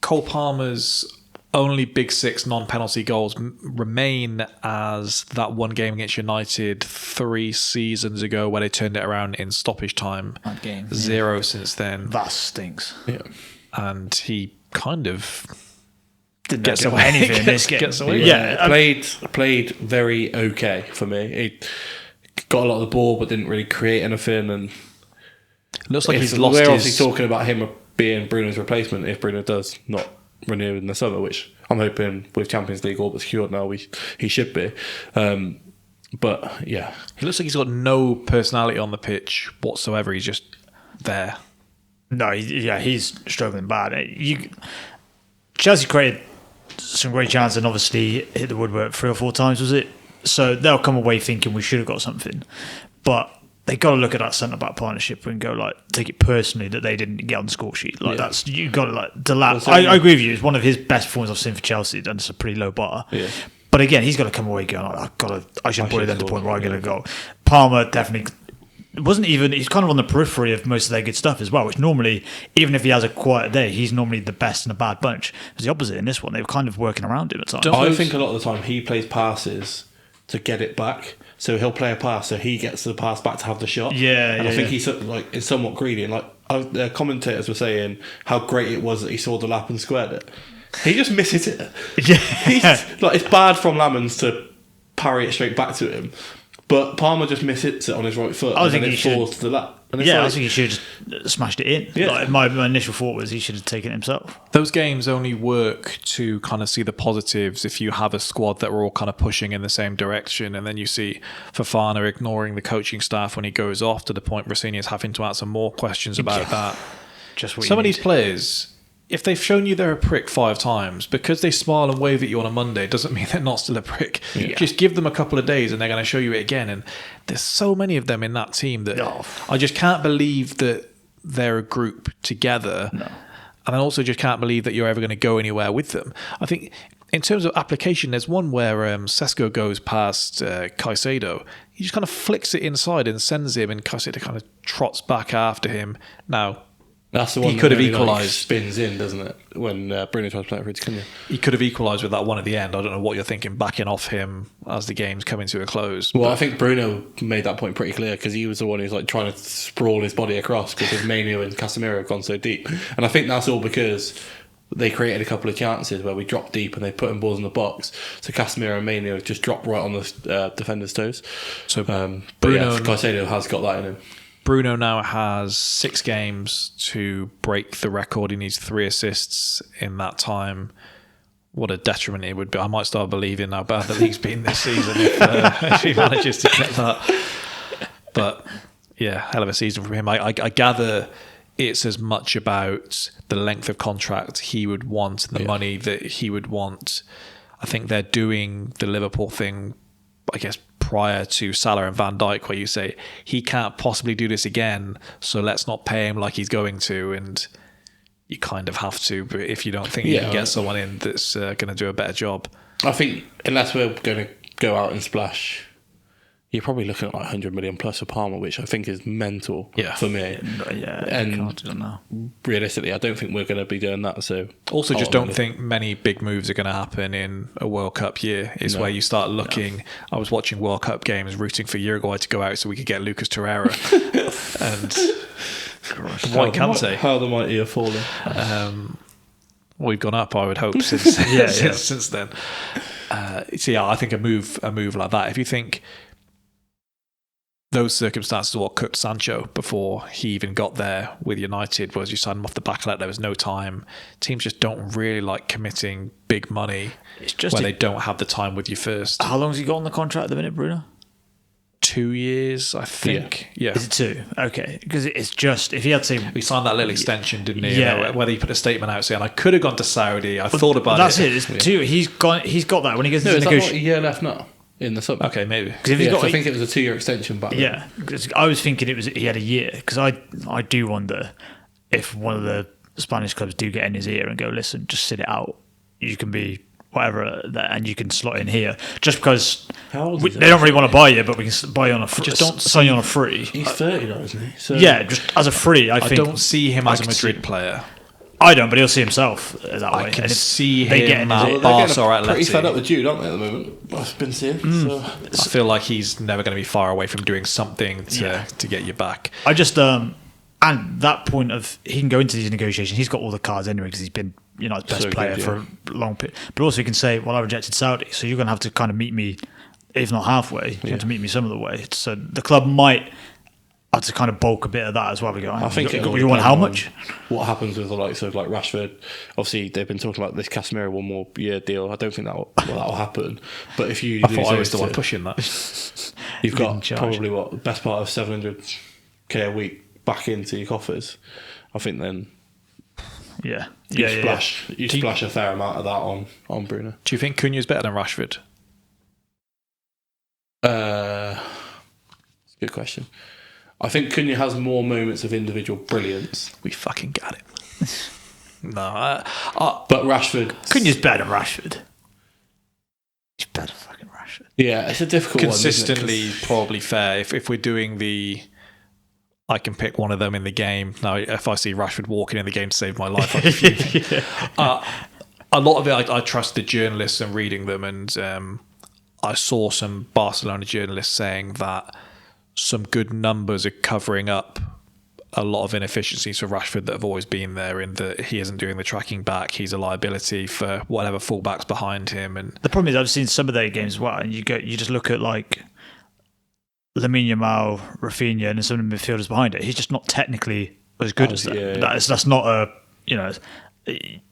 Cole Palmer's only Big Six non-penalty goals remain as that one game against United 3 seasons ago where they turned it around in stoppage time. That game. 0 since then. That stinks. Yeah. And he kind of didn't get away anything in this game. Gets away. Yeah, played very okay for me. He got a lot of the ball but didn't really create anything, and looks like he's lost we're his... obviously talking about him being Bruno's replacement if Bruno does not renew in the summer, which I'm hoping with Champions League all but secured now, he should be. But yeah, he looks like he's got no personality on the pitch whatsoever. He's just there. No, he's struggling bad. Chelsea created some great chances and obviously hit the woodwork 3 or 4 times, was it? So they'll come away thinking we should have got something. But they got to look at that centre-back partnership and go, like, take it personally that they didn't get on the score sheet. Like, that's, you got to, like, I agree with you. It's one of his best performances I've seen for Chelsea, and it's a pretty low bar. Yeah. But again, he's got to come away going, I should bully them to the point where I get a goal. Palmer definitely wasn't even, he's kind of on the periphery of most of their good stuff as well, which normally, even if he has a quiet day, he's normally the best in a bad bunch. It was the opposite in this one. They were kind of working around him at times. I think a lot of the time he plays passes to get it back. So he'll play a pass, so he gets the pass back to have the shot. And I think he's like is somewhat greedy. And like the commentators were saying how great it was that he saw the lap and squared it. He just misses it. Like, it's bad from Lamens to parry it straight back to him, but Palmer just misses it on his right foot. I think he falls to the lap. I think he should have smashed it in. Yeah. Like, my initial thought was he should have taken it himself. Those games only work to kind of see the positives if you have a squad that are all kind of pushing in the same direction, and then you see Fofana ignoring the coaching staff when he goes off to the point Rossini's having to answer more questions about that. Just what some of these players, if they've shown you they're a prick 5 times, because they smile and wave at you on a Monday doesn't mean they're not still a prick. Yeah. Just give them a couple of days and they're going to show you it again. And there's so many of them in that team that I just can't believe that they're a group together. No. And I also just can't believe that you're ever going to go anywhere with them. I think in terms of application, there's one where Sesko goes past Caicedo. He just kind of flicks it inside and sends him, and Caicedo kind of trots back after him. Now, that's the one he could have equalised. Like spins in, doesn't it? When Bruno tries to play it for it to Kennett. He could have equalised with that one at the end. I don't know what you're thinking, backing off him as the game's coming to a close. Well, I think Bruno made that point pretty clear because he was the one who's like trying to sprawl his body across because Manu and Casemiro have gone so deep. And I think that's all because they created a couple of chances where we dropped deep and they put in balls in the box. So Casemiro and Manu just dropped right on the defender's toes. So Bruno, Caicedo has got that in him. Bruno now has 6 games to break the record. He needs 3 assists in that time. What a detriment it would be. I might start believing how bad the league's been this season if he manages to get that. But yeah, hell of a season from him. I gather it's as much about the length of contract he would want and the money that he would want. I think they're doing the Liverpool thing, I guess, prior to Salah and Van Dijk, where you say he can't possibly do this again, so let's not pay him like he's going to, and you kind of have to, but if you don't think you can get someone in that's going to do a better job. I think unless we're going to go out and splash, you're probably looking at like 100 million plus for Palmer, which I think is mental for me. And realistically, I don't think we're going to be doing that. So also, just don't think many big moves are going to happen in a World Cup year. Is where you start looking. No. I was watching World Cup games, rooting for Uruguay to go out so we could get Lucas Torreira. And what can say? How the mighty are falling. We've gone up, I would hope, since since then. I think a move like that. If you think those circumstances are what cooked Sancho before he even got there with United, was you signed him off the back of that, there was no time. Teams just don't really like committing big money where they don't have the time with you first. How long has he got on the contract at the minute, Bruno? 2 years, I think. Yeah. Is it 2? Okay. Because it's just, if he had to... He signed that little extension, didn't he? Yeah. Whether he put a statement out saying, I could have gone to Saudi, I thought about it. That's it. It's 2. He's got that when he goes to negotiate. Is that not a year left now? In the summer. Okay, maybe. I think it was a 2-year extension back then. Yeah, because I was thinking he had a year, because I do wonder if one of the Spanish clubs do get in his ear and go, listen, just sit it out. You can be whatever, and you can slot in here. Just because they don't really want to buy you, but we can buy you on a free. Just don't sign you on a free. He's 30 now, isn't he? So just as a free, I think. I don't see him as a Madrid player. I don't, but he'll see himself that way. I can see him at Barca or Atleti. Pretty fed up with Jude, aren't they, at the moment? I've been seeing. So. I feel like he's never going to be far away from doing something to get you back. I just, and that point of, he can go into these negotiations, he's got all the cards anyway, because he's been United's best player for a long period. But also he can say, well, I rejected Saudi, so you're going to have to kind of meet me, if not halfway, you have to meet me some of the way. So the club might had to kind of bulk a bit of that as well. We go, I think you want how much? What happens with the likes of like Rashford? Obviously, they've been talking about this Casemiro 1 more year deal. I don't think that'll happen. But if you, I thought I was the one pushing that. You've got probably the best part of 700k a week back into your coffers. I think then. Yeah. You splash a fair amount of that on Bruno. Do you think Cunha's better than Rashford? Good question. I think Cunha has more moments of individual brilliance. We fucking got it. No, but Rashford... Cunha's better than Rashford. He's better than fucking Rashford. Yeah, it's a difficult consistently, one, probably fair. If we're doing I can pick one of them in the game. Now, if I see Rashford walking in the game to save my life, I'd be fuming. A lot of it, I trust the journalists and reading them, and I saw some Barcelona journalists saying that some good numbers are covering up a lot of inefficiencies for Rashford that have always been there, in that he isn't doing the tracking back. He's a liability for whatever fullbacks behind him. And the problem is, I've seen some of their games as well, and you just look at like Lamine Yamal, Rafinha, and some of the midfielders behind it. He's just not technically as good as them. Yeah. That's not a,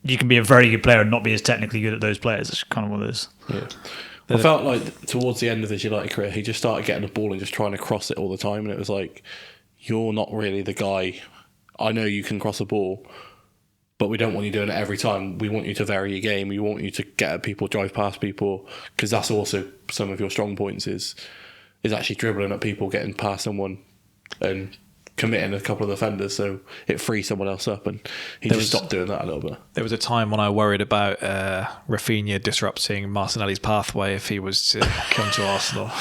you can be a very good player and not be as technically good at those players. It's kind of what it is. Yeah. I felt like towards the end of his United career, he just started getting the ball and just trying to cross it all the time, and it was like, you're not really the guy. I know you can cross a ball, but we don't want you doing it every time. We want you to vary your game. We want you to get at people, drive past people, because that's also some of your strong points is actually dribbling at people, getting past someone and committing a couple of defenders, so it frees someone else up, and he just stopped doing that a little bit. There was a time when I worried about Rafinha disrupting Martinelli's pathway if he was to come to Arsenal.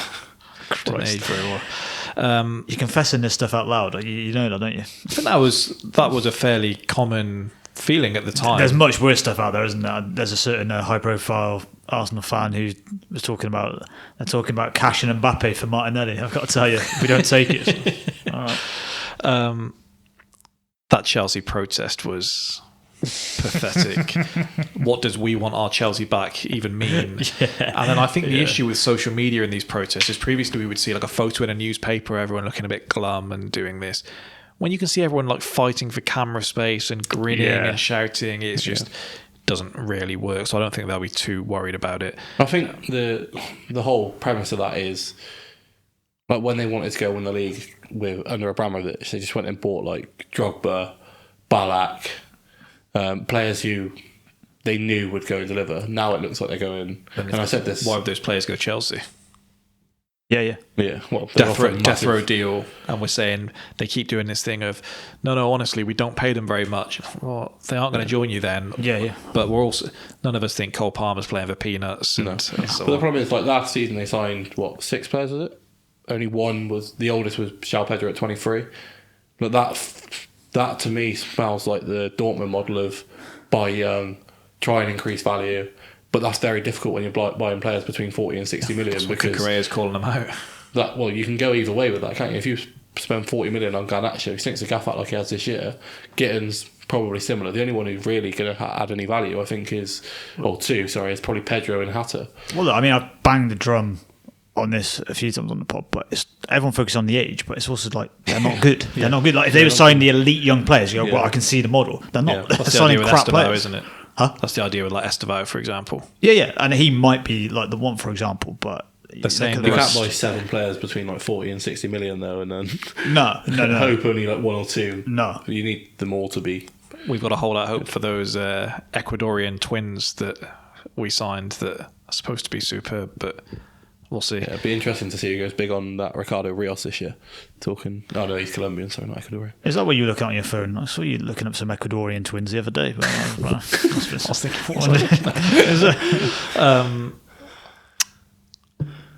Didn't age very well. You're confessing this stuff out loud. You know that, don't you? I think that was a fairly common feeling at the time. There's much worse stuff out there, isn't there? There's a certain high-profile Arsenal fan who was talking about cash and Mbappe for Martinelli. I've got to tell you, we don't take it. All right. That Chelsea protest was pathetic. What does "we want our Chelsea back" even mean? And then I think the issue with social media in these protests is previously we would see like a photo in a newspaper, everyone looking a bit glum and doing this. When you can see everyone like fighting for camera space and grinning and shouting, it's just doesn't really work. So I don't think they'll be too worried about it. I think the whole premise of that is, like, when they wanted to go win the league under Abramovich, they just went and bought like Drogba, Ballack, players who they knew would go and deliver. Now it looks like they're going. And I said this. Why would those players go to Chelsea? Yeah. Well, death row deal, and we're saying they keep doing this thing of no. Honestly, we don't pay them very much. Well, they aren't going to join you then. Yeah. But we're also none of us think Cole Palmer's playing for peanuts. No. But the problem is, like, last season they signed 6 players? Was it? Only one was the oldest was João Pedro at 23. But that to me smells like the Dortmund model of buy young, try and increase value. But that's very difficult when you're buying players between 40 and 60 million. Because Correa's calling them out. You can go either way with that, can't you? If you spend 40 million on Garnacho, he stinks a gaff out like he has this year. Gitten's probably similar. The only one who's really going to add any value, I think, is probably Pedro and Hatter. Well, I mean, I've banged the drum on this a few times on the pod, but everyone focuses on the age, but it's also like they're not good. They're not good. Like if they were signing the elite young players, you go, well, I can see the model. They're not. They're signing crap players, isn't it? Huh? That's the idea with like Estevao, for example. Yeah, and he might be like the one, for example, but they can't buy 7 players between like 40 and 60 million though, and then no. hope only like 1 or 2. No, you need them all to be. We've got to hold out hope for those Ecuadorian twins that we signed that are supposed to be superb, but we'll see. Yeah, it'd be interesting to see who goes big on that Ricardo Rios this year. No, he's Colombian, sorry, not Ecuadorian. Is that what you were looking at on your phone? I saw you looking up some Ecuadorian twins the other day. But I was thinking,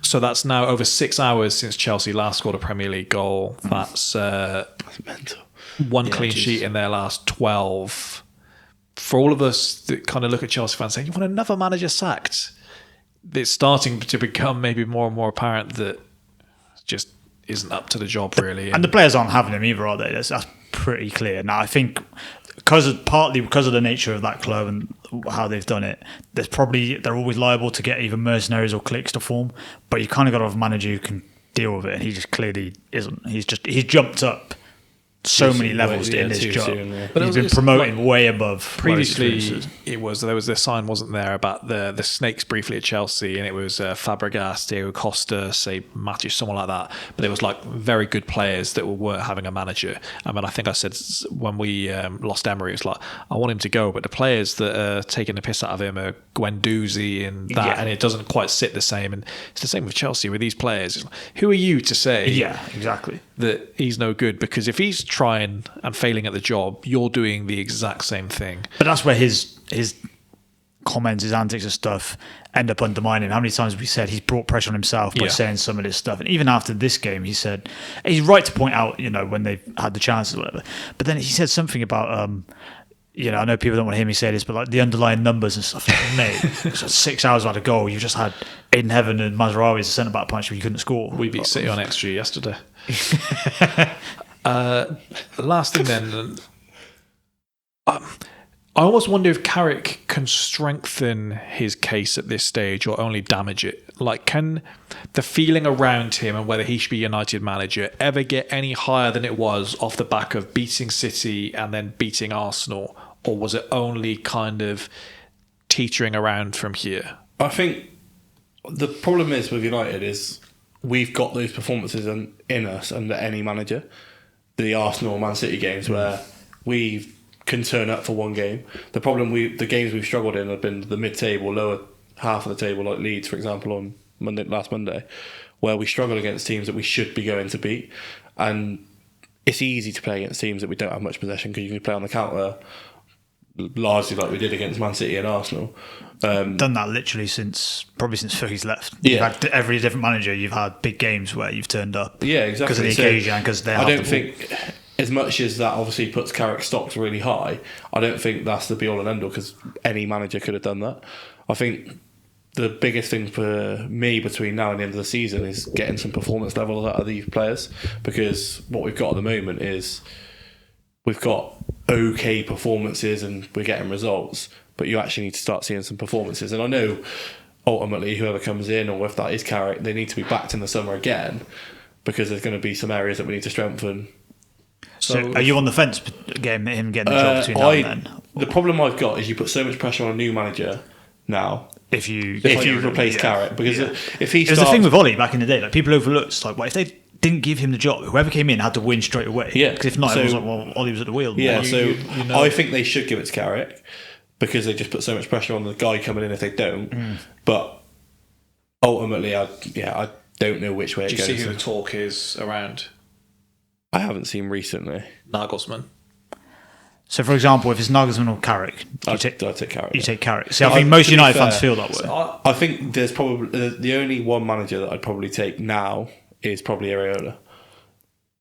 so that's now over 6 hours since Chelsea last scored a Premier League goal. That's mental. One clean sheet in their last 12. For all of us that kind of look at Chelsea fans saying, you want another manager sacked? It's starting to become maybe more and more apparent that just isn't up to the job, really. And the players aren't having him either, are they? That's pretty clear. Now, I think partly because of the nature of that club and how they've done it, they're always liable to get either mercenaries or cliques to form. But you kind of got to have a manager who can deal with it, and he just clearly isn't. He's jumped up so many levels in this job. But he's been promoted way above. Previously, there was the sign wasn't there about the snakes briefly at Chelsea, and it was Fabregas, Diego Costa, say Matthew, someone like that. But it was like very good players that weren't having a manager. I mean, I think I said when we lost Emery, it's like I want him to go, but the players that are taking the piss out of him are Guendouzi and that, and it doesn't quite sit the same. And it's the same with Chelsea with these players. It's like, who are you to say? Yeah, exactly. That he's no good, because if he's trying and failing at the job, you're doing the exact same thing. But that's where his comments, his antics and stuff end up undermining. How many times have we said he's brought pressure on himself by saying some of this stuff? And even after this game, he said he's right to point out, when they've had the chances or whatever. But then he said something about I know people don't want to hear me say this, but like the underlying numbers and stuff. Mate, it's 6 hours without a goal. You just had Aiden Heaven and Mazraoui as a centre back punch, but you couldn't score. We beat City on XG yesterday. Last thing then, I almost wonder if Carrick can strengthen his case at this stage or only damage it. Like, can the feeling around him and whether he should be United manager ever get any higher than it was off the back of beating City and then beating Arsenal, or was it only kind of teetering around from here? I think the problem is with United is we've got those performances in us under any manager. The Arsenal, Man City games where we can turn up for one game. The problem the games we've struggled in have been the mid-table, lower half of the table, like Leeds, for example, on last Monday, where we struggle against teams that we should be going to beat. And it's easy to play against teams that we don't have much possession because you can play on the counter, largely like we did against Man City and Arsenal. Done that literally since Fergie's left. You've had every different manager. You've had big games where you've turned up. Yeah, exactly. Because of the occasion and because they. I don't think, as much as that obviously puts Carrick's stocks really high, I don't think that's the be all and end all, because any manager could have done that. I think the biggest thing for me between now and the end of the season is getting some performance levels out of these players, because what we've got at the moment is we've got okay performances and we're getting results, but you actually need to start seeing some performances. And I know ultimately whoever comes in, or if that is Carrick, they need to be backed in the summer again, because there's going to be some areas that we need to strengthen. So are you on the fence getting him getting the job between now and then? The problem I've got is you put so much pressure on a new manager now. If you replace Carrick, because if he starts... It was the thing with Ollie back in the day, like people overlooked, it's like, well, if they didn't give him the job, whoever came in had to win straight away. Yeah. Because if not, it was like, well, Ollie was at the wheel. Yeah, I think they should give it to Carrick, because they just put so much pressure on the guy coming in if they don't. But ultimately, I don't know which way it goes. Do you see who the talk is around? I haven't seen recently. Nagelsmann. So, for example, if it's Nagelsmann or Carrick, I'd take Carrick. You take Carrick. See, I think most United fans feel that way. I think there's probably the only one manager that I'd probably take now is probably Areola.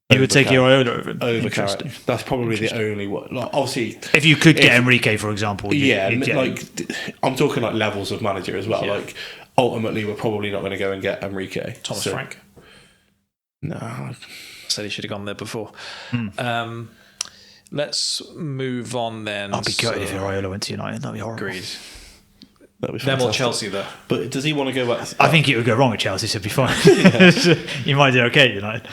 You would take Areola over Carrick. That's probably the only one. Like, obviously, if you could get Enrique, for example, I'm talking like levels of manager as well. Yeah. Like, ultimately, we're probably not going to go and get Enrique. Thomas Frank. No, I said he should have gone there before. Let's move on then. I'd be gutted if Areola went to United. That'd be horrible. Agreed. That'd be them or Chelsea, though. But does he want to go back? I think it would go wrong at Chelsea, so it'd be fine. You might do okay at United.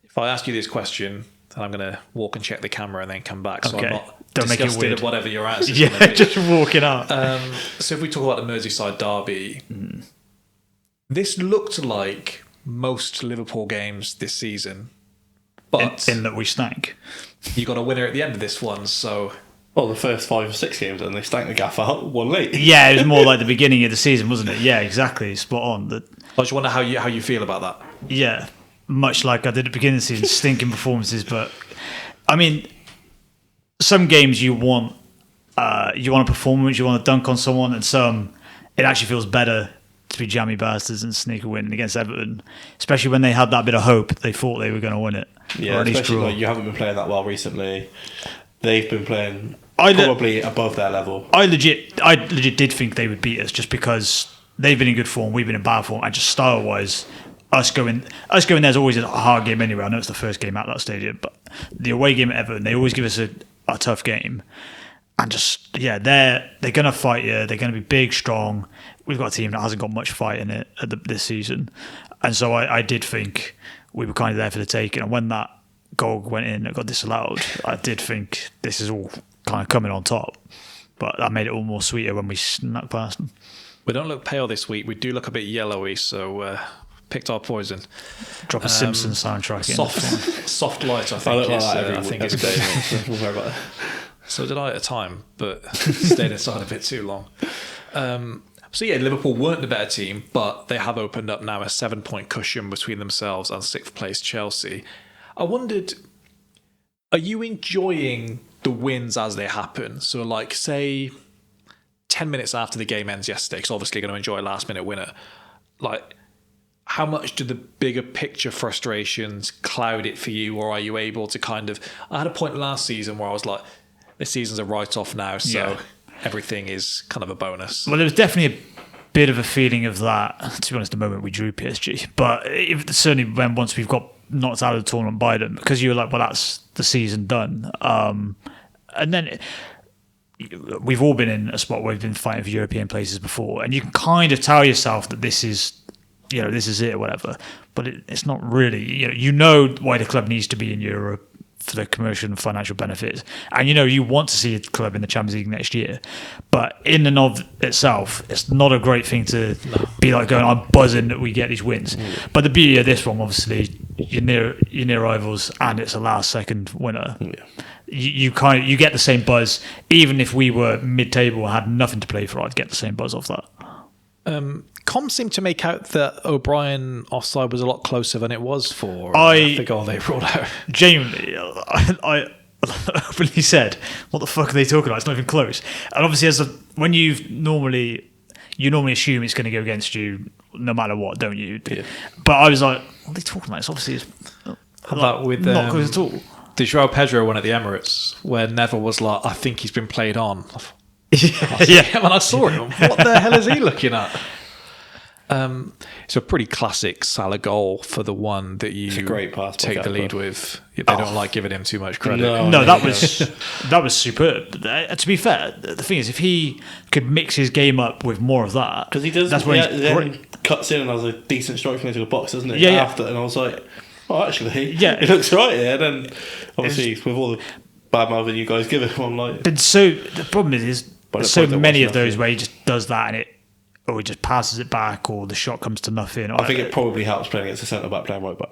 If I ask you this question, then I'm going to walk and check the camera and then come back. So okay. I'm not Don't make it weird. Of whatever your answer is. Yeah, just walking out. So if we talk about the Merseyside derby, this looked like most Liverpool games this season. But in that we stank. You got a winner at the end of this one, so... Well, the first 5 or 6 games, and they stank the gaff out, one late. Yeah, it was more like the beginning of the season, wasn't it? Yeah, exactly. Spot on. I just wonder how you feel about that. Yeah, much like I did at the beginning of the season, stinking performances. But, I mean, some games you want a performance, you want to dunk on someone, and some, it actually feels better to be jammy bastards and sneak a win against Everton, especially when they had that bit of hope. They thought they were going to win it. Yeah, especially like you haven't been playing that well recently. They've been playing probably above their level. I legit did think they would beat us just because they've been in good form, we've been in bad form, and just style-wise, us going there's always a hard game anyway. I know it's the first game at that stadium, but the away game at Everton, they always give us a tough game. And just, they're going to fight you. They're going to be big, strong. We've got a team that hasn't got much fight in it this season. And so I did think we were kind of there for the taking. And when that goal went in and got disallowed, I did think this is all kind of coming on top. But that made it all more sweeter when we snuck past them. We don't look pale this week. We do look a bit yellowy, so picked our poison. Drop a Simpsons soundtrack in. Soft light, I think. I think it's good. So did I at a time, but stayed inside a bit too long. So yeah, Liverpool weren't the better team, but they have opened up now a 7-point cushion between themselves and 6th place Chelsea. I wondered, are you enjoying the wins as they happen? So like, say 10 minutes after the game ends yesterday, because obviously going to enjoy a last minute winner, like how much do the bigger picture frustrations cloud it for you, or are you able to kind of... I had a point last season where I was like, this season's a write-off now, so everything is kind of a bonus. Well, there was definitely a bit of a feeling of that, to be honest, the moment we drew PSG. But certainly once we've got knocked out of the tournament by them, because you were like, well, that's the season done. And then we've all been in a spot where we've been fighting for European places before, and you can kind of tell yourself that this is it or whatever, but it's not really. You know why the club needs to be in Europe for the commercial and financial benefits, and you want to see a club in the Champions League next year. But in and of itself, it's not a great thing to be like going, I'm buzzing that we get these wins. But the beauty of this one, obviously, you're near rivals, and it's a last second winner. You get the same buzz, even if we were mid-table and had nothing to play for. I'd get the same buzz off that. Comms seemed to make out that O'Brien offside was a lot closer than it was for the goal they brought out. Genuinely, I openly said, "What the fuck are they talking about? It's not even close." And obviously, when you normally assume it's going to go against you no matter what, don't you? Yeah. But I was like, "What are they talking about? It's obviously how about with not close at all." The João Pedro one at the Emirates, where Neville was like, "I think he's been played on." Yeah, when I saw him, what the hell is he looking at? It's a pretty classic Salah goal for the one that you great pass take the lead with. They don't like giving him too much credit. No, that was superb. To be fair, the thing is, if he could mix his game up with more of that, because he does, that's when he then cuts in and has a decent strike into the box, doesn't he? Yeah, After, and I was like, oh, actually, it looks right here. And then obviously with all the bad mouthing you guys give him, I'm like. But so the problem is there's so many of those where he just does that and he just passes it back, or the shot comes to nothing. I think it probably helps playing against a centre back playing right back.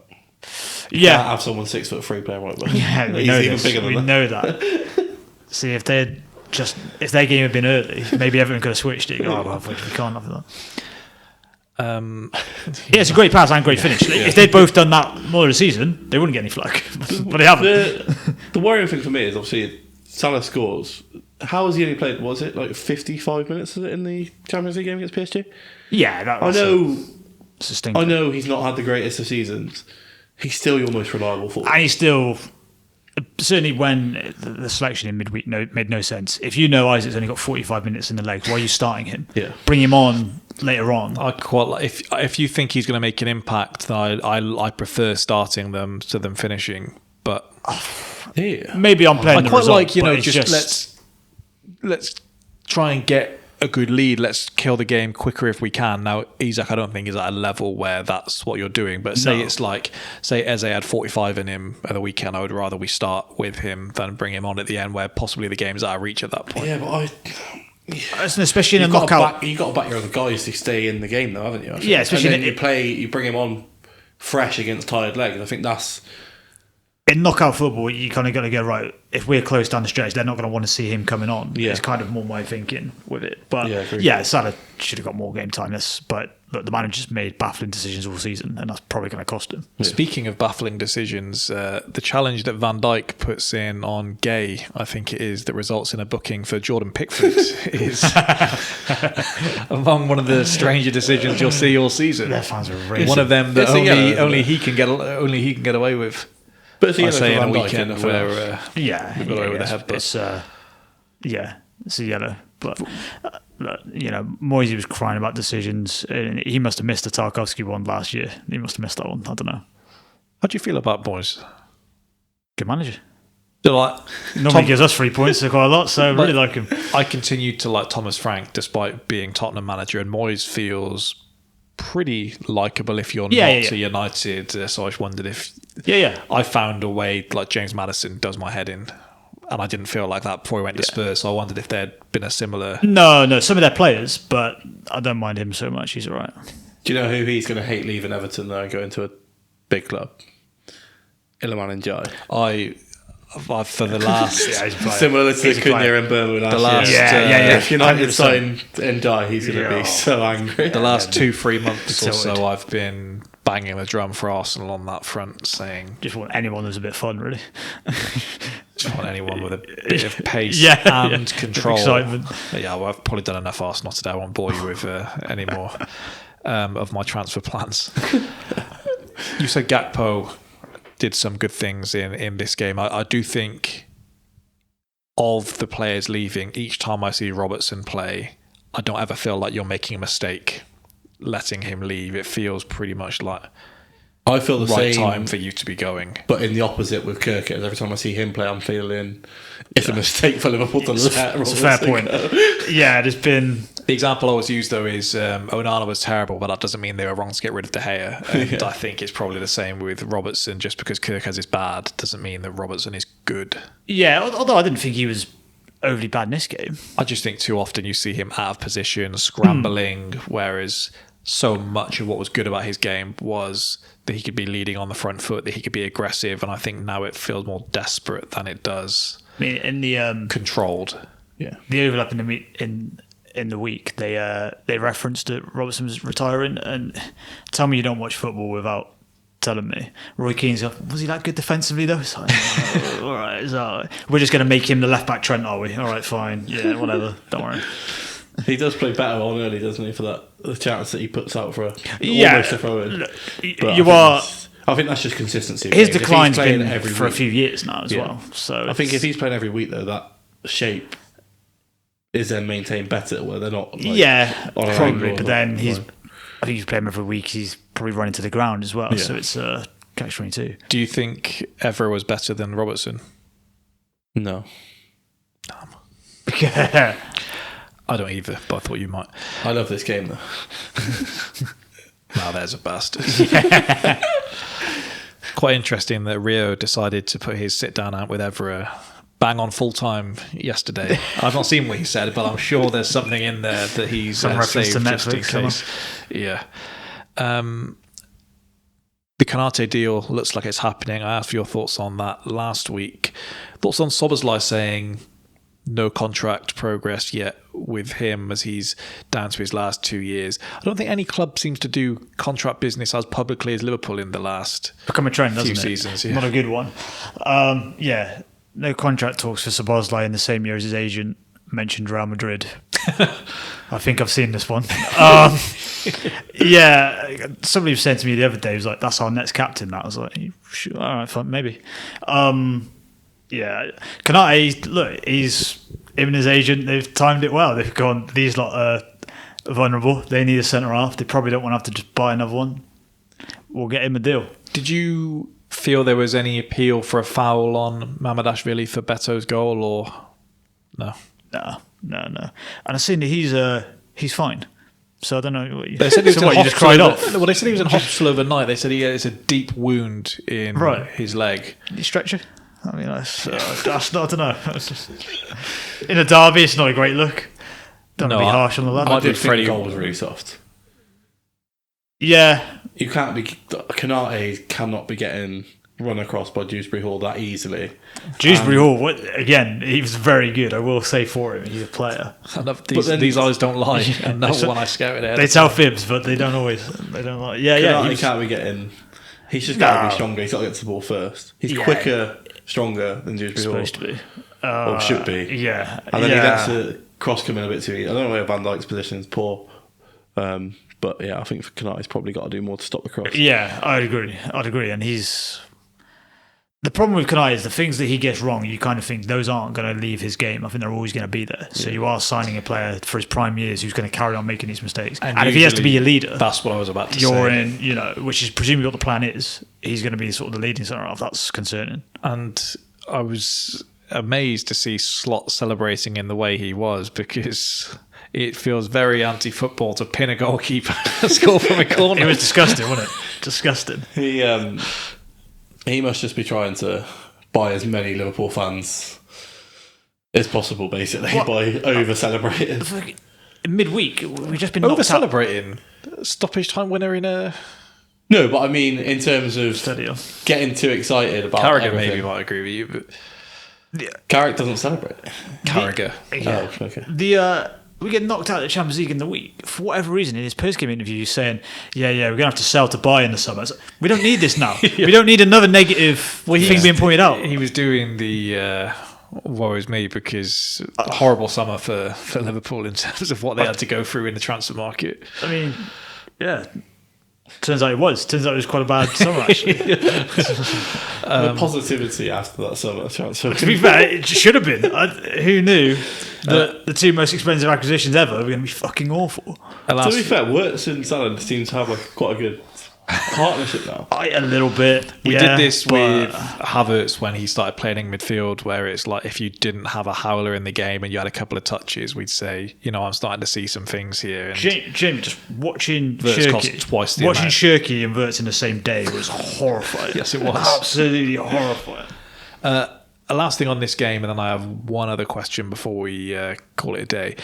Yeah, can't have someone 6'3" playing right back. Yeah, we know that. See, if their game had been early, maybe everyone could have switched it. Oh, well, we can't have that. Yeah, it's a great pass and great finish. If they'd both done that more of the season, they wouldn't get any flack, but they haven't. The worrying thing for me is obviously Salah scores. How has he only played? Was it like 55 minutes in the Champions League game against PSG? Yeah, I know he's not had the greatest of seasons. He's still your most reliable forward. And he's still, certainly when the selection in midweek made no sense. If you know Isaac's only got 45 minutes in the legs, why are you starting him? Yeah. Bring him on later on. I quite like, if you think he's going to make an impact, then I prefer starting them to them finishing. But maybe I'm playing. I quite like let's try and get a good lead. Let's kill the game quicker if we can. Now, Isak, I don't think is at a level where that's what you're doing. But it's like, say Eze had 45 in him at the weekend. I would rather we start with him than bring him on at the end, where possibly the game's out of reach at that point. Yeah, but especially in a knockout, you've got to back your other guys to stay in the game, though, haven't you? Yeah, especially and then you bring him on fresh against tired legs. I think that's. In knockout football, you kind of got to go, right, if we're close down the stretch, they're not going to want to see him coming on. Yeah. It's kind of more my thinking with it. But Salah should have got more game time. But look, the manager's made baffling decisions all season, and that's probably going to cost him. Yeah. Speaking of baffling decisions, the challenge that Van Dijk puts in on Gay, I think it is, that results in a booking for Jordan Pickford is among one of the stranger decisions you'll see all season. Their fans are raging. One of them that only he can get away with. But it's a weekend where got away with a headbutt. It's a yellow. But Moisey was crying about decisions, and he must have missed the Tarkovsky one last year. He must have missed that one. I don't know. How do you feel about Moyes? Good manager. Normally gives us 3 points quite a lot, so I really like him. I continue to like Thomas Frank despite being Tottenham manager, and Moyes feels pretty likeable if you're not a United. So I just wondered if I found a way, like James Maddison does my head in, and I didn't feel like that before he went to Spurs. So I wondered if there'd been a similar. No, some of their players, but I don't mind him so much. He's all right. Do you know who he's going to hate leaving Everton though and go into a big club? Iliman Ndiaye. For the last similar to Cunha and Burma last year. If United sign Ndiaye, he's going to be so angry. The last 2-3 months or so, I've been banging the drum for Arsenal on that front, saying just want anyone who's a bit fun, really. Just want anyone with a bit of pace and control. Excitement. Yeah, well, I've probably done enough Arsenal today. I won't bore you with any more of my transfer plans. You said Gakpo did some good things in this game. I do think of the players leaving, each time I see Robertson play, I don't ever feel like you're making a mistake letting him leave. It feels pretty much like I feel the right same time for you to be going. But in the opposite with Kirk, every time I see him play, I'm feeling it's a mistake for Liverpool to let Robertson. It's a fair point. Yeah, there's been... The example I always use, though, is Onana was terrible, but that doesn't mean they were wrong to get rid of De Gea. And I think it's probably the same with Robertson. Just because Kirk is bad doesn't mean that Robertson is good. Yeah, although I didn't think he was overly bad in this game. I just think too often you see him out of position, scrambling, whereas so much of what was good about his game was that he could be leading on the front foot, that he could be aggressive, and I think now it feels more desperate than it does. I mean, in the controlled. Yeah, the overlap in the week, they referenced that Robertson was retiring, and tell me you don't watch football without telling me. Roy Keane's like, was he that good defensively though? It's like, all right, we're just going to make him the left back Trent, are we? All right, fine, yeah, whatever, don't worry. He does play better on early, doesn't he? For the chance that he puts out for almost a throw in. I think that's just consistency. His decline's been for a few years now as well. So I think if he's playing every week though, that shape is then maintained better where they're not. Probably. But then I think he's playing every week. He's probably running to the ground as well. Yeah. So it's catch-22. Do you think Evra was better than Robertson? No. Damn. I don't either, but I thought you might. I love this game though. Now there's a bastard. Quite interesting that Rio decided to put his sit-down out with Evra bang on full-time yesterday. I've not seen what he said, but I'm sure there's something in there that he's saved just in case. Yeah. The Kennett deal looks like it's happening. I asked for your thoughts on that last week. Thoughts on Szoboszlai saying no contract progress yet with him as he's down to his last 2 years. I don't think any club seems to do contract business as publicly as Liverpool in the last become a trend, doesn't few it? Seasons. Yeah. Not a good one. No contract talks for Szoboszlai in the same year as his agent mentioned Real Madrid. I think I've seen this one. Somebody was saying to me the other day, he was like, that's our next captain. That I was like, sure, all right, fine, maybe. Kennett, look, him and his agent, they've timed it well. They've gone, these lot are vulnerable. They need a centre half. They probably don't want to have to just buy another one. We'll get him a deal. Did you feel there was any appeal for a foul on Mamadashvili for Beto's goal, or no? No. And I've seen that he's fine. So I don't know what you... They said he was you just cried off? Well, they said he was in hospital overnight. They said he has a deep wound in his leg. Did he stretch it? I mean, that's not, I don't know. In a derby, it's not a great look. Don't be harsh on the lad. I did think the goal was really soft. Yeah. Kennett cannot be getting run across by Dewsbury Hall that easily. Dewsbury Hall, again, he was very good. I will say for him, he's a player. These eyes don't lie, and no one I scout it. They tell fibs, but they don't always. They don't lie. He can't be getting. He's just got to be stronger. He's got to get to the ball first. He's quicker, stronger than Dewsbury Hall. Supposed to be. Or should be. Yeah. And then he lets the cross come in a bit too easy. I don't know where Van Dijk's position is poor. But yeah, I think for Kennett, he's probably got to do more to stop the cross. Yeah, I'd agree. And he's... The problem with Kennett is the things that he gets wrong, you kind of think those aren't going to leave his game. I think they're always going to be there. So you are signing a player for his prime years who's going to carry on making these mistakes. And if he has to be a leader... That's what I was about to say. You're in, which is presumably what the plan is. He's going to be sort of the leading centre half. That's concerning. And I was amazed to see Slot celebrating in the way he was, because it feels very anti-football to pin a goalkeeper and score from a corner. It was disgusting, wasn't it? Disgusting. He must just be trying to buy as many Liverpool fans as possible, basically, by over-celebrating. Midweek, we've just been over-celebrating. Stoppage time winner in a... No, but I mean, in terms of getting too excited about Carragher everything. maybe might agree with you, but... Carragher doesn't celebrate. Carragher. Oh, okay. We get knocked out of the Champions League in the week. For whatever reason, in his post-game interview, he's saying, we're going to have to sell to buy in the summer. Like, we don't need this now. We don't need another negative thing being pointed out. He was doing the woes me because a horrible summer for Liverpool in terms of what they had to go through in the transfer market. I mean, Turns out it was quite a bad summer, actually. The positivity after that summer transfer. To be fair, it should have been. Who knew that the two most expensive acquisitions ever were going to be fucking awful? To be fair, Wirtz and Salah seem to have quite a good partnership now. A little bit. We did this with Havertz when he started playing in midfield, where it's like if you didn't have a howler in the game and you had a couple of touches, we'd say, I'm starting to see some things here. And Jamie, just watching Shirky and Wirtz in the same day was horrifying. Yes, it was. Absolutely horrifying. A last thing on this game, and then I have one other question before we call it a day.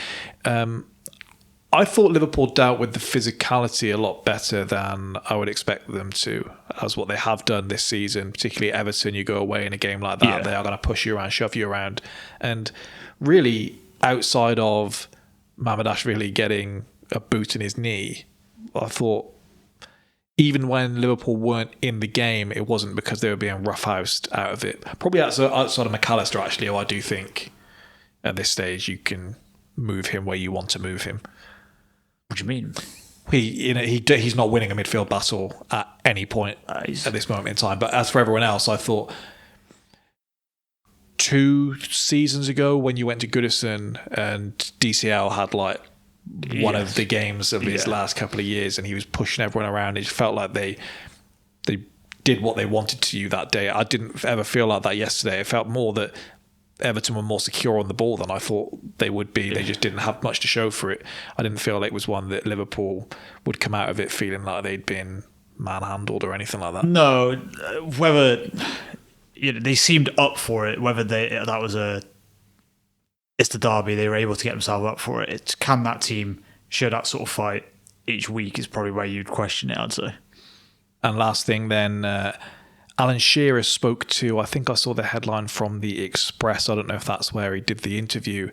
I thought Liverpool dealt with the physicality a lot better than I would expect them to, as what they have done this season, particularly Everton. You go away in a game like that, they are going to push you around, shove you around. And really, outside of Mamardashvili getting a boot in his knee, I thought even when Liverpool weren't in the game, it wasn't because they were being roughhoused out of it. Probably outside of McAllister, actually, who I do think at this stage you can move him where you want to move him. What do you mean? He's not winning a midfield battle at any point at this moment in time. But as for everyone else, I thought 2 seasons ago when you went to Goodison and DCL had one of the games of his last couple of years and he was pushing everyone around, it felt like they did what they wanted to you that day. I didn't ever feel like that yesterday. It felt more that Everton were more secure on the ball than I thought they would be. They just didn't have much to show for it. I didn't feel like it was one that Liverpool would come out of it feeling like they'd been manhandled or anything like that. No, whether they seemed up for it, whether it's the derby, they were able to get themselves up for it. Can that team show that sort of fight each week is probably where you'd question it, I'd say. And last thing then, Alan Shearer spoke to, I think I saw the headline from the Express, I don't know if that's where he did the interview,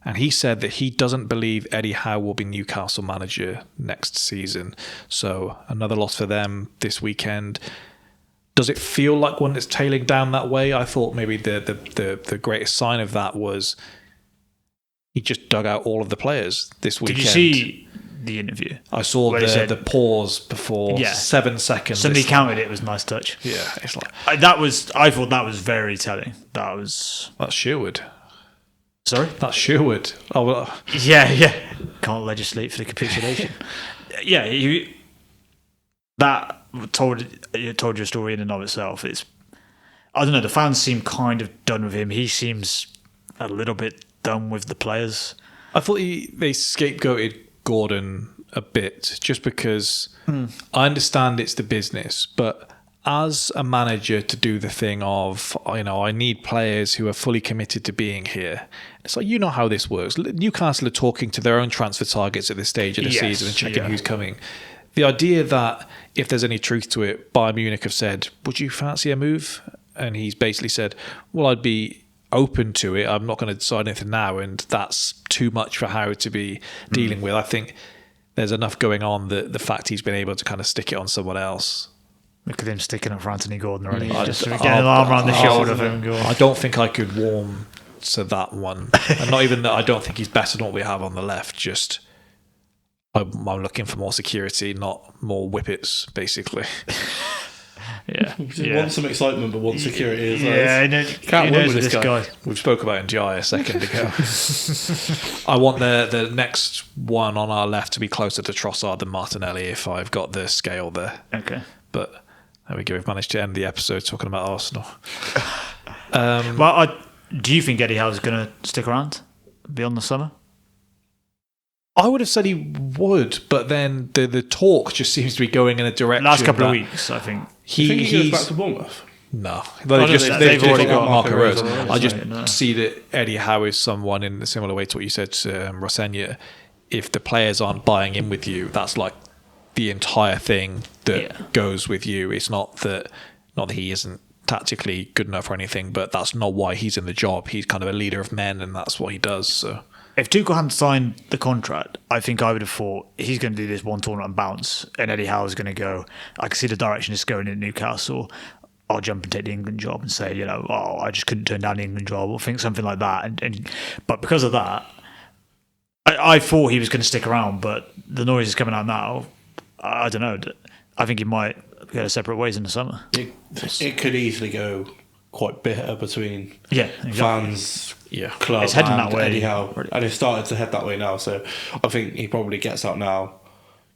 and he said that he doesn't believe Eddie Howe will be Newcastle manager next season. So another loss for them this weekend. Does it feel like one that's tailing down that way? I thought maybe the greatest sign of that was he just dug out all of the players this weekend. Did you see the interview? I saw the pause before 7 seconds. Somebody counted it. It was a nice touch. Yeah, it's like I thought that was very telling. That's Sherwood. Sorry, that's Sherwood. Oh well. Yeah. Can't legislate for the capitulation. That told your story in and of itself. I don't know. The fans seem kind of done with him. He seems a little bit done with the players. I thought they scapegoated Gordon a bit just because I understand it's the business, but as a manager to do the thing of, I need players who are fully committed to being here. It's like, how this works. Newcastle are talking to their own transfer targets at this stage of the season and checking who's coming. The idea that if there's any truth to it, Bayern Munich have said, would you fancy a move? And he's basically said, well, I'd be open to it. I'm not going to decide anything now, and that's too much for Howe to be dealing with. I think there's enough going on that the fact he's been able to kind of stick it on someone else. Look at him sticking up for Anthony Gordon already. Just getting an arm around the shoulder of him. I don't think I could warm to that one. And not even that I don't think he's better than what we have on the left. Just I'm looking for more security, not more whippets, basically. Want some excitement, but want security as well. Yeah, I know. Can't win with this guy. We've spoke about Ndiaye a second ago. I want the next one on our left to be closer to Trossard than Martinelli if I've got the scale there. Okay. But there we go. We've managed to end the episode talking about Arsenal. Do you think Eddie Howe's going to stick around beyond the summer? I would have said he would, but then the talk just seems to be going in a direction. Last couple of weeks, I think. He goes back to Bournemouth. No, they've already got Marco Rose. Rose. I just see that Eddie Howe is someone in a similar way to what you said to Rosenia. If the players aren't buying in with you, that's like the entire thing that goes with you. It's not that he isn't tactically good enough or anything, but that's not why he's in the job. He's kind of a leader of men, and that's what he does. So if Tuchel hadn't signed the contract, I think I would have thought he's going to do this one tournament and bounce, and Eddie Howe is going to go. I can see the direction it's going in Newcastle. I'll jump and take the England job and say, I just couldn't turn down the England job, or think something like that. But because of that, I thought he was going to stick around. But the noise is coming out now. I don't know. I think he might go separate ways in the summer. It could easily go quite bitter between fans, club, it's heading and that way. Eddie Howe, and it's started to head that way now. So I think he probably gets out now,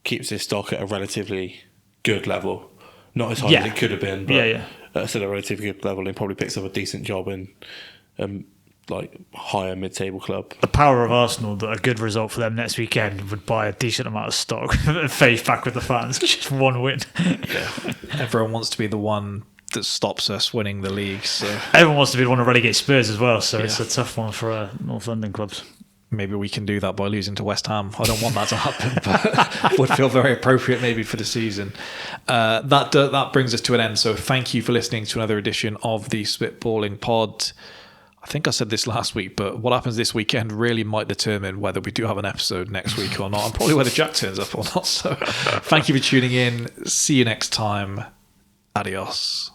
keeps his stock at a relatively good level, not as high as it could have been, but still a relatively good level, and probably picks up a decent job in like higher mid-table club. The power of Arsenal, that a good result for them next weekend would buy a decent amount of stock, faith back with the fans. Just one win. Everyone wants to be the one that stops us winning the league. So everyone wants to be the one to relegate Spurs as well. So it's a tough one for North London clubs. Maybe we can do that by losing to West Ham. I don't want that to happen, but would feel very appropriate maybe for the season. That brings us to an end. So thank you for listening to another edition of the Spitballing Pod. I think I said this last week, but what happens this weekend really might determine whether we do have an episode next week or not, and probably whether Jack turns up or not. So thank you for tuning in. See you next time. Adios.